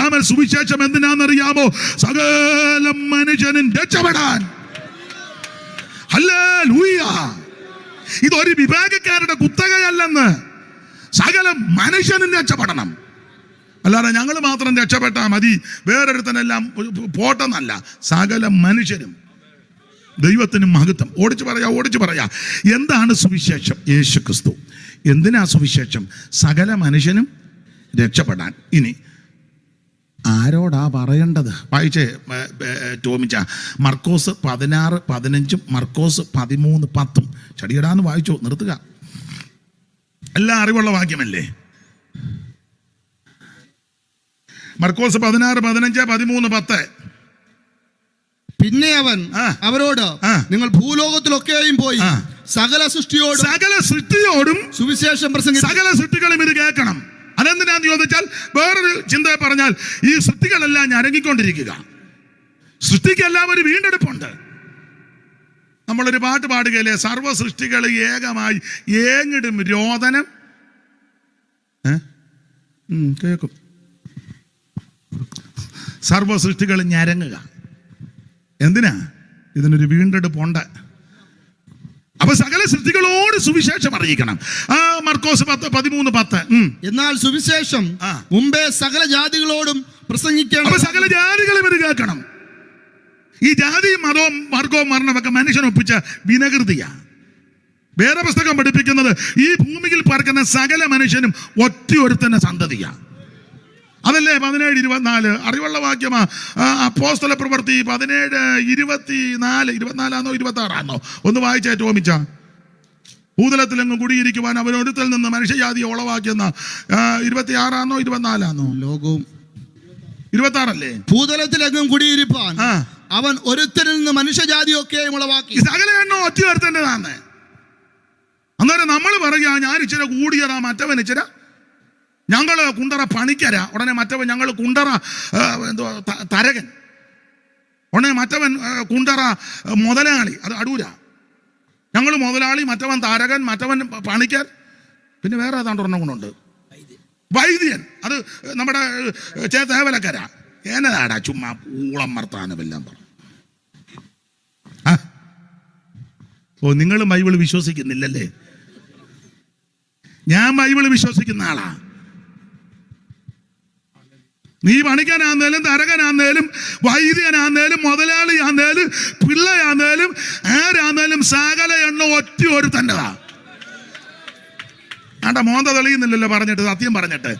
ആമൻ. സുവിശേഷം എന്തിനാണെന്നറിയാമോ? സകല മനുഷ്യനും രക്ഷപ്പെടാൻ. ഹല്ലേലൂയ. ഇതൊരു വിഭാഗക്കാരുടെ കുത്തകയല്ലെന്ന്. സകല മനുഷ്യനും രക്ഷപ്പെടണം. അല്ലാതെ ഞങ്ങൾ മാത്രം രക്ഷപ്പെട്ടാ മതി, വേറൊരുത്തനെല്ലാം പോട്ടെന്നല്ല. സകല മനുഷ്യരും. ദൈവത്തിന് മഹത്വം. ഓടിച്ചു പറയാ എന്താണ് സുവിശേഷം? യേശു ക്രിസ്തു. എന്തിനാ സുവിശേഷം? സകല മനുഷ്യനും രക്ഷപ്പെടാൻ. ഇനി ആരോടാ പറയേണ്ടത്? വായിച്ചേ ടോമിച്ച. മർക്കോസ് 16:15, മർക്കോസ് 13:10. ചടിയടാന്ന് വായിച്ചോ, നിർത്തുക. എല്ലാം അറിവുള്ള വാക്യമല്ലേ? മർക്കോസ് 16:15, 13:10. പിന്നെ അവൻ അവരോട്, നിങ്ങൾ ഭൂലോകത്തിലൊക്കെയും പോയി സകല സൃഷ്ടിയോടും സുവിശേഷം പ്രസംഗിക്കുക. സകല സൃഷ്ടികളും ഇത് കേൾക്കണം. അതെന്തിനാന്ന് ചോദിച്ചാൽ, വേറൊരു ചിന്ത പറഞ്ഞാൽ, ഈ സൃഷ്ടികളെല്ലാം ഞരങ്ങിക്കൊണ്ടിരിക്കുക. സൃഷ്ടിക്കെല്ലാം ഒരു വീണ്ടെടുപ്പുണ്ട്. നമ്മളൊരു പാട്ട് പാടുകയില്ലേ, സർവ്വ സൃഷ്ടികൾ ഏകമായി ഏങ്ങിടും രോദനം. കേൾക്കും. സർവ്വ സൃഷ്ടികൾ ഞരങ്ങുക. എന്തിനാ? ഇതിനൊരു വീണ്ടെടുപ്പുണ്ട്. അപ്പൊ സകല സൃഷ്ടികളോട് സുവിശേഷം അറിയിക്കണം. മർക്കോസ് 10:13. എന്നാൽ സുവിശേഷം മുമ്പേ സകല ജാതികളോടും പ്രസംഗിക്കണം. അപ്പൊ സകല ജാതികളും ഇത് കേൾക്കണം. ഈ ജാതിയും മതവും വർഗവും മരണമൊക്കെ മനുഷ്യനൊപ്പിച്ച വിനകൃതിയാ. വേറെ പുസ്തകം പഠിപ്പിക്കുന്നത് ഈ ഭൂമിയിൽ പാർക്കുന്ന സകല മനുഷ്യനും ഒറ്റയൊരുത്തന്റെ സന്തതിയാ. അതല്ലേ 17:24 അറിവുള്ള വാക്യമാ. അപ്പോസ്തല പ്രവൃത്തി 17:24 26 ഒന്ന് വായിച്ചായിട്ട് ഓമിച്ച. ഭൂതലത്തിലെങ്ങും കുടിയിരിക്കുവാൻ അവനൊരുത്തൽ നിന്ന് മനുഷ്യജാതിയെ ഉളവാക്കിയെന്ന 26 24 ലോകവും 26 ഭൂതലത്തിലെങ്ങും കുടിയിരിപ്പാൻ അവൻ ഒരുത്തരിൽ നിന്ന് മനുഷ്യജാതിയൊക്കെ ഉളവാക്കി. സകല എണ്ണോ ഒറ്റയൊരുത്തൻ്റെതാന്ന്. അന്നേരം നമ്മൾ പറയുക ഞാൻ ഇച്ചിരി കൂടിയതാ, മറ്റവൻ ഇച്ചിരി, ഞങ്ങൾ കുണ്ടറ പണിക്കര, ഉടനെ മറ്റവൻ ഞങ്ങൾ കുണ്ടറ തരകൻ, ഉടനെ മറ്റവൻ കുണ്ടറ മുതലാളി, അത് അടൂര. ഞങ്ങൾ മുതലാളി, മറ്റവൻ താരകൻ, മറ്റവൻ പണിക്കർ, പിന്നെ വേറെ ഏതാണ്ട് ഒരെണ്ണം കൊണ്ടുണ്ട് വൈദ്യൻ, അത് നമ്മുടെ ചേതേവലക്കര. എന്നതാടാ ചുമ്മാ ഊളം വർത്താനമെല്ലാം പറഞ്ഞു. ഓ, നിങ്ങൾ ബൈബിൾ വിശ്വസിക്കുന്നില്ലല്ലേ? ഞാൻ ബൈബിൾ വിശ്വസിക്കുന്ന ആളാ. നീ പണിക്കാനാന്നേലും തരകനാന്നേലും വൈദ്യനാന്നേലും മുതലാളിയാന്നേലും പിള്ളയാന്നേലും ആരാന്നേലും സകല എണ്ണ ഒറ്റ ഒരു തന്നെതാ. ആണ്ട മോന്ത തെളിയുന്നില്ലല്ലോ പറഞ്ഞിട്ട്, സത്യം പറഞ്ഞിട്ട്.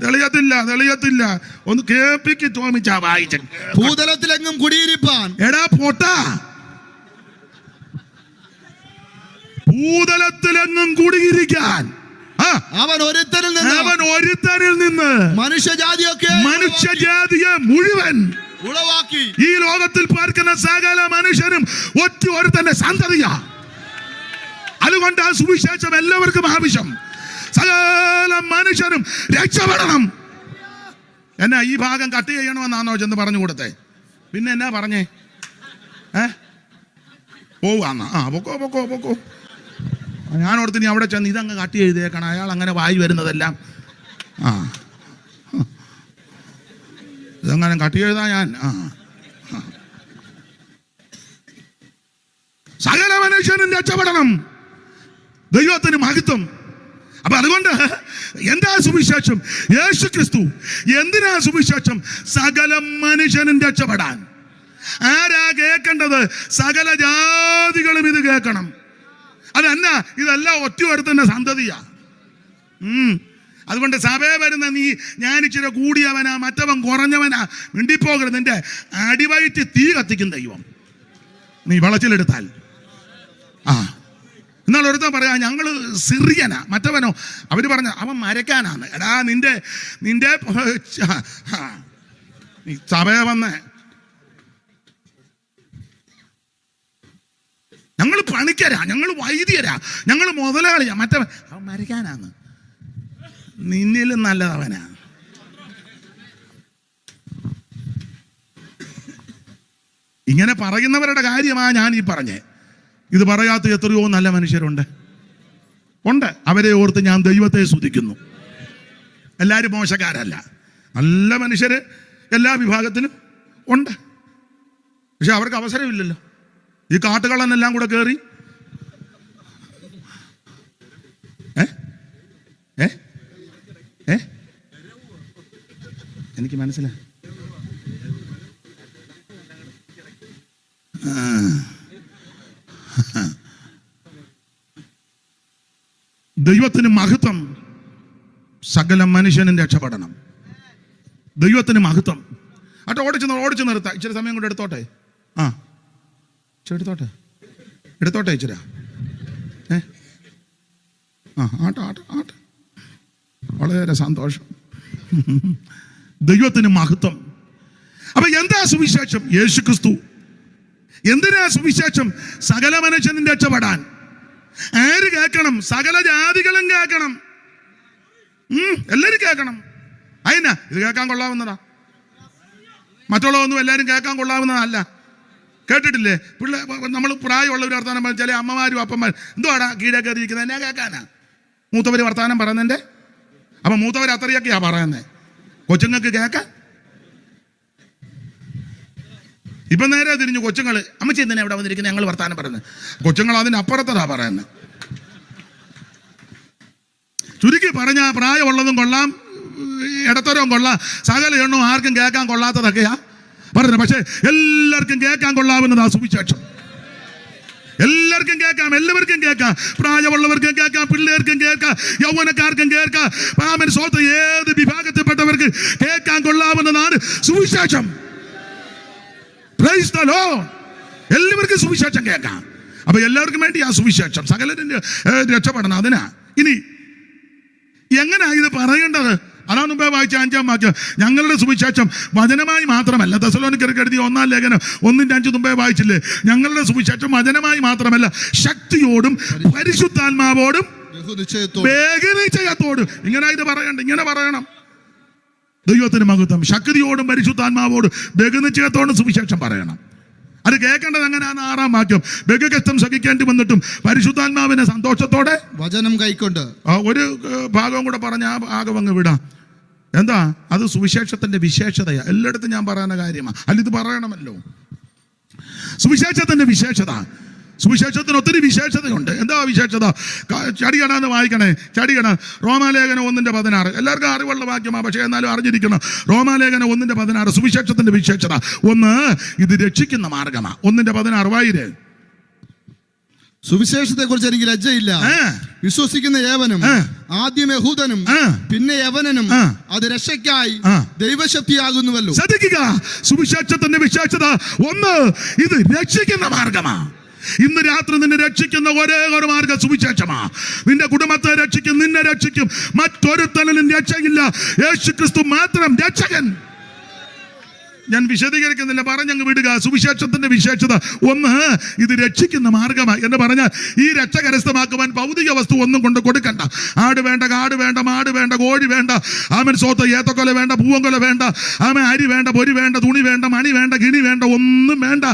തെളിയത്തില്ല. ഒന്ന് കേപ്പിക്ക് തോമിച്ചാ വായിച്ച. ഭൂതലത്തിലെങ്ങും കുടിയിരിപ്പാൻ. എടാ പൊട്ടാ, ഭൂതലത്തിലെങ്ങും കുടിയിരിക്കാൻ അവൻ ഒരുത്തരിൽ നിന്ന് മനുഷ്യജാതിയെ മുഴുവൻ ഉളവാക്കി. ഈ ലോകത്തിൽ പാർക്കുന്ന സകല മനുഷ്യരും ഒറ്റ ഒരുത്തന്റെ സന്തതിയാ. അതുകൊണ്ട് ആ സുവിശേഷം എല്ലാവർക്കും ആവശ്യം. സകല മനുഷ്യരും രക്ഷപ്പെടണം. എന്നാ ഈ ഭാഗം കട്ട് ചെയ്യണമെന്നാണോ ചെന്ന് പറഞ്ഞു കൊടുത്തേ? പിന്നെ എന്നാ പറഞ്ഞേ? പോവാന്നാ? പൊക്കോ. ഞാൻ ഓർത്ത് നീ അവിടെ ചെന്ന് ഇതങ്ങ് കട്ട് ചെയ്തേക്കണം. അയാൾ അങ്ങനെ വായി വരുന്നതെല്ലാം ഇതങ്ങനെ കട്ട് ചെയ്താ ഞാൻ സകല മനുഷ്യനും രക്ഷപ്പെടണം. ദൈവത്തിന് മഹത്വം. അപ്പൊ അതുകൊണ്ട് എന്താ സുവിശേഷം? യേശു ക്രിസ്തു. എന്തിനാ സുവിശേഷം? സകല മനുഷ്യനും രക്ഷപ്പെടാൻ. ആരാ കേൾക്കേണ്ടത്? സകല ജാതികളും ഇത് കേൾക്കണം. അതല്ല, ഇതെല്ലാം ഒറ്റ ഒരുത്തന്റെ സന്തതിയാ. അതുകൊണ്ട് സഭയെ വരുന്ന നീ ഞാൻ ഇച്ചിരി കൂടിയവനാ, മറ്റവൻ കുറഞ്ഞവനാ, മിണ്ടിപ്പോകരുത്. നിന്റെ അടിവയറ്റ് തീ കത്തിക്കും ദൈവം നീ വളച്ചിലെടുത്താൽ. എന്നാൽ ഒരുത്തൻ പറയാ ഞങ്ങള് സിറിയനാ, മറ്റവനോ അവര് പറഞ്ഞ അവൻ മരക്കാനാണ്. എടാ നിന്റെ നീ സഭയെ വന്ന് ഞങ്ങൾ പണിക്കരാ, ഞങ്ങൾ വൈദ്യരാ, ഞങ്ങൾ മുതലാളിയാ, മറ്റവൻ അവൻ മരക്കാനാണ്. നിന്നിലും നല്ലതവനാ. ഇങ്ങനെ പറയുന്നവരുടെ കാര്യമാ ഞാൻ ഈ പറഞ്ഞേ. ഇത് പറയാത്ത എത്രയോ നല്ല മനുഷ്യരുണ്ട്. അവരെ ഓർത്ത് ഞാൻ ദൈവത്തെ സ്തുതിക്കുന്നു. എല്ലാവരും മോശക്കാരല്ല, നല്ല മനുഷ്യര് എല്ലാ വിഭാഗത്തിലും ഉണ്ട്. പക്ഷെ അവർക്ക് അവസരമില്ലല്ലോ. ഈ കാട്ടുകള്ളനെല്ലാം കൂടെ കയറി എനിക്ക് മനസ്സിലായി. ദൈവത്തിന് മഹത്വം. സകല മനുഷ്യനും രക്ഷപ്പെടണം. ദൈവത്തിന് മഹത്വം. അട്ടോ ഓടിച്ചു നിർത്താം. ഇച്ചിരി സമയം കൊണ്ട് എടുത്തോട്ടെ. എടുത്തോട്ടെ ഇച്ചിരി. ആട്ടെ. വളരെ സന്തോഷം. ദൈവത്തിന് മഹത്വം. അപ്പൊ എന്താ സുവിശേഷം? യേശു ക്രിസ്തു. എന്തിനാ സുവിശേഷം? സകല മനുഷ്യനും രക്ഷപ്പെടാൻ. ആര് കേൾക്കണം? സകല ജാതികളും കേൾക്കണം. എല്ലാരും കേൾക്കണം. അതിനാ ഇത് കേൾക്കാൻ കൊള്ളാവുന്നതാ. മറ്റുള്ളതൊന്നും എല്ലാരും കേൾക്കാൻ കൊള്ളാവുന്നതല്ല. കേട്ടിട്ടില്ലേ? നമ്മൾ പ്രായമുള്ളവർ വർത്താനം പറഞ്ഞ ചില അമ്മമാരും അപ്പന്മാരും എന്തുവാടാ കീഴേ കയറിയിരിക്കുന്നത് എന്നാ കേൾക്കാനാ? മൂത്തവർ വർത്താനം പറയുന്നതിൻ്റെ അപ്പം മൂത്തവർ അത്രയൊക്കെയാ പറയുന്നത്, കൊച്ചുങ്ങൾക്ക് കേൾക്കാൻ. ഇപ്പം നേരെ തിരിഞ്ഞു കൊച്ചുങ്ങൾ അമ്മച്ചി എന്തിനാ ഇവിടെ വന്നിരിക്കുന്നത് ഞങ്ങൾ വർത്താനം പറയുന്നത്, കൊച്ചുങ്ങൾ അതിന് അപ്പുറത്തതാ പറയുന്നത്. ചുരുക്കി പറഞ്ഞാൽ പ്രായമുള്ളതും കൊള്ളാം, ഇടത്തരവും കൊള്ളാം, സകല എണ്ണവും ആർക്കും കേൾക്കാൻ കൊള്ളാത്തതൊക്കെയാ പറയുന്നത്. പക്ഷെ എല്ലാവർക്കും കേൾക്കാൻ കൊള്ളാവുന്നതാ സുവിശേഷം. എല്ലാവർക്കും കേൾക്കാം, എല്ലാവർക്കും കേൾക്കാം, പ്രായമുള്ളവർക്കും കേൾക്കാം, പിള്ളേർക്കും കേൾക്കാം, യൗവനക്കാർക്കും കേൾക്കാം, പാമൻ സ്വത്ത് ഏത് വിഭാഗത്തിൽപ്പെട്ടവർക്ക് കേൾക്കാൻ കൊള്ളാവുന്നതാണ് സുവിശേഷം. Praise the Lord. എല്ലാവർക്കും സുവിശേഷം കേൾക്കാം. അപ്പൊ എല്ലാവർക്കും വേണ്ടി ആ സുവിശേഷം സകലരും രക്ഷപ്പെടണം. അതിനാ ഇനി എങ്ങനെയാ ഇത് പറയേണ്ടത്? അതാണ് മുമ്പേ വായിച്ച 5-ാം വാക്യം. ഞങ്ങളുടെ സുവിശേഷം വചനമായി മാത്രമല്ല, തെസ്സലോനിക്കർക്ക് എഴുതിയ 1-ാം ലേഖനം 1-5 മുമ്പേ വായിച്ചില്ലേ? ഞങ്ങളുടെ സുവിശേഷം വചനമായി മാത്രമല്ല, ശക്തിയോടും പരിശുദ്ധാത്മാവോടും ബഹുനിശ്ചയത്തോടും. ഇങ്ങനെ ഇത് പറയണ്ട, ഇങ്ങനെ പറയണം. ദൈവത്തിന് മഹത്വം. ശക്തിയോടും പരിശുദ്ധാത്മാവോടും ബഹുനിശ്ചയത്തോടും സുവിശേഷം പറയണം. അത് കേൾക്കേണ്ടത് എങ്ങനെയാണ്? 6-ാം വാക്യം. ബഹുകഷ്ടം സഹിക്കേണ്ടി വന്നിട്ടും പരിശുദ്ധാത്മാവിനെ സന്തോഷത്തോടെ വചനം കൈക്കൊണ്ട്. ഒരു ഭാഗവും കൂടെ പറഞ്ഞ ആ ഭാഗം അങ്ങ് വിടാം. എന്താ അത്? സുവിശേഷത്തിന്റെ വിശേഷതയാ. എല്ലായിടത്തും ഞാൻ പറയുന്ന കാര്യമാണ്, അല്ല ഇത് പറയണമല്ലോ. സുവിശേഷത്തിന്റെ വിശേഷത. സുവിശേഷത്തിന് ഒത്തിരി വിശേഷതയുണ്ട്. എന്താ വിശേഷത? ചടികടാന്ന് വായിക്കണേ. ചടികട റോമാലേഖനം 1:16. എല്ലാവർക്കും അറിവുള്ള വാക്യമാണ്, പക്ഷേ എന്നാലും അറിഞ്ഞിരിക്കണം. റോമാലേഖനം 1:16 സുവിശേഷത്തിന്റെ വിശേഷത. 1, ഇത് രക്ഷിക്കുന്ന മാർഗമാണ്. 1:16 വായിര്. സുവിശേഷത്തെ കുറിച്ച് എനിക്ക് ലജ്ജയില്ല. വിശ്വസിക്കുന്ന ഏവനും, ആദ്യം യഹൂദനും പിന്നെ യവനനും, അത് രക്ഷയ്ക്കായി ദൈവശക്തിയാകുന്നുവല്ലോ. ശ്രദ്ധിക്കുക, സുവിശേഷത്തിന്റെ വിശേഷത 1, ഇത് രക്ഷിക്കുന്ന മാർഗമാണ്. ഇന്ന് രാത്രി നിന്നെ രക്ഷിക്കുന്ന ഒരേ ഒരു മാർഗം സുവിശേഷമാ. നിന്റെ കുടുംബത്തെ രക്ഷിക്കും, നിന്നെ രക്ഷിക്കും. മറ്റൊരുത്തനും രക്ഷയില്ല. യേശുക്രിസ്തു മാത്രം രക്ഷകൻ. ഞാൻ വിശദീകരിക്കുന്നില്ല, പറഞ്ഞങ്ങ് വിടുക. സുവിശേഷത്തിന്റെ വിശേഷത 1, ഇത് രക്ഷിക്കുന്ന മാർഗമാണ് എന്ന് പറഞ്ഞാൽ ഈ രക്ഷ കരസ്ഥമാക്കുവാൻ ഭൗതിക വസ്തു ഒന്നും കൊണ്ട് കൊടുക്കണ്ട. ആട് വേണ്ട, കാട് വേണ്ട, മാട് വേണ്ട, കോഴി വേണ്ട, ആമൻ സ്വത്ത് ഏത്തക്കൊല വേണ്ട, പൂവങ്കൊല വേണ്ട, ആമൻ അരി വേണ്ട, പൊരി വേണ്ട, തുണി വേണ്ട, മണി വേണ്ട, കിണി വേണ്ട, ഒന്നും വേണ്ട.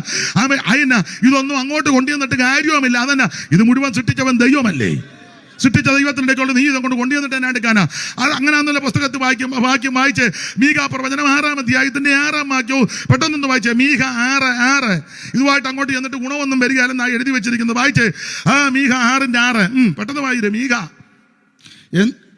ആമൻ അയന ഇതൊന്നും അങ്ങോട്ട് കൊണ്ടുവന്നിട്ട് കാര്യവുമില്ല. അതന്നെ, ഇത് മുഴുവൻ സൃഷ്ടിച്ചവൻ ദൈവമല്ലേ? സൃഷ്ടിച്ച ദൈവത്തിൻ്റെ കൊണ്ട് നീ ഇതുകൊണ്ട് കൊണ്ടുവന്നിട്ട് എന്നെ എടുക്കാനാ? അത് അങ്ങനെയാണെന്നുള്ള പുസ്തകത്തിൽ വാക്യം വായിച്ച് മീഖാ പ്രവചനം 6-ാം അധ്യായത്തിന്റെ 6-ാം വാക്യവും പെട്ടെന്നൊന്ന് വായിച്ചേ. മീഖ 6:6 ഇതുമായിട്ട് അങ്ങോട്ട് ചെന്നിട്ട് ഗുണമൊന്നും വരികയല്ലെന്നാണ് എഴുതി വെച്ചിരിക്കുന്നത്. വായിച്ചേ. മീഖ 6:6 പെട്ടെന്ന് വായിരേ. മീഖ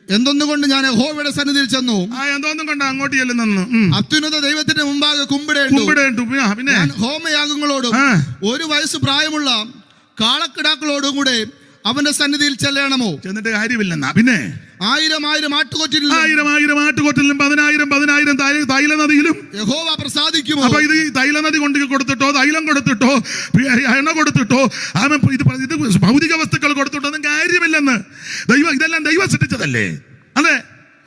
എന്തൊന്നുകൊണ്ട് ഞാൻ യഹോവയുടെ സന്നിധിയിൽ ചെന്നു. എന്തൊന്നും കൊണ്ട് അങ്ങോട്ട് ചെല്ലുന്നു. അത്യുന്നത ദൈവത്തിന്റെ മുമ്പാകെ കുമ്പിടേണ്ടു. പിന്നെ ഹോമയാഗങ്ങളോടും 1 വയസ്സ് പ്രായമുള്ള കാളക്കിടാക്കളോടും കൂടെ അവന്റെ സന്നിധിയിൽ ചെല്ലണമോ? ചെന്നിട്ട് കാര്യമില്ലെന്നാ. പിന്നെ 1000 ആട്ടുകൊറ്റിലും 10,000 തൈലനദിയിലും യഹോവ പ്രസാദിക്കുമോ? അപ്പൊ ഇത് തൈലനദി കൊണ്ട് കൊടുത്തിട്ടോ, തൈലം കൊടുത്തിട്ടോ, എണ്ണ കൊടുത്തിട്ടോ, ഇത് ഭൗതിക വസ്തുക്കൾ കൊടുത്തിട്ടോ ഒന്നും കാര്യമില്ലെന്ന്. ഇതെല്ലാം ദൈവം സൃഷ്ടിച്ചതല്ലേ? അതെ,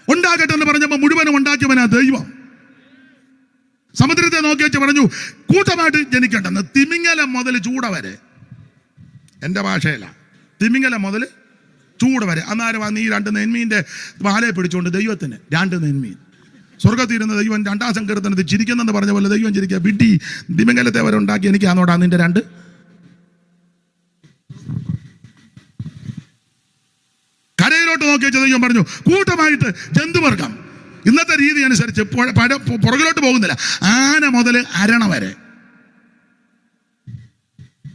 ഉണ്ടാകട്ടെ എന്ന് പറഞ്ഞപ്പോ മുഴുവനും ഉണ്ടാക്കിയവനാ ദൈവം. സമുദ്രത്തെ നോക്കി വെച്ച് പറഞ്ഞു കൂട്ടമായിട്ട് ജനിക്കണ്ടെന്ന്. തിമിങ്ങലം മുതൽ ചൂട വരെ, എൻ്റെ ഭാഷയില, തിമിങ്ങലം മുതൽ ചൂട് വരെ. അന്നേരം നീ 2 നെന്മീൻ്റെ വാലയെ പിടിച്ചുകൊണ്ട് ദൈവത്തിന് 2 നെന്മീൻ. സ്വർഗത്തിരുന്ന ദൈവം 2-ാം സങ്കീർത്തനത്തിൽ ചിരിക്കുന്നെന്ന് പറഞ്ഞ പോലെ ദൈവം ചിരിക്കുക. വിഡ്ഢി, തിമിങ്ങലത്തെ വരെ ഉണ്ടാക്കി എനിക്കാന്നോടാ നിന്റെ 2. കരയിലോട്ട് നോക്കി വെച്ച ദൈവം പറഞ്ഞു കൂട്ടമായിട്ട് ജന്തുവർഗം. ഇന്നത്തെ രീതി അനുസരിച്ച് പുറകിലോട്ട് പോകുന്നില്ല. ആന മുതൽ അരണ വരെ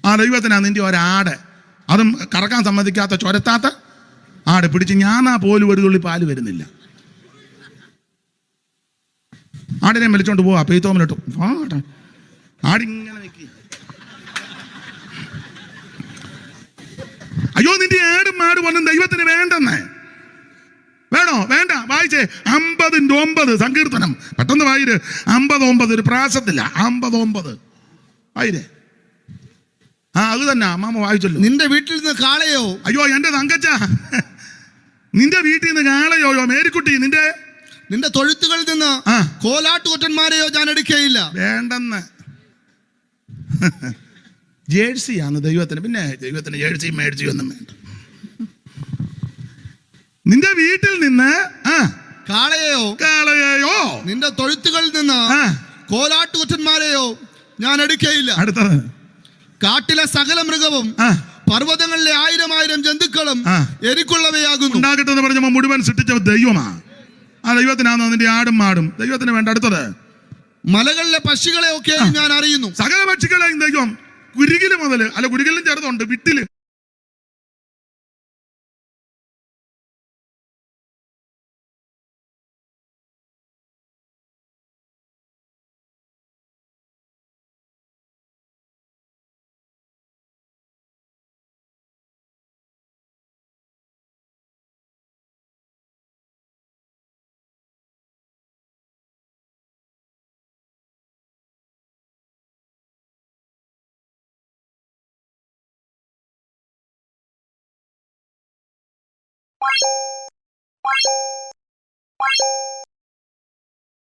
ആ ദൈവത്തിനാ നിന്റെ ഒരാട്, അതും കറക്കാൻ സമ്മതിക്കാത്ത ചൊരത്താത്ത ആട് പിടിച്ച് ഞാനാ പോലും ഒരു തുള്ളി പാല് വരുന്നില്ല. ആടിനെ വലിച്ചോണ്ട് പോവാ പെയ്ത്തോമിലിട്ടു. ആടിങ്ങനെ നിൽക്കി. അയ്യോ, നിന്റെ ആടും മാടും ഒന്നും ദൈവത്തിന് വേണ്ടെന്നേ. വേണോ? വേണ്ട. വായിച്ചേ 50:9 സങ്കീർത്തനം. പെട്ടെന്ന് വായിര്. 50:9 ഒരു പ്രാസത്തില്ല. 50:9 വായിരേ. അത് തന്നെ അമ്മാമ വായിച്ചല്ലോ. നിന്റെ വീട്ടിൽ നിന്ന് കാളയോ? അയ്യോ എന്റെ തങ്കച്ച, നിന്റെ വീട്ടിൽ നിന്ന് കാളയോ? മേരിക്കുട്ടി, നിന്റെ തൊഴുത്തുകളിൽ നിന്ന് കോലാട്ടുകൊറ്റന്മാരെയോ ഞാൻ എടുക്കുകയില്ല. വേണ്ടെന്ന്. ജേഴ്സിയാണ് ദൈവത്തിന്. പിന്നെ ദൈവത്തിന് ജേഴ്സിയും മേടിച്ചിയും ഒന്നും വേണ്ട. നിന്റെ വീട്ടിൽ നിന്ന് കാളയോ നിന്റെ തൊഴുത്തുകളിൽ നിന്ന് കോലാട്ടുകൊറ്റന്മാരെയോ ഞാൻ എടുക്കുകയില്ല. അടുത്തത് കാട്ടിലെ സകല മൃഗവും ആ. പർവ്വതങ്ങളിലെ 1000 ജന്തുക്കളും ആ. എനിക്കുള്ളവയാകുന്നു. ഉണ്ടാകട്ടെ എന്ന് പറഞ്ഞപ്പോൾ മുഴുവൻ സൃഷ്ടിച്ച ദൈവമാ. ആ ദൈവത്തിനാണോ അതിന്റെ ആടും മാടും? ദൈവത്തിന് വേണ്ട. അടുത്തത്, മലകളിലെ പക്ഷികളെ ഒക്കെ ഞാൻ അറിയുന്നു. സകല പക്ഷികളെയും ദൈവം, കുരുകില് മുതല്, അല്ല കുരുകിലും ചെറുതുണ്ട്, വിട്ടില്